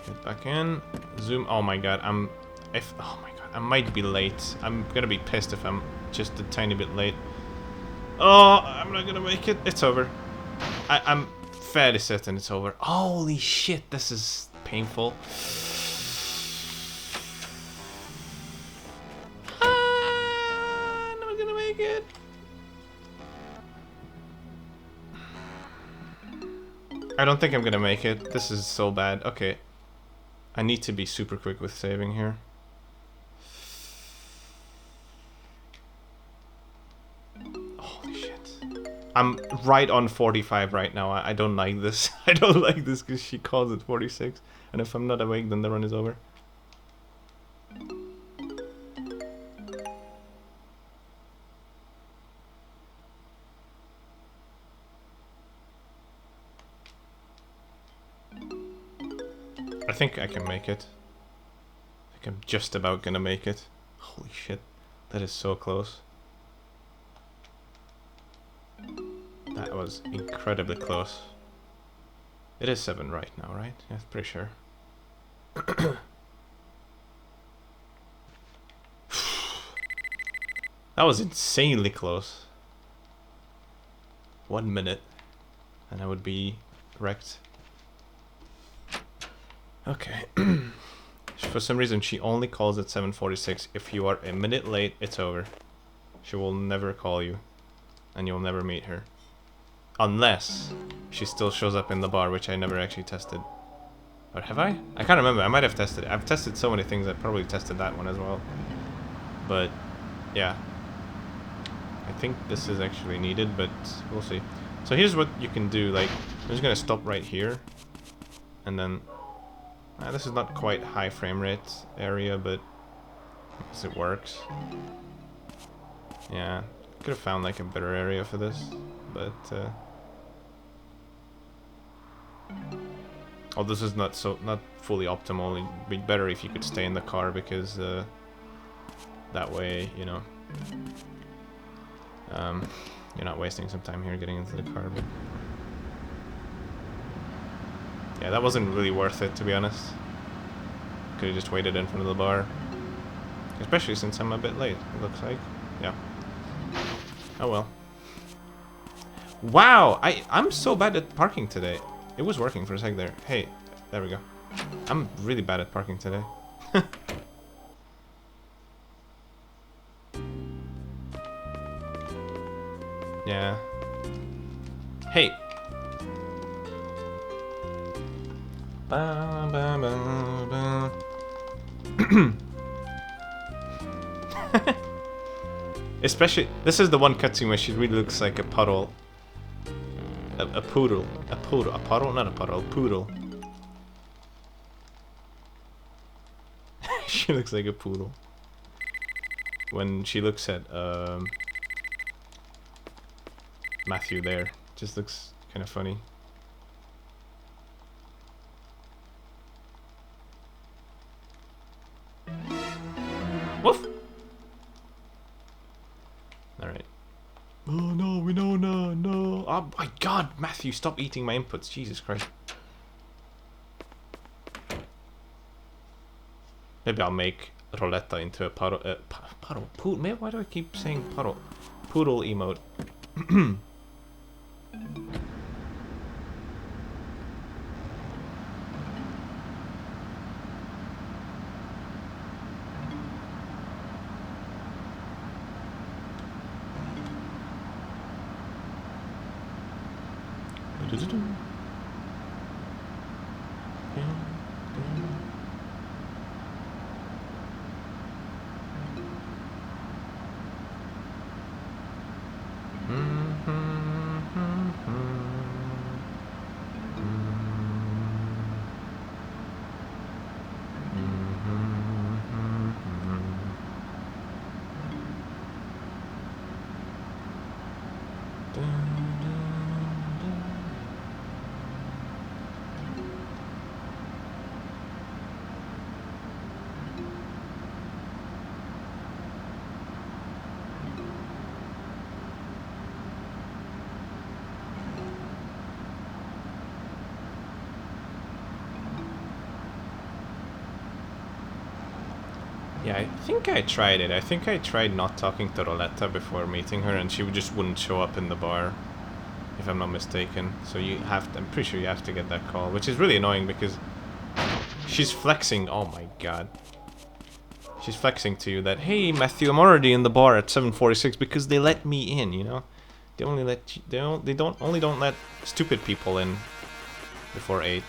Get back in. Zoom. Oh my god, oh my god, I might be late. I'm gonna be pissed if I'm just a tiny bit late. Oh, I'm not gonna make it. It's over. I'm fairly certain it's over. Holy shit, this is painful. I'm not gonna make it. I don't think I'm gonna make it. This is so bad. Okay. I need to be super quick with saving here. Holy shit. I'm right on 45 right now. I don't like this. I don't like this because she calls it 46. And if I'm not awake, then the run is over. I think I can make it. I think I'm just about gonna make it. Holy shit. That is so close. That was incredibly close. It is 7 right now, right? Yeah, pretty sure. That was insanely close. 1 minute, and I would be wrecked. Okay. For some reason, she only calls at 7:46. If you are a minute late, it's over. She will never call you, and you'll never meet her. Unless she still shows up in the bar, which I never actually tested. Or have I? I can't remember. I might have tested it. I've tested so many things. I probably tested that one as well. But, yeah. I think this is actually needed, but we'll see. So here's what you can do. Like, I'm just gonna stop right here, and then this is not quite high frame rate area, but I guess it works. Yeah, could have found like a better area for this, but oh, this is not fully optimal. It'd be better if you could stay in the car, because that way, you know, you're not wasting some time here getting into the car. But yeah, that wasn't really worth it, to be honest. Could have just waited in front of the bar. Especially since I'm a bit late, it looks like. Yeah. Oh well. Wow! I'm so bad at parking today. It was working for a sec there. Hey, there we go. I'm really bad at parking today. Yeah. Hey! Ba, ba, ba, ba. Especially, this is the one cutscene where she really looks like a puddle. A poodle. A poodle. A puddle? Not a puddle. A poodle. She looks like a poodle. When she looks at, Matthew there. Just looks kind of funny. Woof! Alright. Oh no, we know, no. Oh my god, Matthew, stop eating my inputs. Jesus Christ. Maybe I'll make Roletta into a puddle. Poodle. Maybe, why do I keep saying puddle? Poodle emote. Yeah, I think I tried it. I think I tried not talking to Roletta before meeting her, and she just wouldn't show up in the bar, if I'm not mistaken. So you have to, I'm pretty sure you have to get that call, which is really annoying because she's flexing. Oh my god. She's flexing to you that, hey Matthew, I'm already in the bar at 7:46 because they let me in, you know? They only let you, they don't let stupid people in before 8.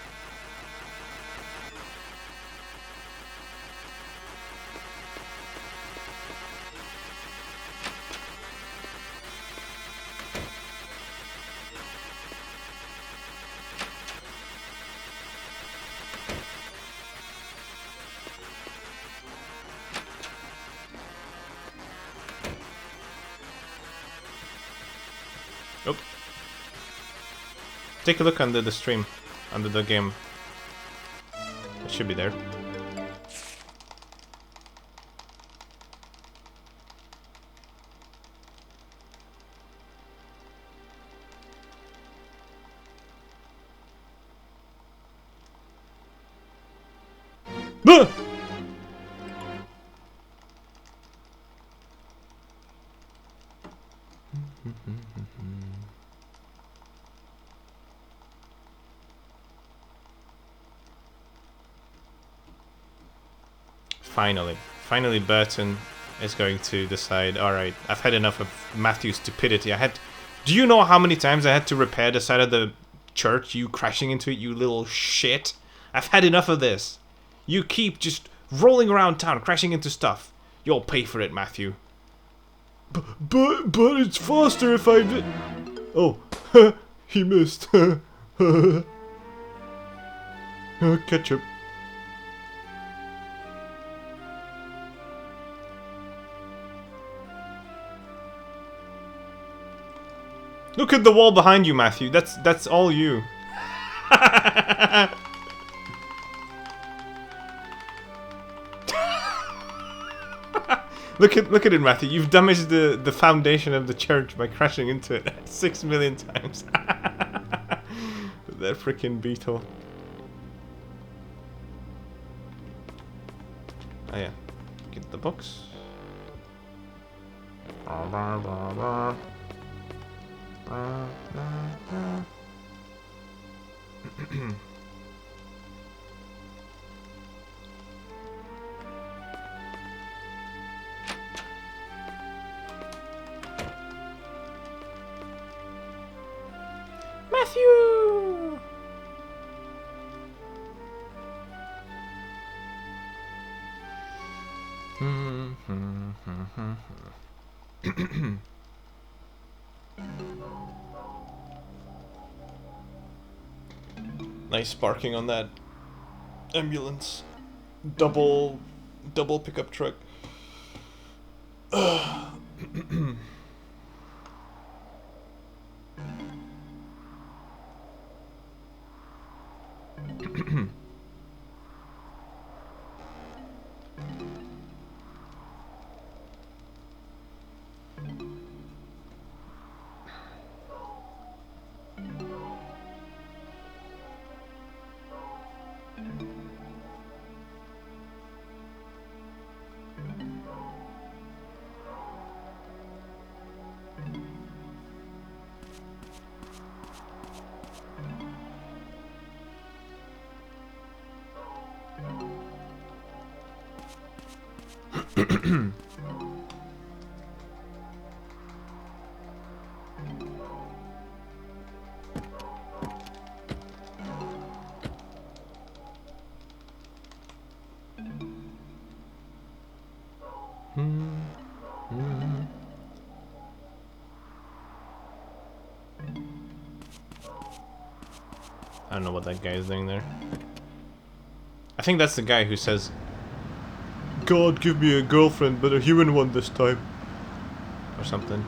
Oh. Take a look under the stream, under the game. It should be there. Ah! Finally Burton is going to decide, alright, I've had enough of Matthew's stupidity. Do you know how many times I had to repair the side of the church, you crashing into it, you little shit? I've had enough of this. You keep just rolling around town, crashing into stuff. You'll pay for it, Matthew. But it's faster if I did. Oh, he missed. Ketchup. Look at the wall behind you, Matthew. That's all you. Look at it, Matthew. You've damaged the foundation of the church by crashing into it 6 million times. That freaking beetle. Oh yeah, get the books. Matthew! Nice parking on that ambulance. Double pickup truck. I don't know what that guy is doing there. I think that's the guy who says, God, give me a girlfriend, but a human one this time. or something.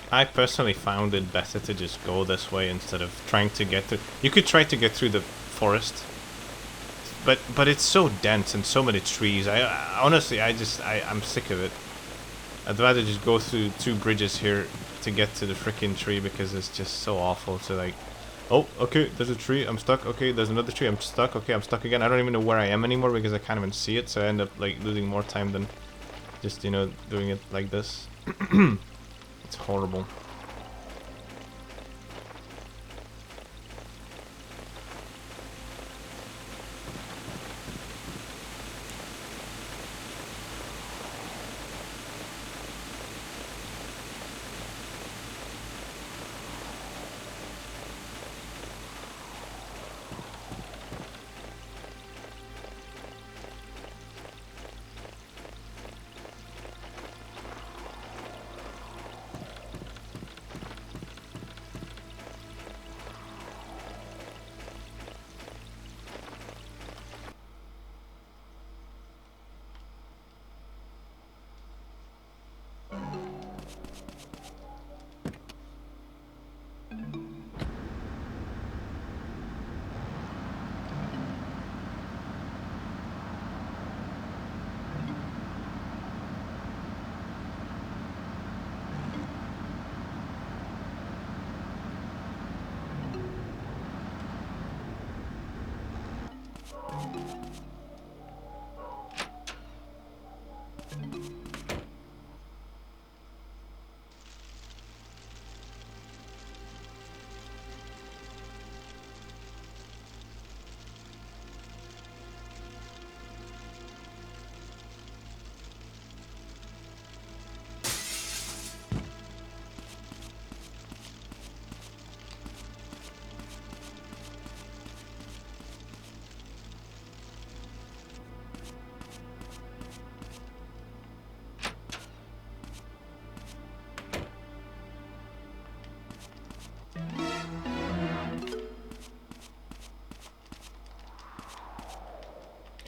I personally found it better to just go this way instead of trying to get through. You could try to get through the forest, but it's so dense and so many trees. Honestly, I'm sick of it. I'd rather just go through 2 bridges here to get to the freaking tree because it's just so awful to like. Oh, okay, there's a tree, I'm stuck. Okay, there's another tree, I'm stuck. Okay, I'm stuck again. I don't even know where I am anymore because I can't even see it, so I end up like losing more time than just, you know, doing it like this. It's horrible.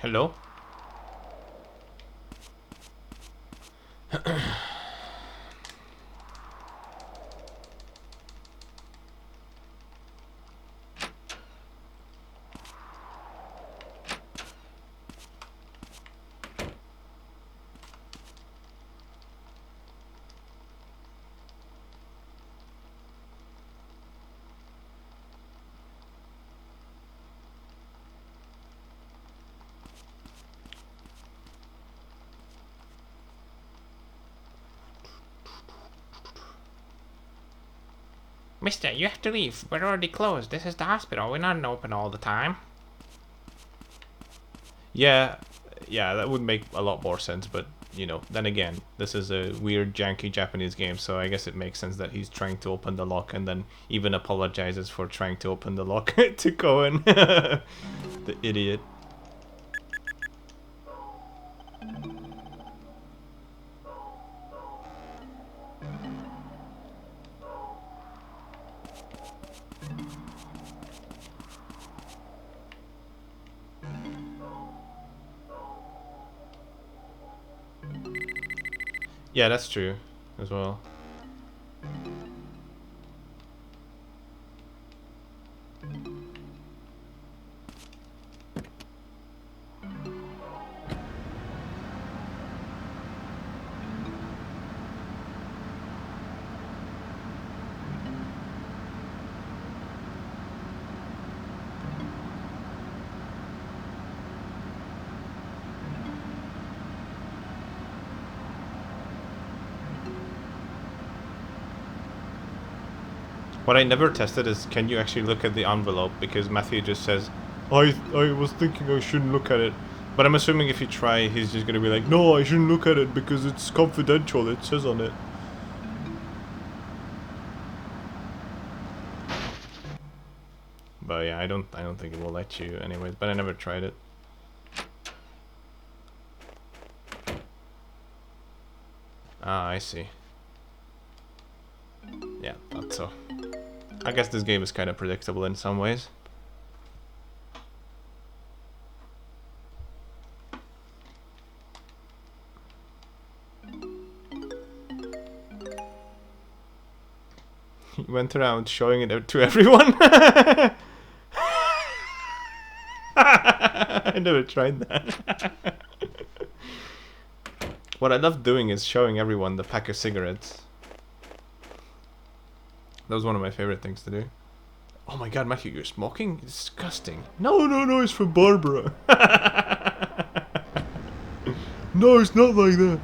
Hello? Mister, you have to leave. We're already closed. This is the hospital. We're not open all the time. Yeah, yeah, that would make a lot more sense, but, you know, then again, this is a weird, janky Japanese game, so I guess it makes sense that he's trying to open the lock and then even apologizes for trying to open the lock to Cohen. The idiot. Yeah, that's true as well. What I never tested is, can you actually look at the envelope? Because Matthew just says, I was thinking I shouldn't look at it. but I'm assuming if you try, he's just gonna be like, No, I shouldn't look at it because it's confidential, it says on it. but yeah, I don't think it will let you anyways, but I never tried it. Ah, I see. Yeah, thought so. I guess this game is kind of predictable in some ways. went around showing it to everyone. I never tried that. What I love doing is showing everyone the pack of cigarettes. That was one of my favorite things to do. Oh my god, Matthew, you're smoking? Disgusting. No, no, no, it's for Barbara. No, it's not like that.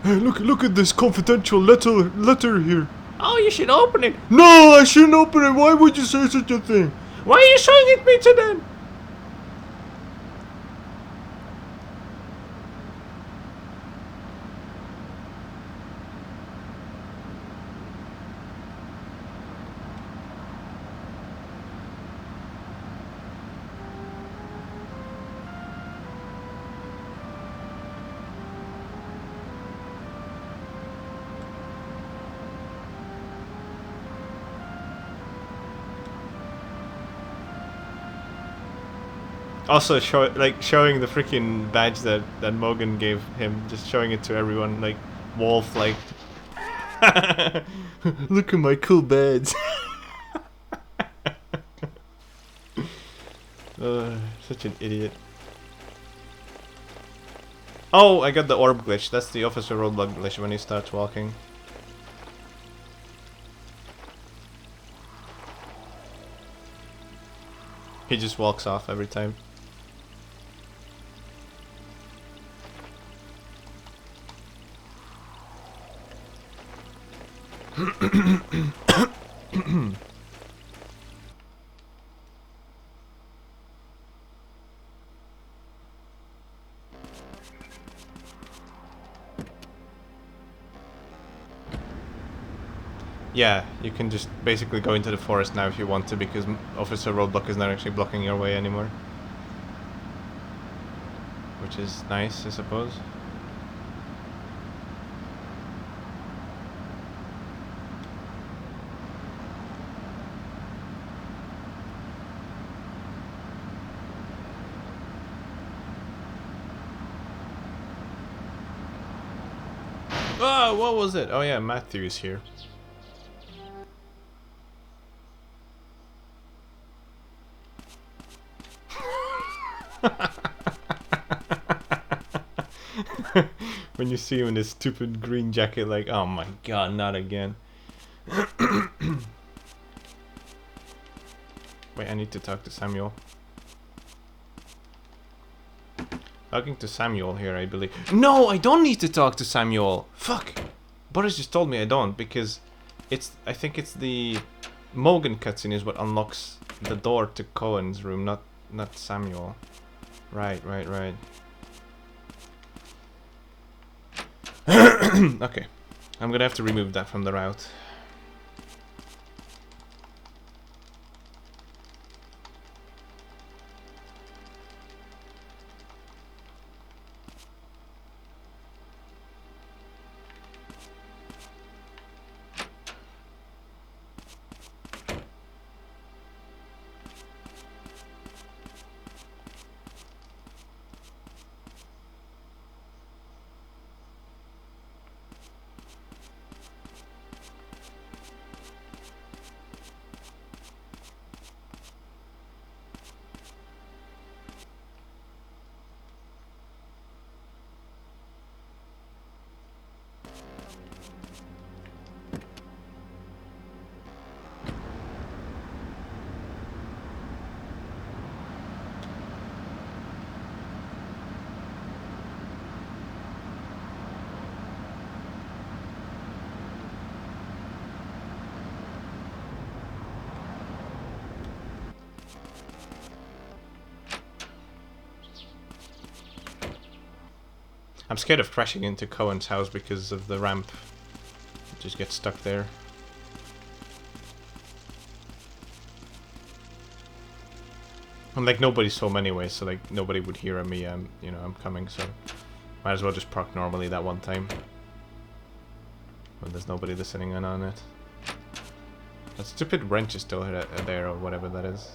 Hey, look at this confidential letter here. Oh, you should open it. No, I shouldn't open it. Why would you say such a thing? Why are you showing it me to then? Also, showing the freaking badge that Morgan gave him, just showing it to everyone, like Wolf, like, look at my cool badge. Such an idiot. Oh, I got the orb glitch. That's the officer roadblock glitch when he starts walking. He just walks off every time. Yeah, you can just basically go into the forest now if you want to, because Officer Roadblock is not actually blocking your way anymore. Which is nice, I suppose. Oh, what was it? Oh yeah, Matthew is here. When you see him in his stupid green jacket, like, oh my god, not again. Wait, I need to talk to Samuel. Talking to Samuel here, I believe. No, I don't need to talk to Samuel. Fuck. Boris just told me I don't, because I think it's the Morgan cutscene is what unlocks the door to Cohen's room, not Samuel. Right. Okay. I'm gonna have to remove that from the route. I'm scared of crashing into Cohen's house because of the ramp. Just get stuck there. I'm like, nobody's home anyway, so like nobody would hear me. You know, I'm coming, so might as well just park normally that one time when there's nobody listening in on it. That stupid wrench is still there, or whatever that is.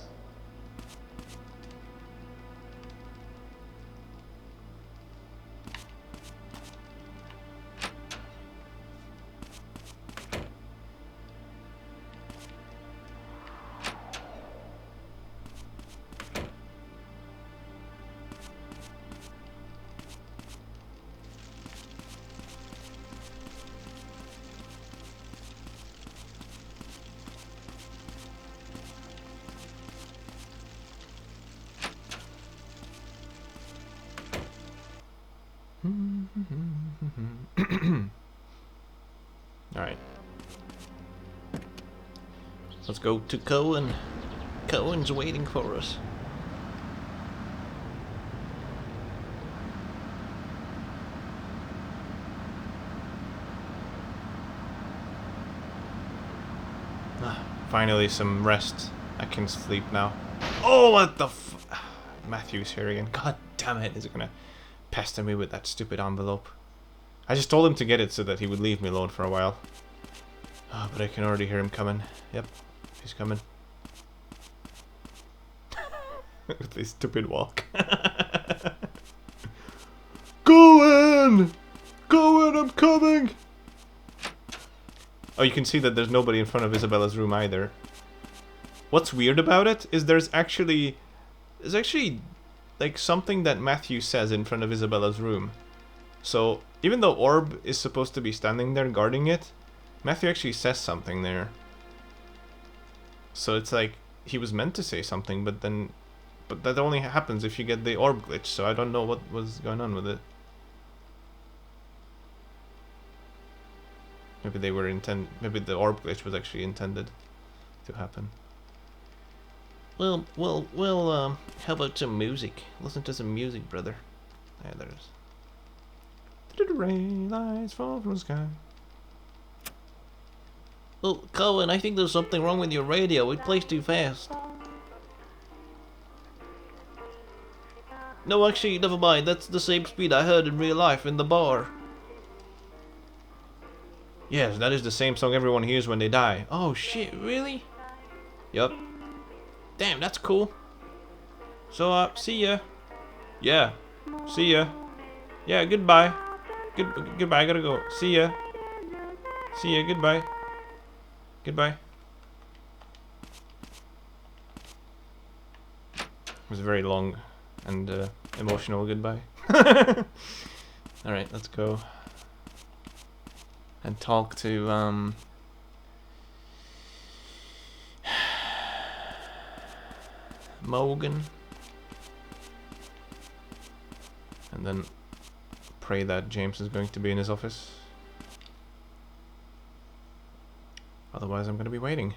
Alright. Let's go to Cohen. Cohen's waiting for us. Finally some rest. I can sleep now. Oh, what the f... Matthew's here again. God damn it. Is it gonna pester me with that stupid envelope? I just told him to get it so that he would leave me alone for a while. Oh, but I can already hear him coming. Yep, he's coming. With his stupid walk. Go in! Go in, I'm coming! Oh, you can see that there's nobody in front of Isabella's room either. What's weird about it is there's actually like something that Matthew says in front of Isabella's room. So even though Orb is supposed to be standing there guarding it, Matthew actually says something there. So it's like he was meant to say something, but that only happens if you get the Orb glitch. So I don't know what was going on with it. Maybe they were maybe the Orb glitch was actually intended to happen. Well, how about some music? Listen to some music, brother. Yeah, there it is. Did the rain lights fall from the sky? Well, Cohen, I think there's something wrong with your radio. It plays too fast. No, actually, never mind. That's the same speed I heard in real life in the bar. Yes, that is the same song everyone hears when they die. Oh shit, really? Yup. Damn, that's cool. So, see ya. Yeah. See ya. Yeah, goodbye. Goodbye, I gotta go. See ya. See ya, goodbye. Goodbye. It was a very long and emotional goodbye. Alright, let's go. And talk to, Mogan. And then pray that James is going to be in his office. Otherwise I'm going to be waiting.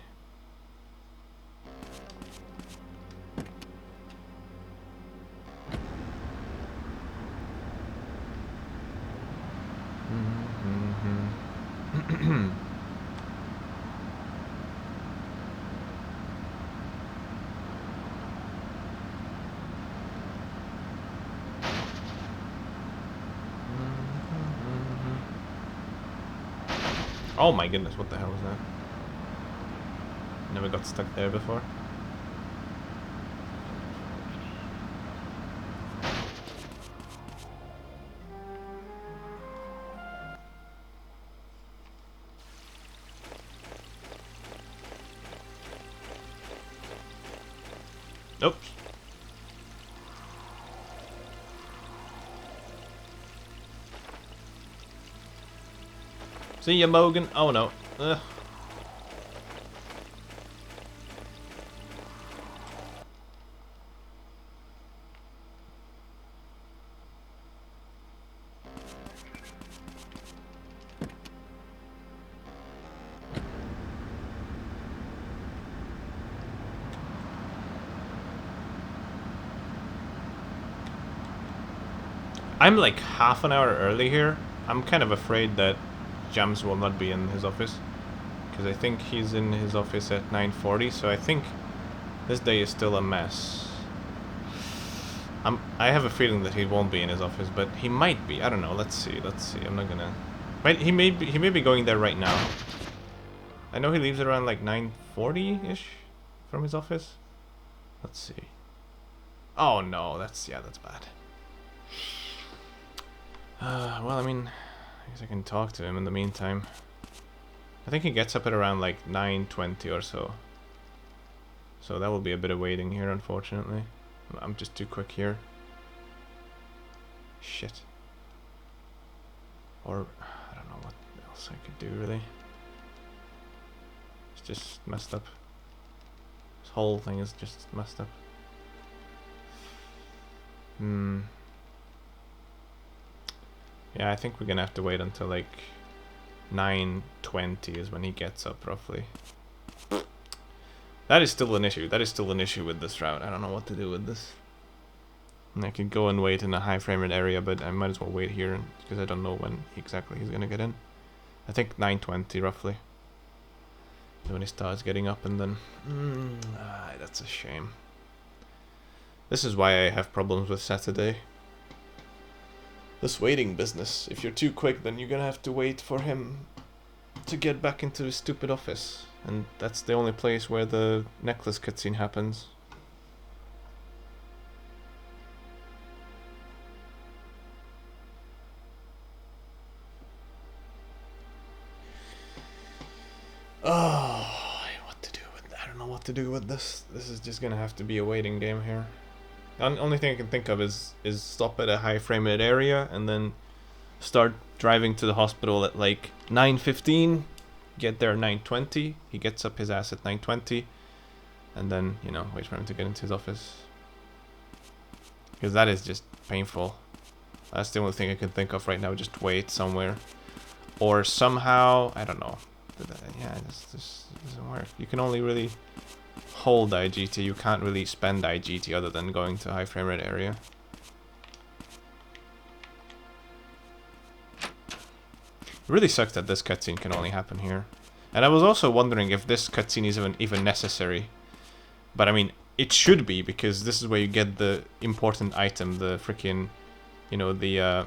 Oh my goodness, what the hell was that? Never got stuck there before. Oops. See ya, Mogan. Oh no. Ugh. I'm like half an hour early here. I'm kind of afraid that Jams will not be in his office, because I think he's in his office at 9:40, so I think this day is still a mess. I have a feeling that he won't be in his office, but he might be. I don't know. Let's see. I'm not gonna... Right, he may be going there right now. I know he leaves around like 9:40-ish from his office. Let's see. Oh no, that's bad. Well, I mean, I guess I can talk to him in the meantime. I think he gets up at around like 9:20 or so. So that will be a bit of waiting here, unfortunately. I'm just too quick here. Shit. Or, I don't know what else I could do, really. It's just messed up. This whole thing is just messed up. Yeah, I think we're gonna have to wait until like 9:20 is when he gets up, roughly. That is still an issue. That is still an issue with this route. I don't know what to do with this. And I could go and wait in a high frame rate area, but I might as well wait here because I don't know when exactly he's gonna get in. I think 9:20 roughly. When he starts getting up, and then that's a shame. This is why I have problems with Saturday. This waiting business. If you're too quick, then you're gonna have to wait for him to get back into his stupid office. And that's the only place where the necklace cutscene happens. Oh, what to do with that? I don't know what to do with this. This is just gonna have to be a waiting game here. The only thing I can think of is stop at a high frame rate area and then start driving to the hospital at like 9:15, get there at 9:20. He gets up his ass at 9:20, and then, you know, wait for him to get into his office. Because that is just painful. That's the only thing I can think of right now. Just wait somewhere, or somehow, I don't know. Yeah, this doesn't work. You can only really hold IGT. You can't really spend IGT other than going to high frame rate area. It really sucks that this cutscene can only happen here. And I was also wondering if this cutscene is even necessary. But I mean, it should be, because this is where you get the important item, the freaking, you know, the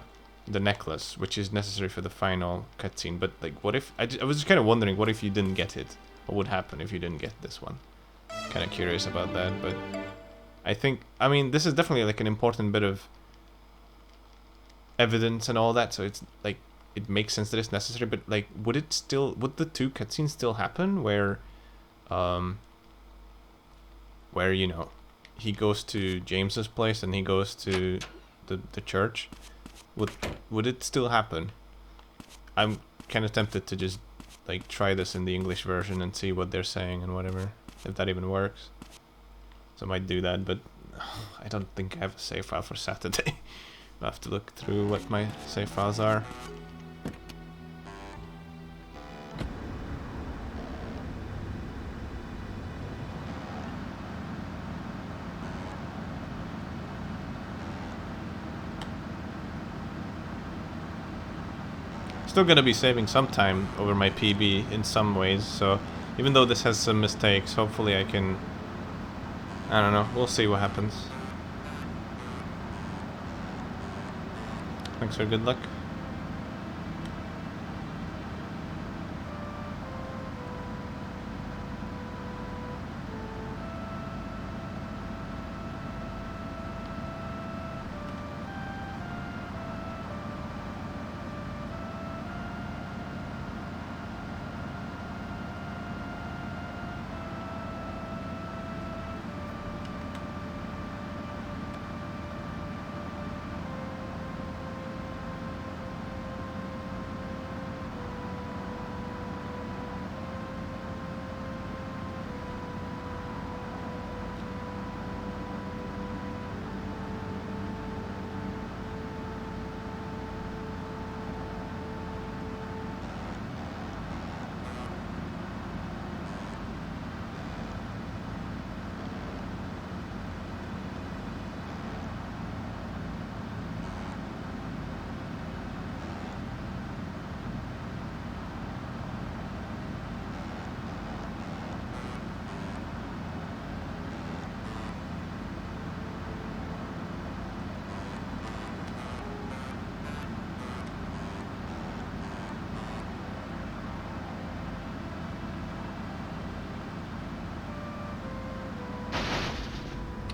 necklace, which is necessary for the final cutscene. But like, what if I was just kind of wondering, what if you didn't get it? What would happen if you didn't get this one? Kind of curious about that. But I mean, this is definitely like an important bit of evidence and all that, so it's like, it makes sense that it's necessary. But like, would the two cutscenes still happen where you know, he goes to James's place and he goes to the church? Would it still happen? I'm kind of tempted to just like try this in the English version and see what they're saying and whatever, if that even works. So I might do that, but I don't think I have a save file for Saturday. I'll have to look through what my save files are. Still gonna be saving some time over my PB in some ways, so even though this has some mistakes, hopefully I can, I don't know, we'll see what happens. Thanks for good luck.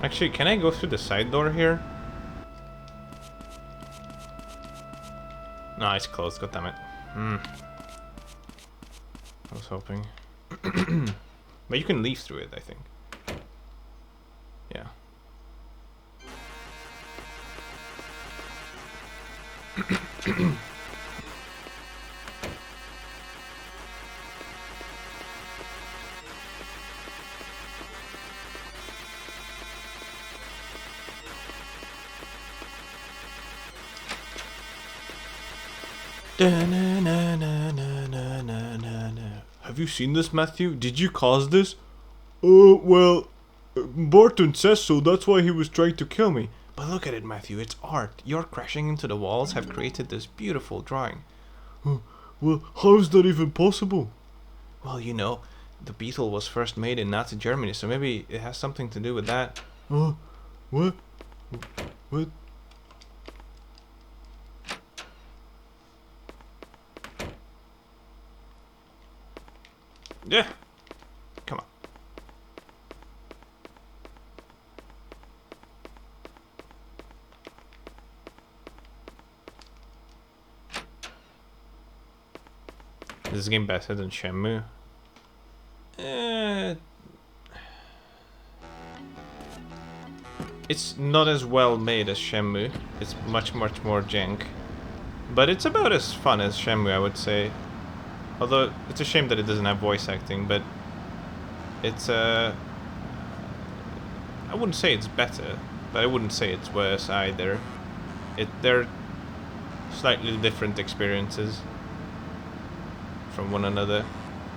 Actually, can I go through the side door here? No, it's closed, goddammit. I was hoping. But you can leave through it, I think. Yeah. Have you seen this, Matthew? Did you cause this? Well, Barton says so, that's why he was trying to kill me. But look at it, Matthew, it's art. Your crashing into the walls have created this beautiful drawing. Well, how is that even possible? Well, you know, the beetle was first made in Nazi Germany, so maybe it has something to do with that. What? What? Yeah. Come on. Is this game better than Shenmue? It's not as well made as Shenmue. It's much more jank. But it's about as fun as Shenmue, I would say. Although, it's a shame that it doesn't have voice acting, but it's I wouldn't say it's better, but I wouldn't say it's worse either. They're slightly different experiences from one another.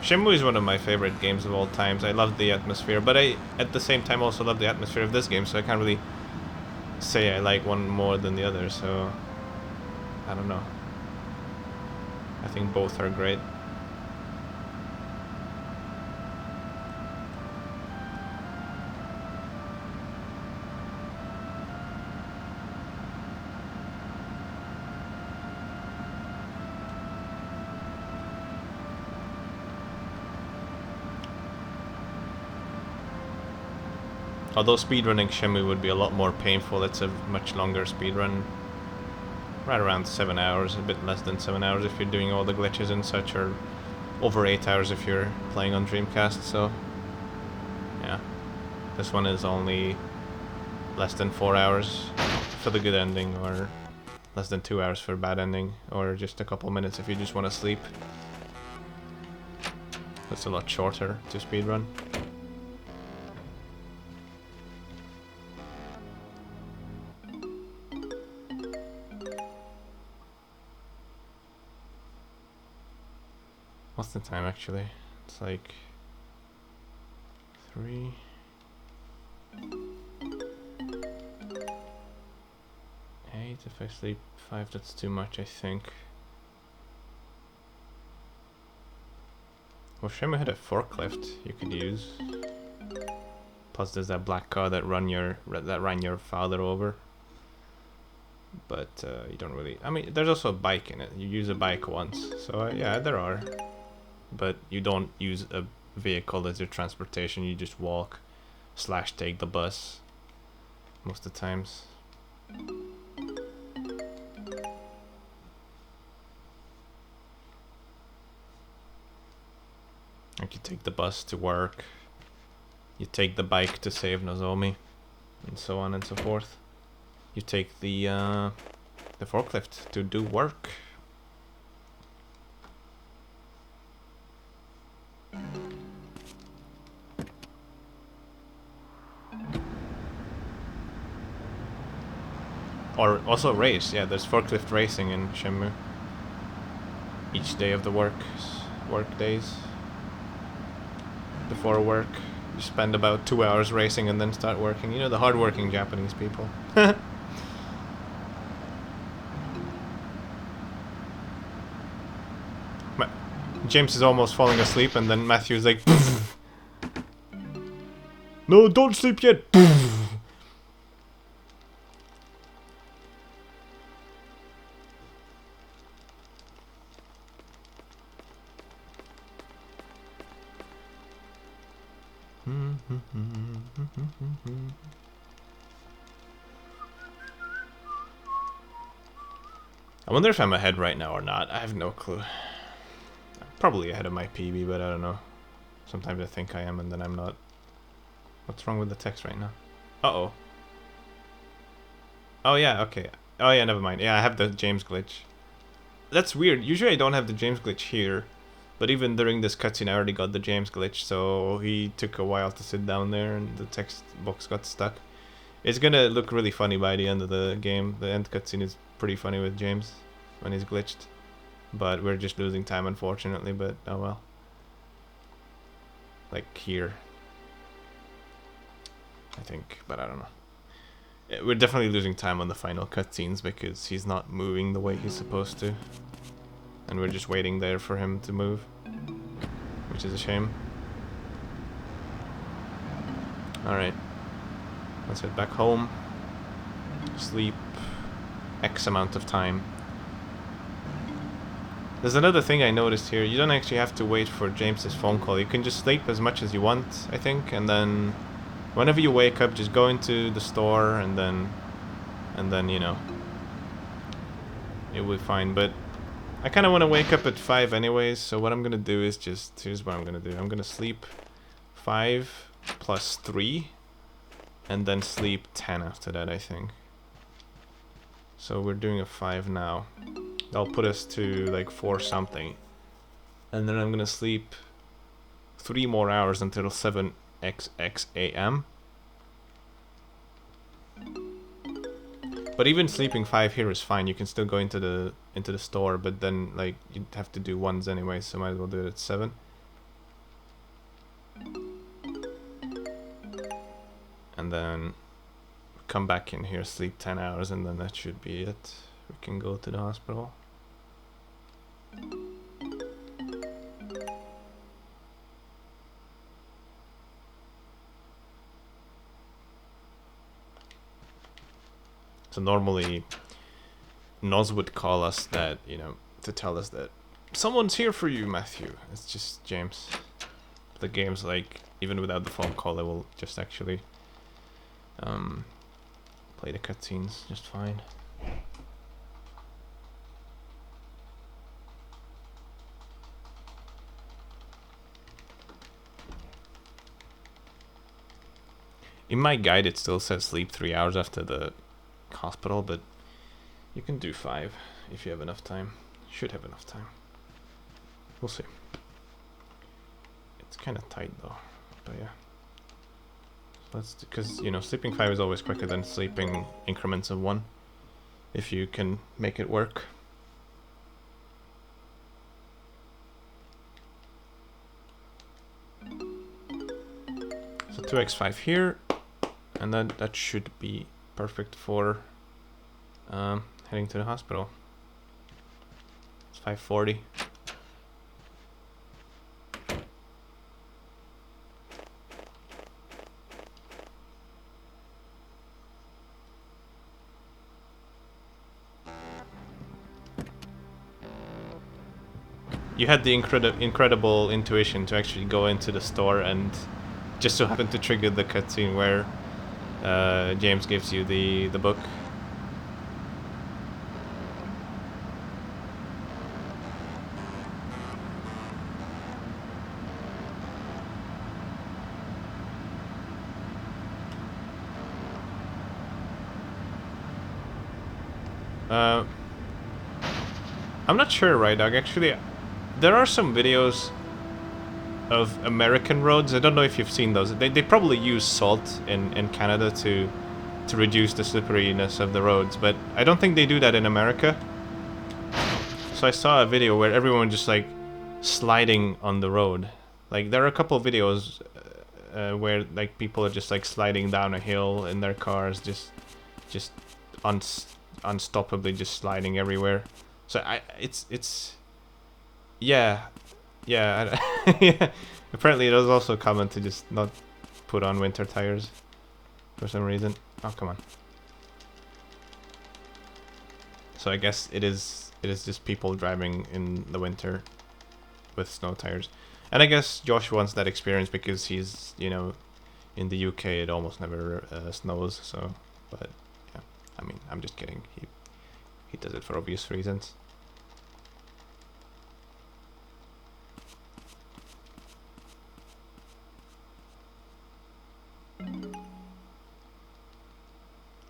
Shenmue is one of my favorite games of all times. I love the atmosphere, but I, at the same time, also love the atmosphere of this game, so I can't really say I like one more than the other, so I don't know. I think both are great. Although speedrunning Shenmue would be a lot more painful, it's a much longer speedrun. Right around 7 hours, a bit less than 7 hours if you're doing all the glitches and such, or over 8 hours if you're playing on Dreamcast, so yeah. This one is only less than 4 hours for the good ending, or less than 2 hours for a bad ending, or just a couple minutes if you just want to sleep. It's a lot shorter to speedrun. What's the time actually? It's like 3. Eight. If I sleep 5, that's too much, I think. Well, Shenmue had a forklift you could use. Plus, there's that black car that ran your father over. But you don't really. I mean, there's also a bike in it. You use a bike once, so yeah, there are. But you don't use a vehicle as your transportation. You just walk / take the bus most of the times. Like you take the bus to work, you take the bike to save Nozomi, and so on and so forth. You take the forklift to do work. Or also race, yeah, there's forklift racing in Shenmue. Each day of the work days. Before work, you spend about 2 hours racing and then start working. You know, the hard-working Japanese people. James is almost falling asleep, and then Matthew's like, "Poof." No, don't sleep yet. Poof. I wonder if I'm ahead right now or not. I have no clue. I'm probably ahead of my PB, but I don't know. Sometimes I think I am and then I'm not. What's wrong with the text right now? Uh-oh. Oh yeah, okay. Oh yeah, never mind. Yeah, I have the James glitch. That's weird. Usually I don't have the James glitch here. But even during this cutscene I already got the James glitch, so he took a while to sit down there and the text box got stuck. It's gonna look really funny by the end of the game. The end cutscene is pretty funny with James when he's glitched. But we're just losing time, unfortunately, but oh well. Like here, I think, but I don't know. Yeah, we're definitely losing time on the final cutscenes because he's not moving the way he's supposed to. And we're just waiting there for him to move, which is a shame. Alright, let's head back home. Sleep X amount of time. There's another thing I noticed here. You don't actually have to wait for James's phone call. You can just sleep as much as you want, I think, and then whenever you wake up, just go into the store and then you know, it will be fine. But I kind of want to wake up at 5 anyways, so what I'm gonna do is just, here's what I'm gonna do. I'm gonna sleep 5 plus 3 and then sleep 10 after that, I think. So we're doing a 5 now. That'll put us to like 4 something. And then I'm gonna sleep 3 more hours until 7:xx a.m. But even sleeping 5 here is fine. You can still go into the store, but then like you'd have to do ones anyway, so might as well do it at 7. And then come back in here, sleep 10 hours, and then that should be it. We can go to the hospital. So normally Noz would call us that, you know, to tell us that someone's here for you, Matthew. It's just James. The game's like, even without the phone call, it will just actually play the cutscenes just fine. In my guide it still says sleep 3 hours after the hospital, but you can do 5 if you have enough time. Should have enough time. We'll see. It's kind of tight though, but yeah. Let's, because you know, sleeping 5 is always quicker than sleeping increments of 1, if you can make it work. So 2x5 here, and then that should be perfect for heading to the hospital. It's 5:40. You had the incredible intuition to actually go into the store and just so happen to trigger the cutscene where James gives you the book. I'm not sure, right, Doug? Actually, there are some videos of American roads. I don't know if you've seen those. They probably use salt in Canada to reduce the slipperiness of the roads, but I don't think they do that in America. So I saw a video where everyone just like sliding on the road. Like there are a couple of videos where like people are just like sliding down a hill in their cars, just unstoppably just sliding everywhere. So it's yeah. Yeah. Apparently it was also common to just not put on winter tires for some reason. Oh, come on. So I guess it is just people driving in the winter with snow tires. And I guess Josh wants that experience because he's, you know, in the UK it almost never snows, so, but yeah. I mean, I'm just kidding. He does it for obvious reasons.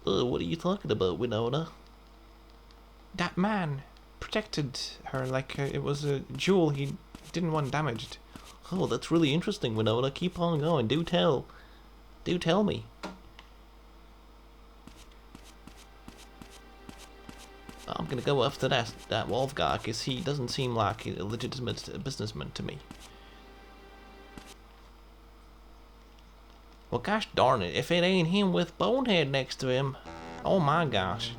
What are you talking about, Winona? That man protected her like it was a jewel he didn't want damaged. Oh, that's really interesting, Winona. Keep on going. Do tell. Do tell me. gonna go after that wolf guy, because he doesn't seem like a legitimate businessman to me. Well, gosh darn it, if it ain't him with Bonehead next to him. Oh my gosh.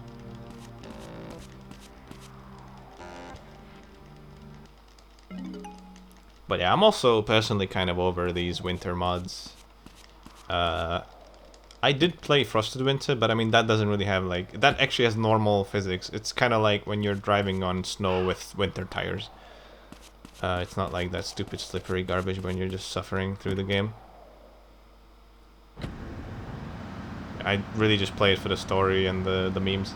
But yeah, I'm also personally kind of over these winter mods. I did play Frosted Winter, but I mean that doesn't really have like, that actually has normal physics. It's kind of like when you're driving on snow with winter tires. It's not like that stupid slippery garbage when you're just suffering through the game. I really just play it for the story and the memes.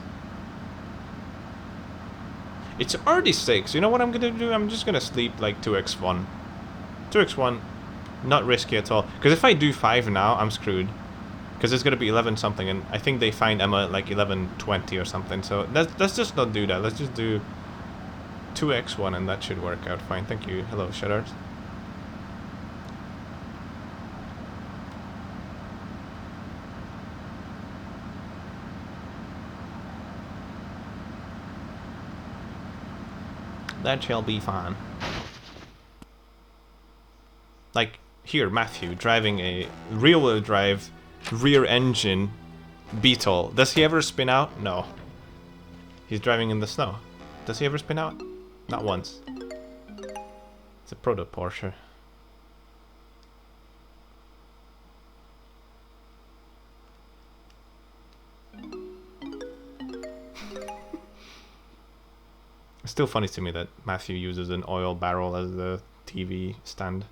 It's already 6. You know what I'm gonna do? I'm just gonna sleep like 2x1. 2x1, not risky at all. Because if I do 5 now, I'm screwed. Because it's gonna be 11 something, and I think they find Emma at like 11:20 or something. So let's just not do that. Let's just do 2x1, and that should work out fine. Thank you. Hello, Shudders. That shall be fine. Like, here, Matthew, driving a rear-wheel drive, rear-engine Beetle. Does he ever spin out? No. He's driving in the snow. Does he ever spin out? Not once. It's a proto Porsche. It's still funny to me that Matthew uses an oil barrel as the TV stand.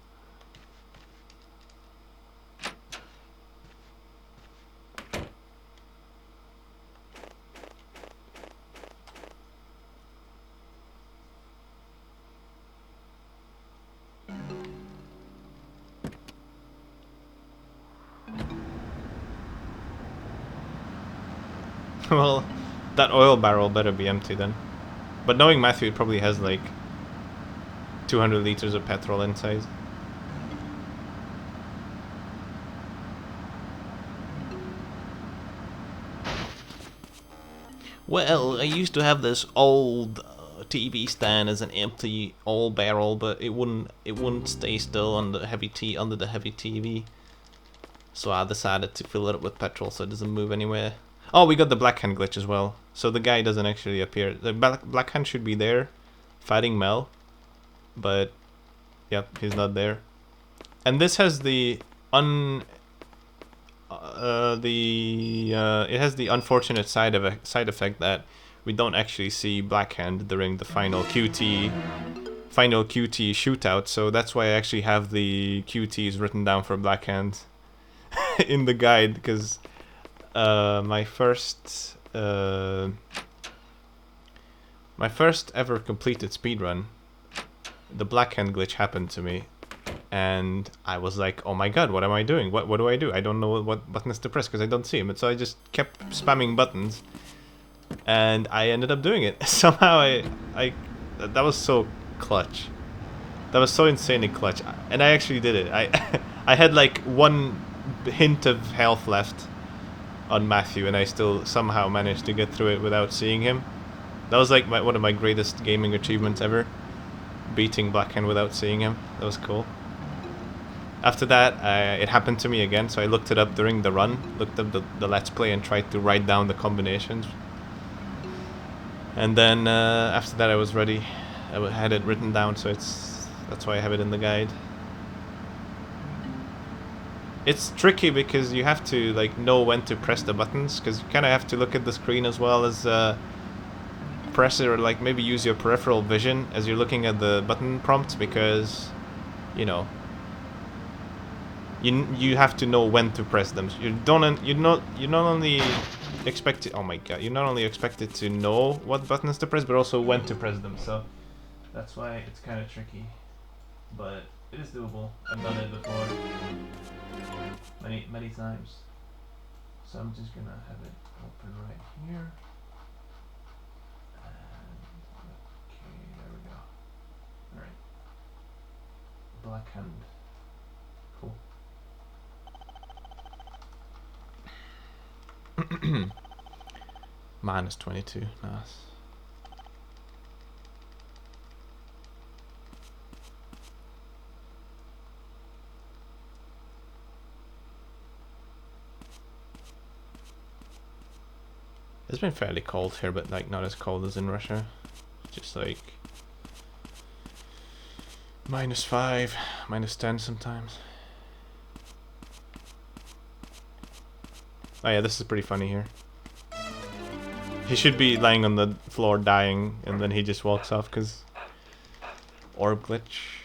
Well, that oil barrel better be empty then. But knowing Matthew, it probably has like 200 liters of petrol inside. Well, I used to have this old TV stand as an empty oil barrel, but it wouldn't stay still on the heavy under the heavy TV. So I decided to fill it up with petrol so it doesn't move anywhere. Oh, we got the black hand glitch as well. So the guy doesn't actually appear. The black hand should be there, fighting Mel, but yep, he's not there. And this has the it has the unfortunate side effect that we don't actually see Black Hand during the final QT shootout. So that's why I actually have the QTs written down for Black Hand in the guide, because my first ever completed speedrun, the Black Hand glitch happened to me, and I was like, oh my god, what am I doing? What do I do? I don't know what buttons to press because I don't see them. And so I just kept spamming buttons, and I ended up doing it. Somehow that was so clutch. That was so insanely clutch. And I actually did it. I had like one hint of health left on Matthew, and I still somehow managed to get through it without seeing him. That was like one of my greatest gaming achievements ever. Beating Blackhand without seeing him. That was cool. After that, it happened to me again, so I looked it up during the run, looked up the Let's Play and tried to write down the combinations. And then after that I was ready. I had it written down, so that's why I have it in the guide. It's tricky because you have to like know when to press the buttons, because you kind of have to look at the screen as well as press it, or like maybe use your peripheral vision as you're looking at the button prompts, because you know you have to know when to press them. You're not only expected. Oh my god! You're not only expected to know what buttons to press, but also when to press them. So that's why it's kind of tricky, but it is doable. I've done it before, many times. So I'm just gonna have it open right here. Okay, there we go. All right. Black Hand. Cool. -22. Nice. It's been fairly cold here, but like not as cold as in Russia. Just like -5, -10 sometimes. Oh yeah, this is pretty funny here. He should be lying on the floor dying, and then he just walks off because orb glitch.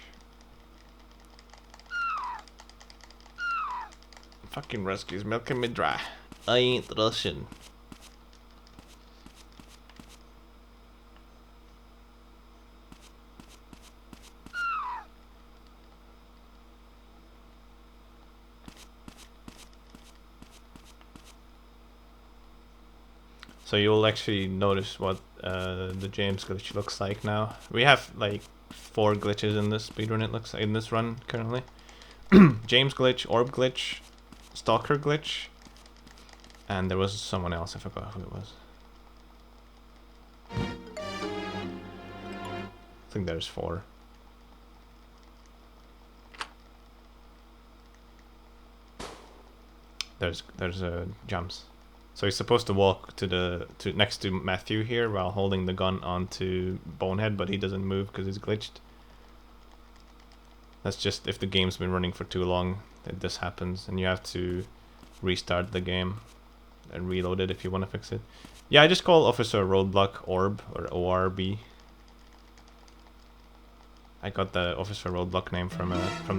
Fucking Ruskies milking me dry. I ain't Russian. So you'll actually notice what the James glitch looks like now. We have like 4 glitches in this speedrun, it looks like, in this run currently. James glitch, orb glitch, stalker glitch, and there was someone else, I forgot who it was. I think there's 4. There's jumps. So he's supposed to walk to next to Matthew here while holding the gun onto Bonehead, but he doesn't move because he's glitched. That's just if the game's been running for too long that this happens, and you have to restart the game and reload it if you want to fix it. Yeah, I just call Officer Roadblock Orb, or ORB. I got the Officer Roadblock name from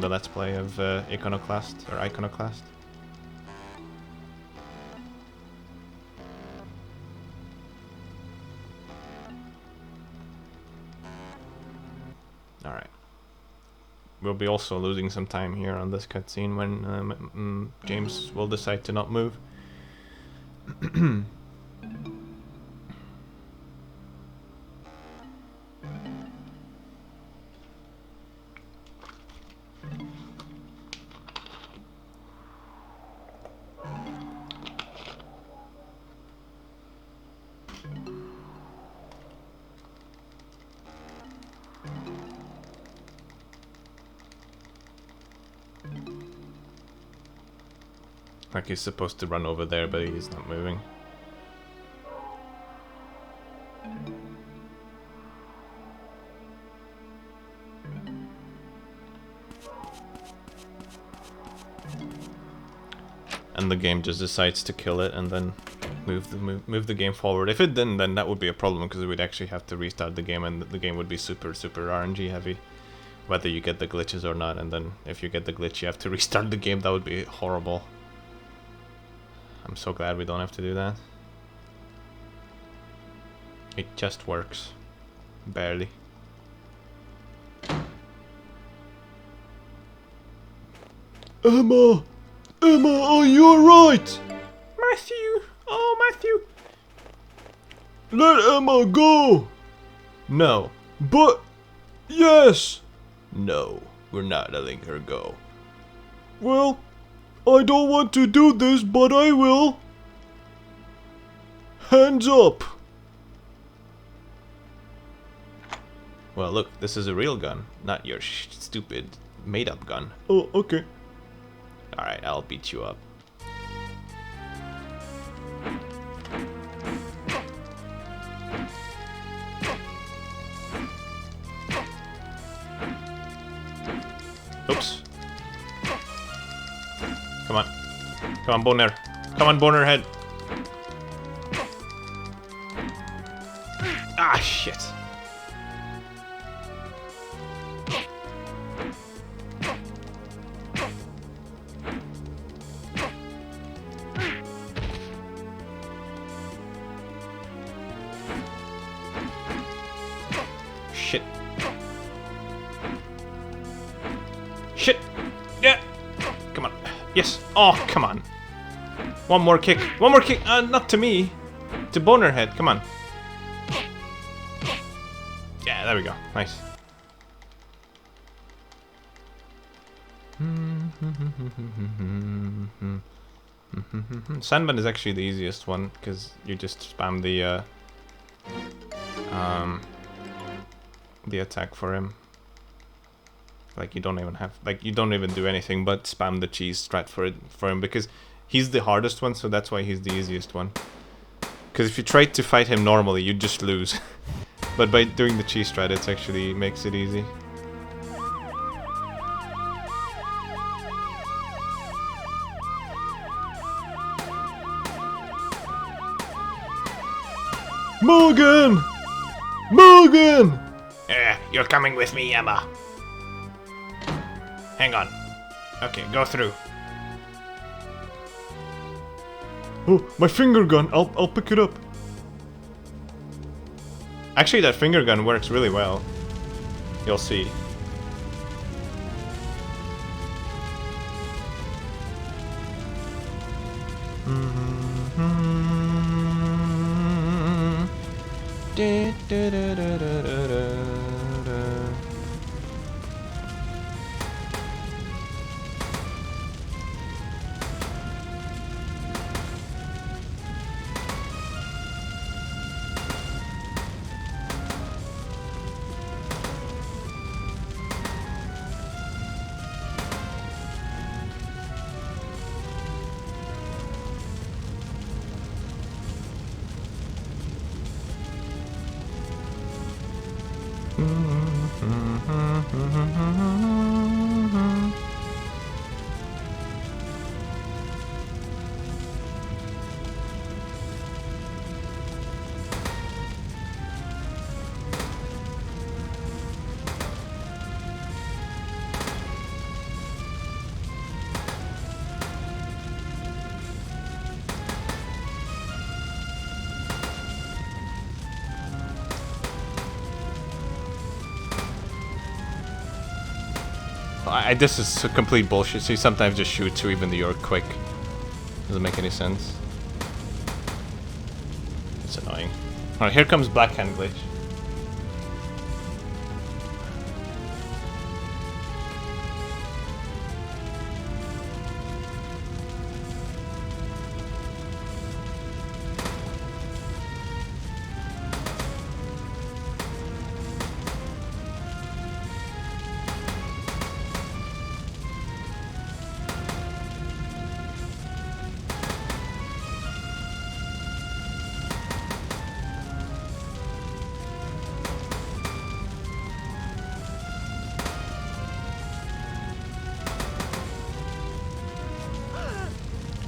the Let's Play of Iconoclast, or Iconoclast. Alright. We'll be also losing some time here on this cutscene when James will decide to not move. Like he's supposed to run over there, but he's not moving. And the game just decides to kill it and then move the game forward. If it didn't, then that would be a problem because we'd actually have to restart the game, and the game would be super RNG heavy, whether you get the glitches or not. And then if you get the glitch, you have to restart the game. That would be horrible. I'm so glad we don't have to do that. It just works. Barely. Emma! Emma, are you alright? Matthew! Oh, Matthew! Let Emma go! No. But... yes! No, we're not letting her go. Well, I don't want to do this, but I will. Hands up! Well, look, this is a real gun, not your stupid made-up gun. Oh, okay. Alright, I'll beat you up. Oops. Come on. Come on, Boner. Come on, Boner head. Ah, shit. Shit. Shit. Yeah. Come on. Yes. Oh, come on. One more kick. One more kick. Not to me. To Bonerhead. Come on. Yeah, there we go. Nice. Sandman is actually the easiest one because you just spam the attack for him. Like you don't even do anything but spam the cheese strat for him because he's the hardest one, so that's why he's the easiest one. Because if you try to fight him normally, you just lose. But by doing the cheese strat, it actually makes it easy. Morgan! Morgan! You're coming with me, Emma. Hang on. Okay, go through. Oh, my finger gun. I'll pick it up. Actually, that finger gun works really well. You'll see. This is complete bullshit. So he sometimes just shoots you even though you're quick. Doesn't make any sense. It's annoying. Alright, here comes Blackhand Glitch.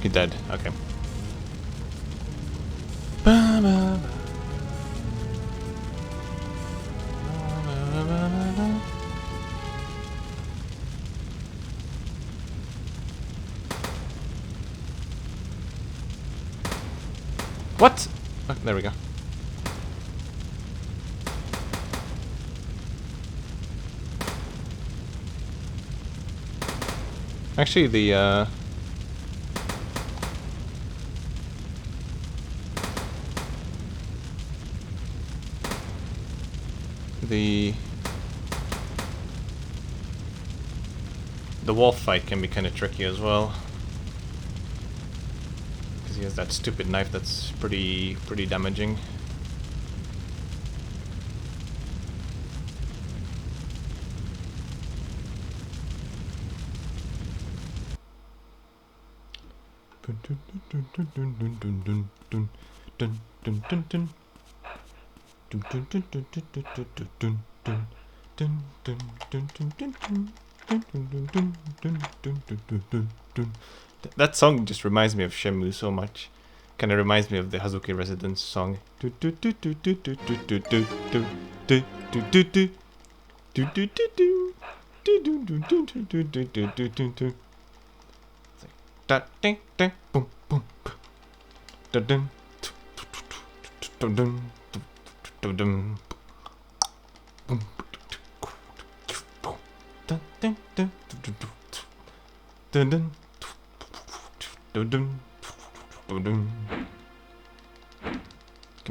He dead. Okay. What? Oh, there we go. Actually, the wolf fight can be kind of tricky as well, because he has that stupid knife that's pretty damaging. That song just reminds me of Shenmue so much. Kind of reminds me of the Hazuki Residence song. Come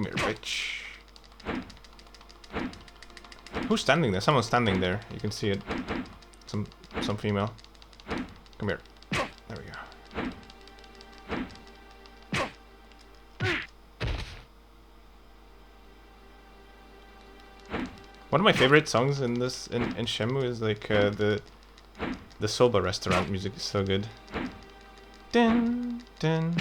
here, bitch. Who's standing there? Someone's standing there. You can see it. Some female. Come here. There we go. One of my favorite songs in this in Shenmue is like the soba restaurant music is so good. Dun, dun,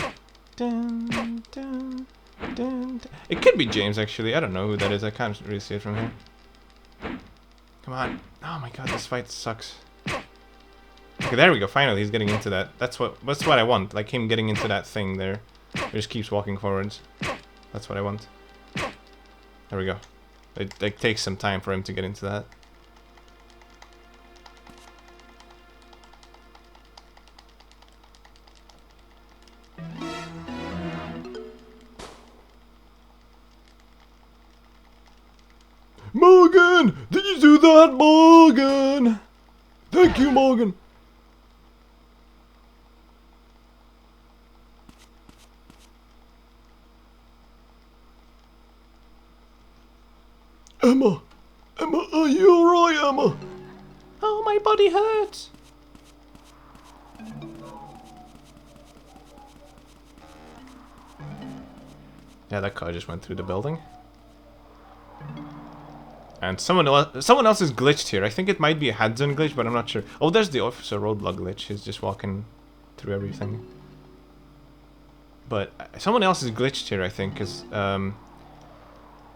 dun, dun, It could be James, actually. I don't know who that is. I can't really see it from here. Come on. Oh my god, this fight sucks. Okay, there we go. Finally, he's getting into that. That's what I want. Like him getting into that thing there. He just keeps walking forwards. That's what I want. There we go. It takes some time for him to get into that. Morgan! Did you do that, Morgan? Thank you, Morgan. Emma! Emma, are you alright, Emma? Oh, my body hurts! Yeah, that car just went through the building. And someone else is glitched here. I think it might be a head-on glitch, but I'm not sure. Oh, there's the officer roadblock glitch. He's just walking through everything. But someone else is glitched here, I think, because I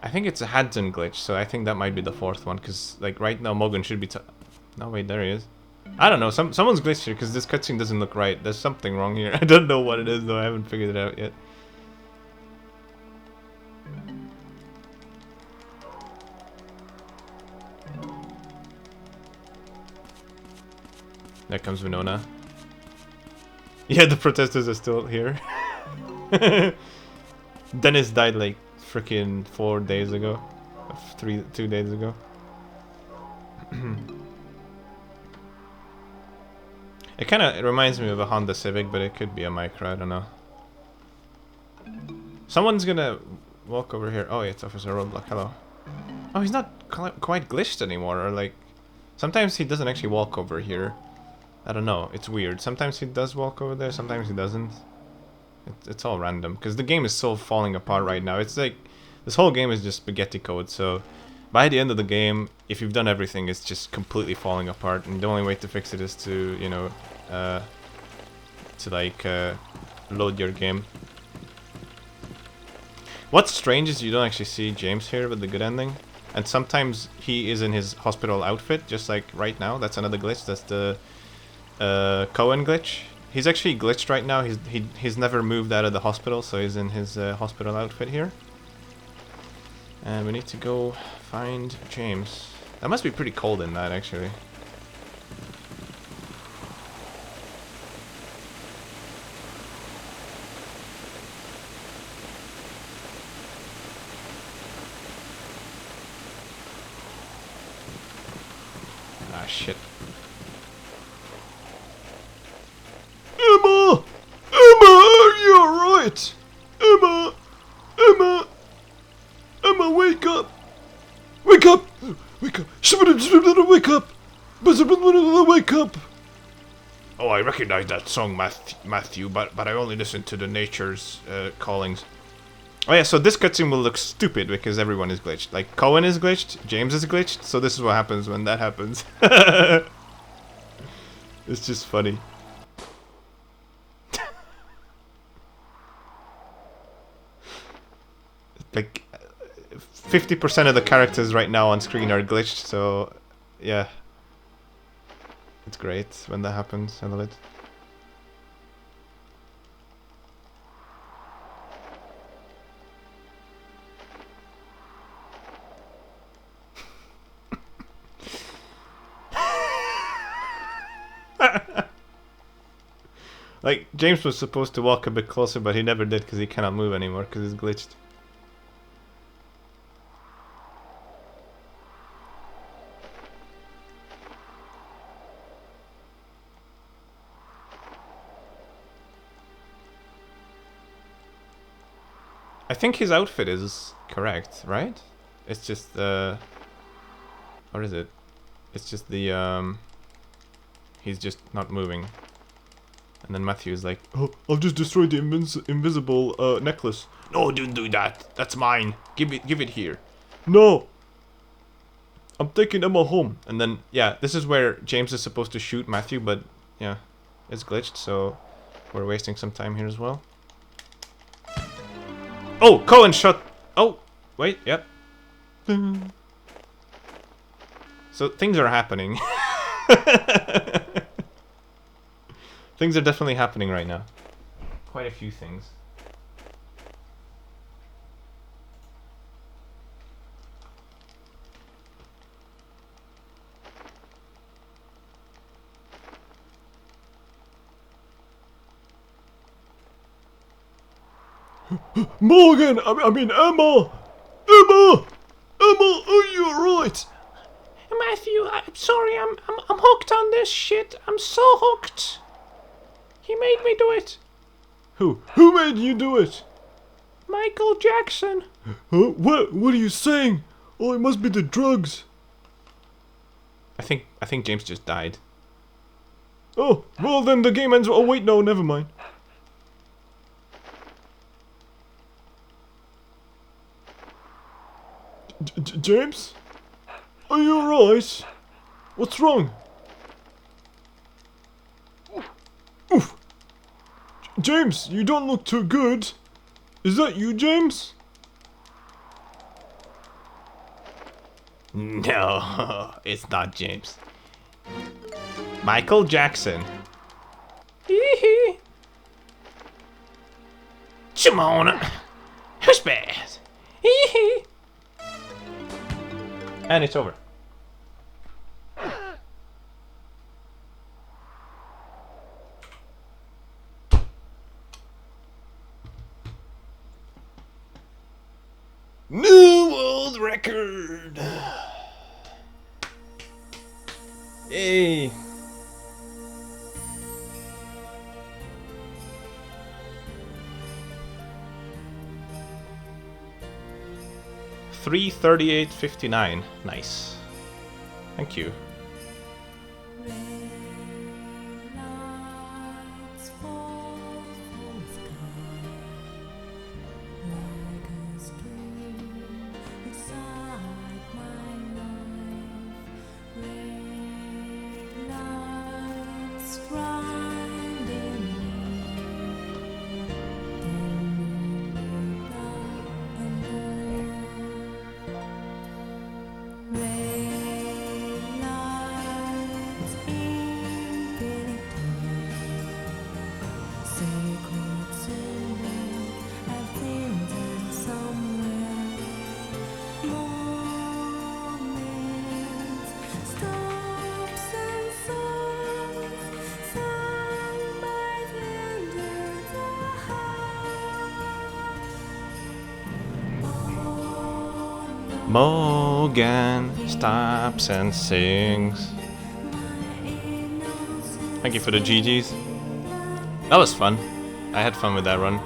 think it's a head-on glitch, so I think that might be the fourth one, because like right now Morgan should be no, wait, there he is. I don't know, someone's glitched here, because this cutscene doesn't look right. There's something wrong here. I don't know what it is, though. I haven't figured it out yet. There comes Winona. Yeah, the protesters are still here. Dennis died like freaking 4 days ago. 2 days ago. It kind of reminds me of a Honda Civic, but it could be a Micra, I don't know. Someone's gonna walk over here. Oh, yeah, it's Officer Roadblock, hello. Oh, he's not quite glitched anymore, or like... Sometimes he doesn't actually walk over here. I don't know, it's weird. Sometimes he does walk over there, sometimes he doesn't. It's all random, because the game is so falling apart right now. It's like, this whole game is just spaghetti code, so by the end of the game, if you've done everything, it's just completely falling apart, and the only way to fix it is to, you know, load your game. What's strange is you don't actually see James here with the good ending, and sometimes he is in his hospital outfit, just like right now. That's another glitch, that's the Cohen glitch. He's actually glitched right now. He's never moved out of the hospital, so he's in his hospital outfit here. And we need to go find James. That must be pretty cold in that, actually. Ah, shit. Emma! Emma, are you alright? Emma! Emma! Emma, wake up! Wake up! Wake up! Wake up! Wake up! Oh, I recognize that song, Matthew, but I only listen to the nature's callings. Oh yeah, so this cutscene will look stupid because everyone is glitched. Like, Cohen is glitched, James is glitched, so this is what happens when that happens. It's just funny. Like, 50% of the characters right now on screen are glitched, so yeah. It's great when that happens, I love it. Like, James was supposed to walk a bit closer, but he never did because he cannot move anymore because he's glitched. I think his outfit is correct, right? It's just what is it? It's just the he's just not moving. And then Matthew is like, Oh, I've just destroyed the invisible necklace. "No, don't do that. That's mine. Give it here." No! I'm taking Emma home. And then yeah, this is where James is supposed to shoot Matthew, but yeah, it's glitched, so we're wasting some time here as well. Oh, Cohen shot. Oh, wait, yep. So things are happening. Things are definitely happening right now. Quite a few things. Morgan! I mean, Emma! Emma! Emma, are you alright? Matthew, I'm sorry, I'm hooked on this shit. I'm so hooked. He made me do it. Who made you do it? Michael Jackson. Huh? What are you saying? Oh, it must be the drugs. I think James just died. Oh, well then the game ends. Oh wait, no, never mind. James? Are you alright? What's wrong? Oof. James, you don't look too good. Is that you, James? No, it's not James. Michael Jackson. Hee. Simone. Who's bad? Hee. And it's over. New world record. Yay. $338.59. Nice. Thank you. Morgan stops and sings. Thank you for the GGs. That was fun. I had fun with that run.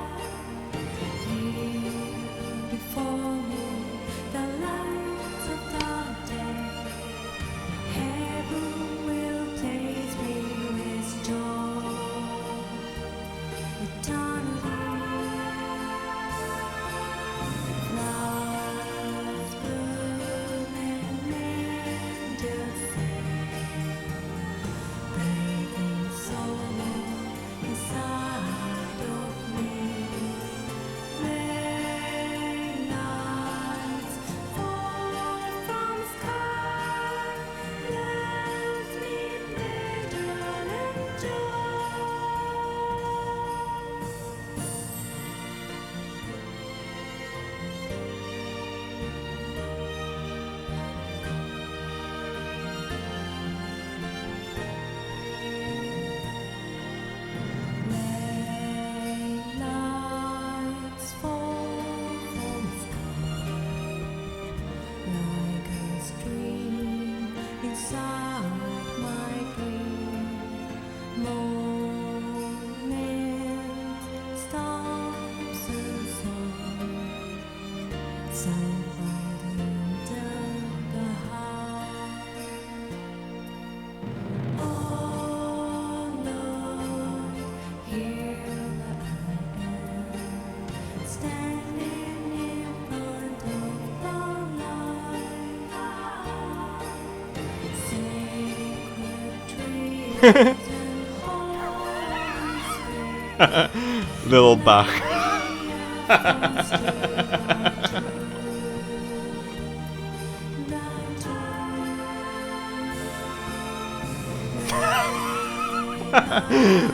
Little Bach.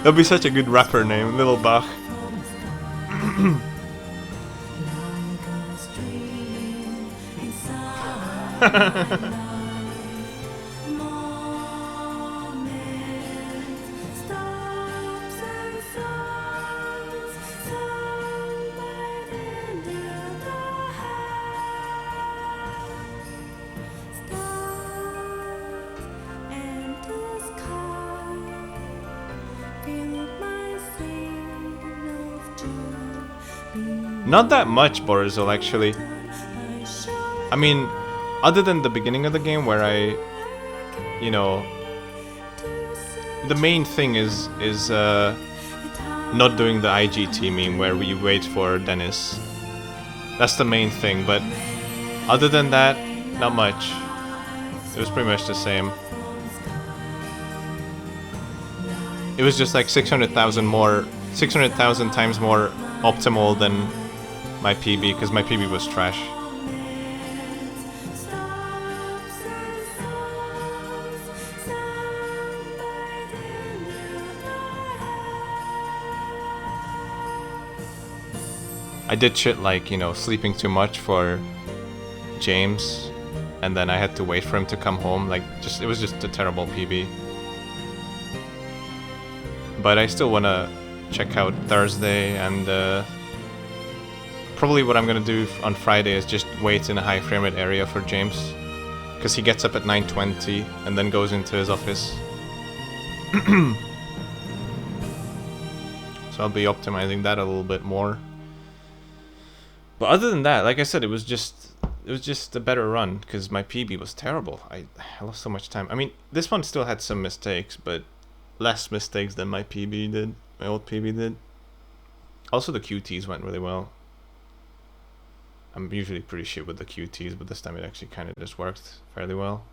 That'd be such a good rapper name, Little Bach. Not that much, Borizil, actually. I mean, other than the beginning of the game where I, you know, the main thing is not doing the IGT meme where we wait for Dennis. That's the main thing, but other than that, not much. It was pretty much the same. It was just like 600,000 times more optimal than my PB, because my PB was trash. I did shit like, you know, sleeping too much for James, and then I had to wait for him to come home. Like, it was just a terrible PB. But I still want to check out Thursday, and probably what I'm gonna do on Friday is just wait in a high frame rate area for James, because he gets up at 9:20 and then goes into his office. So I'll be optimizing that a little bit more. But other than that, like I said, it was just a better run, because my PB was terrible. I lost so much time. I mean, this one still had some mistakes, but less mistakes than my PB did. My old PB did. Also, the QTs went really well. I'm usually pretty shit with the QTs, but this time it actually kind of just worked fairly well.